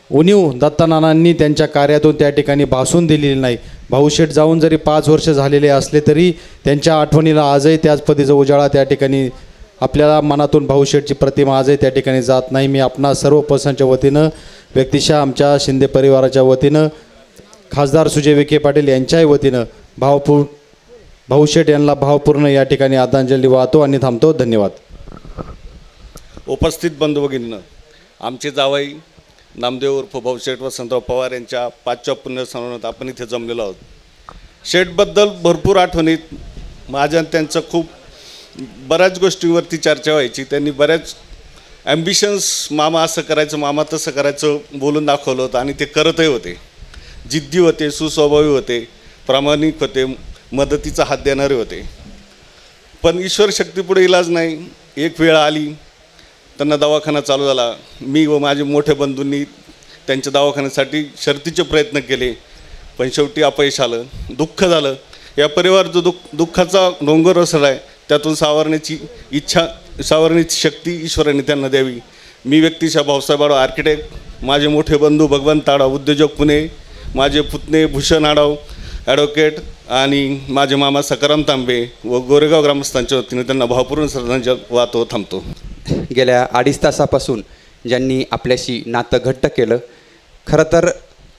उणीव दत्तानानांनी त्यांच्या कार्यातून त्या ठिकाणी भासून दिलेली नाही. भाऊशेठ जाऊन जरी 5 वर्ष झालेले असले तरी त्यांच्या आठवणीला आजही त्याच पतीचा उजाळा त्या ठिकाणी आपल्याला मनातून भाऊशेठची प्रतिमा आजही त्या ठिकाणी जात नाही. मी आपणा सर्व उपस्थितांच्या वतीनं, व्यक्तिशः आमच्या शिंदे परिवाराच्या वतीनं, खासदार सुजय विखे पाटील यांच्याही वतीनं भाऊशेठ यांना भावपूर्ण या ठिकाणी आदरांजली वाहतो आणि थांबतो. धन्यवाद. उपस्थित बंधू भगिनींनो, आमचे जावई नामदेव उर्फ भाऊशेठ वसंतराव पवार यांच्या 5व्या पुण्यस्मरणात आपण इथे जमलेलो आहोत. शेठबद्दल भरपूर आठवणीत माझ्या त्यांचं खूप बऱ्याच गोष्टींवरती चर्चा व्हायची. त्यांनी बऱ्याच ॲम्बिशन्स, मामा असं करायचं, मामा तसं करायचं बोलून दाखवलं होतं आणि ते करतही होते. जिद्दी होते, सुस्वभावी होते, प्रामाणिक होते, मदतीचा हात देणारे होते. पण ईश्वर शक्तीपुढे इलाज नाही. एक वेळ आली, त्यांना दवाखाना चालू झाला. मी व माझे मोठे बंधूंनी त्यांच्या दवाखान्यासाठी शर्तीचे प्रयत्न केले, पण शेवटी अपयश आलं. दुःख झालं. या परिवार जो दुःखाचा डोंगर ओसरला आहे त्यातून सावरण्याची इच्छा, सावरण्याची शक्ती ईश्वराने त्यांना द्यावी. मी व्यक्तिशः भाऊसाहेब आर्किटेक्ट माझे मोठे बंधू भगवंत आडाव उद्योजक पुणे, माझे पुतणे भूषण आडाव ॲडव्होकेट आणि माझे मामा सकाराम तांबे व गोरेगाव ग्रामस्थांच्या वतीने त्यांना भावपूर्ण श्रद्धांजली वाहतो थांबतो. गेल्या 2.5 तासापासून ज्यांनी आपल्याशी नातं घट्ट केलं, खरं तर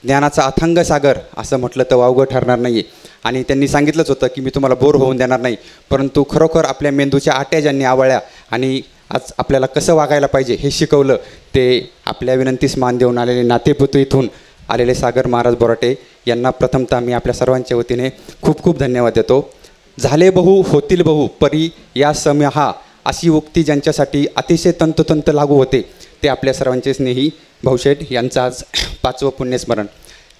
ज्ञानाचा अथांग सागर असं म्हटलं तर वावगं ठरणार नाही आहे. आणि त्यांनी सांगितलंच होतं की मी तुम्हाला बोर होऊन देणार नाही, परंतु खरोखर आपल्या मेंदूच्या आट्या ज्यांनी आवळल्या आणि आज आपल्याला कसं वागायला पाहिजे हे शिकवलं, ते आपल्या विनंतीस मान देऊन आलेले नातेपुते इथून आलेले सागर महाराज बोराटे यांना प्रथमतः मी आपल्या सर्वांच्या वतीने खूप खूप धन्यवाद देतो. झाले बहु होतील बहु परी या समहा अशी उक्ती ज्यांच्यासाठी अतिशय तंतोतंत लागू होते ते आपल्या सर्वांचे स्नेही भाऊशेठ यांचं आज 5वं पुण्यस्मरण.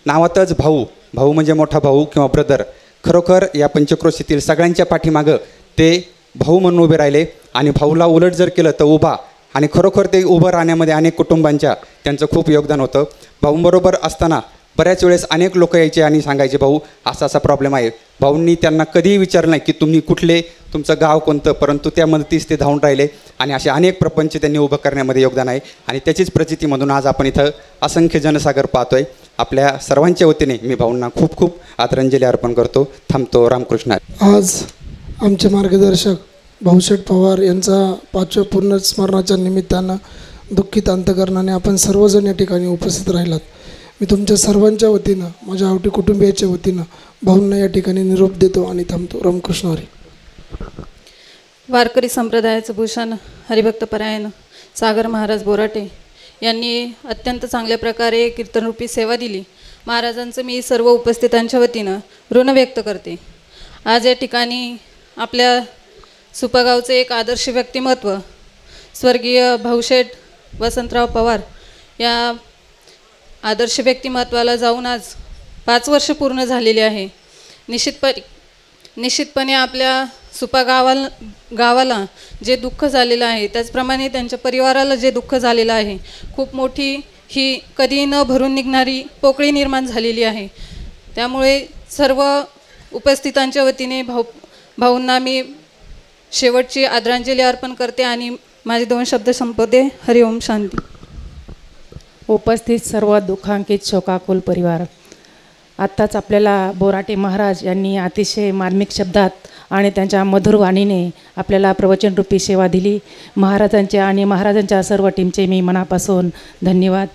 नावातच भाऊ, भाऊ म्हणजे मोठा भाऊ किंवा ब्रदर. खरोखर या पंचक्रोशीतील सगळ्यांच्या पाठीमागं ते भाऊ म्हणून उभे राहिले आणि भाऊला उलट जर केलं तर उभा, आणि खरोखर ते उभं राहण्यामध्ये अनेक कुटुंबांच्या त्यांचं खूप योगदान होतं. भाऊंबरोबर असताना बऱ्याच वेळेस अनेक लोक यायचे आणि सांगायचे भाऊ असा असा प्रॉब्लेम आहे. भाऊंनी त्यांना कधीही विचारलं नाही की तुम्ही कुठले, तुमचं गाव कोणतं, परंतु त्या मदतीस ते धावून राहिले आणि असे अनेक प्रपंच त्यांनी उभं करण्यामध्ये योगदान आहे. आणि त्याचीच प्रचितीमधून आज आपण इथं असंख्य जनसागर पाहतोय. आपल्या सर्वांच्या वतीने मी भाऊंना खूप खूप आदरांजली अर्पण करतो. थांबतो. रामकृष्ण. आज आमचे मार्गदर्शक भाऊशेठ पवार यांचा 5व्या पुण्यस्मरणाच्या निमित्तानं दुःखित अंतकरणाने आपण सर्वजण या ठिकाणी उपस्थित राहिलात. मी तुमच्या सर्वांच्या वतीनं, माझ्या आवटी कुटुंबियाच्या वतीनं भाऊंना या ठिकाणी निरोप देतो आणि थांबतो. रामकृष्ण हरी. वारकरी संप्रदायाचं भूषण हरिभक्तपरायण सागर महाराज बोराटे यांनी अत्यंत चांगल्या प्रकारे कीर्तनरूपी सेवा दिली. महाराजांचं मी सर्व उपस्थितांच्या वतीनं ऋण व्यक्त करते. आज या ठिकाणी आपल्या सुपगावचे एक आदर्श व्यक्तिमत्व स्वर्गीय भाऊशेठ वसंतराव पवार या आदर्श व्यक्तिमत्वाला जाऊन आज 5 वर्ष पूर्ण झालेली आहे. निश्चितपणे आपल्या सुपा गावाला जे दुःख झालेलं आहे, त्याचप्रमाणे त्यांच्या परिवाराला जे दुःख झालेलं आहे, खूप मोठी ही कधी न भरून निघणारी पोकळी निर्माण झालेली आहे. त्यामुळे सर्व उपस्थितांच्या वतीने भाऊंना मी शेवटची आदरांजली अर्पण करते आणि माझे 2 शब्द संपवते. हरिओम शांती. उपस्थित सर्व दुःखांकित शोकाकुल परिवार, आत्ताच आपल्याला बोराटे महाराज यांनी अतिशय मार्मिक शब्दात आणि त्यांच्या मधुर वाणीने आपल्याला प्रवचनरूपी सेवा दिली. महाराजांच्या आणि महाराजांच्या सर्व टीमचे मी मनापासून धन्यवाद.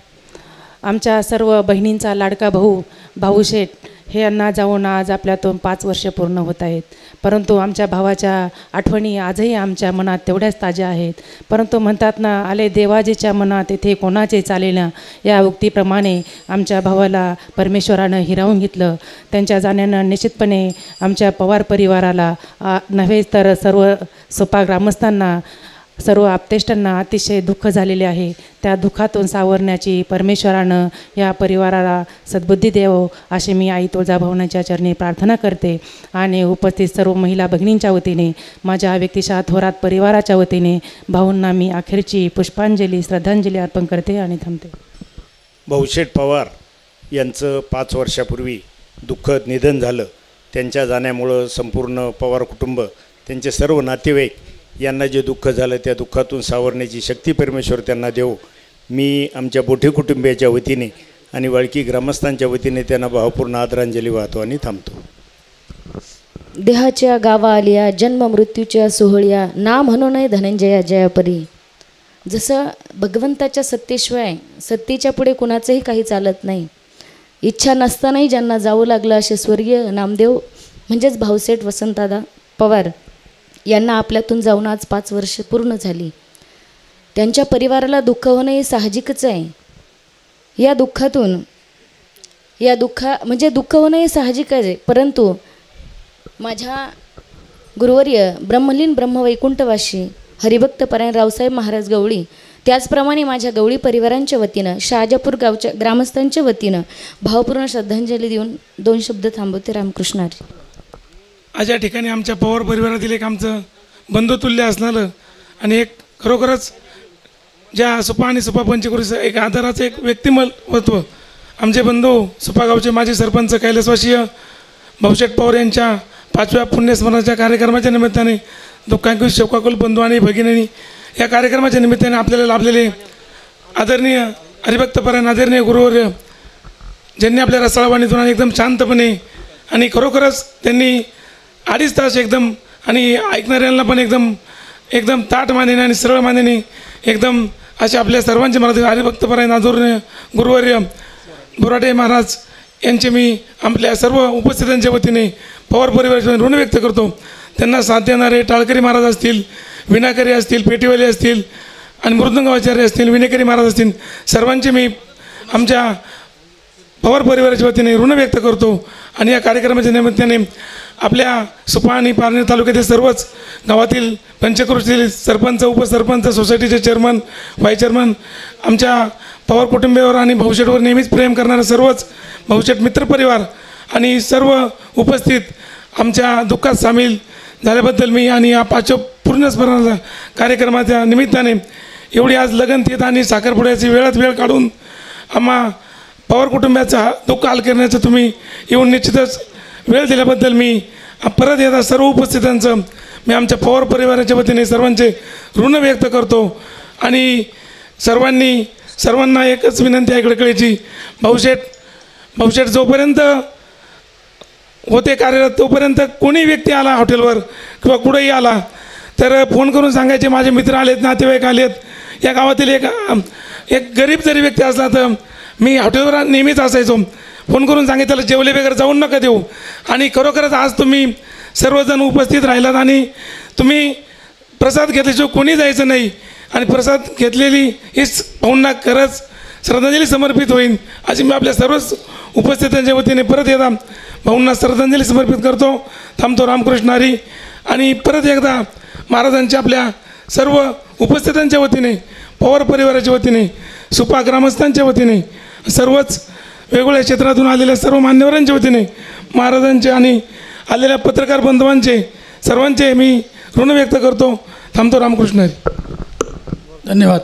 आमच्या सर्व बहिणींचा लाडका भाऊ भाऊशेठ हे यांना जाऊन आज आपल्यातून 5 वर्ष पूर्ण होत आहेत, परंतु आमच्या भावाच्या आठवणी आजही आमच्या मनात तेवढ्याच ताज्या आहेत. परंतु म्हणतात ना, आले देवाजीच्या मनात येथे कोणाचे चालेना, या उक्तीप्रमाणे आमच्या भावाला परमेश्वरानं हिरावून घेतलं. त्यांच्या जाण्यानं निश्चितपणे आमच्या पवार परिवाराला नव्हे तर सर्व सुपा ग्रामस्थांना, सर्व आप्तेष्टांना अतिशय दुःख झालेले आहे. त्या दुःखातून सावरण्याची परमेश्वरानं या परिवाराला सद्बुद्धी द्यावं अशी मी आई तुळजाभवानीच्या चरणी प्रार्थना करते. आणि उपस्थित सर्व महिला भगिनींच्या वतीने, माझ्या व्यक्तिशः थोरात परिवाराच्या वतीने भाऊंना मी अखेरची पुष्पांजली श्रद्धांजली अर्पण करते आणि थांबते. भाऊशेठ पवार यांचं 5 वर्षापूर्वी दुःखद निधन झालं. त्यांच्या जाण्यामुळं संपूर्ण पवार कुटुंब, त्यांचे सर्व नातेवाईक यांना जे दुःख झालं त्या दुःखातून सावरण्याची शक्ती परमेश्वर त्यांना देव. मी आमच्या बोठे कुटुंबियाच्या वतीने आणि वाळकी ग्रामस्थांच्या वतीने त्यांना भावपूर्ण आदरांजली वाहतो आणि थांबतो. देहाच्या गावा आलिया, जन्म मृत्यूच्या सोहळ्या, ना म्हणू नये धनंजया जयापरी. जसं भगवंताच्या सत्तेशिवाय सत्तेच्या पुढे कुणाचंही काही चालत नाही. इच्छा नसतानाही ज्यांना जावं लागलं असे स्वर्गीय नामदेव म्हणजेच भाऊशेठ वसंतदादा पवार यांना आपल्यातून जाऊन आज 5 वर्ष पूर्ण झाली. त्यांच्या परिवाराला दुःख होणं हे साहजिकच आहे. या दुःखातून दुःख होणं हे साहजिक आहे, परंतु माझ्या गुरुवर्य ब्रह्मलीन ब्रह्मवैकुंठवासी हरिभक्तपरायण रावसाहेब महाराज गवळी, त्याचप्रमाणे माझ्या गवळी परिवारांच्या वतीनं, शहाजापूर गावच्या ग्रामस्थांच्या वतीनं भावपूर्ण श्रद्धांजली देऊन 2 शब्द थांबवते. रामकृष्ण हरी. आज या ठिकाणी आमच्या पवार परिवारातील एक आमचं बंधुतुल्य असणारं आणि एक खरोखरच ज्या सुपा आणि सुपा पंचक्रोशीचं एक आधाराचं एक व्यक्तिमत्व आमचे बंधू सुपागावचे माजी सरपंच कैलासवासीय भाऊशेठ पवार यांच्या 5व्या पुण्यस्मरणाच्या कार्यक्रमाच्या निमित्ताने दुःखांकित शोकाकुल बंधू आणि भगिनींनी या कार्यक्रमाच्या निमित्ताने आपल्याला लाभलेले आदरणीय हरिभक्तपरायण आदरणीय गुरुवर्य ज्यांनी आपल्या रसाळवाणीतून आणि एकदम शांतपणे आणि खरोखरच त्यांनी 2.5 तास एकदम आणि ऐकणाऱ्यांना पण एकदम ताट मानेने आणि सरळ मानेने एकदम असे आपल्या सर्वांचे मला हरिभक्तपरायण आदरणीय गुरुवर्य बोराटे महाराज यांचे मी आपल्या सर्व उपस्थितांच्या वतीने पवार परिवाराच्या ऋण व्यक्त करतो. त्यांना साथ देणारे टाळकरी महाराज असतील, विनाकरी असतील, पेटीवाले असतील आणि मृदंगाचार्य असतील, विनेकरी महाराज असतील, सर्वांचे मी आमच्या पवार परिवाराच्या वतीने ऋण व्यक्त करतो. आणि या कार्यक्रमाच्या निमित्ताने आपल्या सुपा आणि पारनेर तालुक्यातील सर्वच गावातील पंचक्रोशीतील सरपंच, उपसरपंच, सोसायटीचे चेअरमन, व्हाईस चेअरमन, आमच्या पवार कुटुंबियावर आणि भाऊशेठवर नेहमीच प्रेम करणारा सर्वच भाऊशेठ मित्रपरिवार आणि सर्व उपस्थित आमच्या दुःखात सामील झाल्याबद्दल मी आणि या 5व्या पूर्णस्मरणाच्या कार्यक्रमाच्या निमित्ताने एवढी आज लगनतीत आणि साखरपुड्याची वेळात वेळ काढून आम्हा पवार कुटुंबाचा दुःख हाल करण्याचं तुम्ही येऊन निश्चितच वेळ दिल्याबद्दल मी परत एकदा सर्व उपस्थितांचं मी आमच्या पवार परिवाराच्या वतीने सर्वांचे ऋण व्यक्त करतो. आणि सर्वांना एकच विनंती आहे कळकळीची, भाऊशेठ जोपर्यंत होते कार्यरत तोपर्यंत कोणी व्यक्ती आला हॉटेलवर किंवा कुठेही आला तर फोन करून सांगायचे माझे मित्र आलेत, नातेवाईक आलेत. या गावातील एक गरीब जरी व्यक्ती असला तर मी हॉटेलवर नेहमीच असायचो, फोन करून सांगितलं त्याला जेवले वगैरे जाऊन नका देऊ. आणि खरोखरच आज तुम्ही सर्वजण उपस्थित राहिलात आणि तुम्ही प्रसाद घेतल्याशिवाय कोणी जायचं नाही आणि प्रसाद घेतलेली हीच भाऊंना खरंच श्रद्धांजली समर्पित होईल अशी मी आपल्या सर्वच उपस्थितांच्या वतीने परत एकदा भाऊंना श्रद्धांजली समर्पित करतो. थांबतो रामकृष्ण हरी. आणि परत एकदा महाराजांच्या आपल्या सर्व उपस्थितांच्या वतीने, पवार परिवाराच्या वतीने, सुपा ग्रामस्थांच्या वतीने, सर्वच वेगवेगळ्या क्षेत्रातून आलेल्या सर्व मान्यवरांच्या वतीने, महाराजांचे आणि आलेल्या पत्रकार बांधवांचे सर्वांचे मी ऋण व्यक्त करतो. थांबतो रामकृष्ण हरी. धन्यवाद.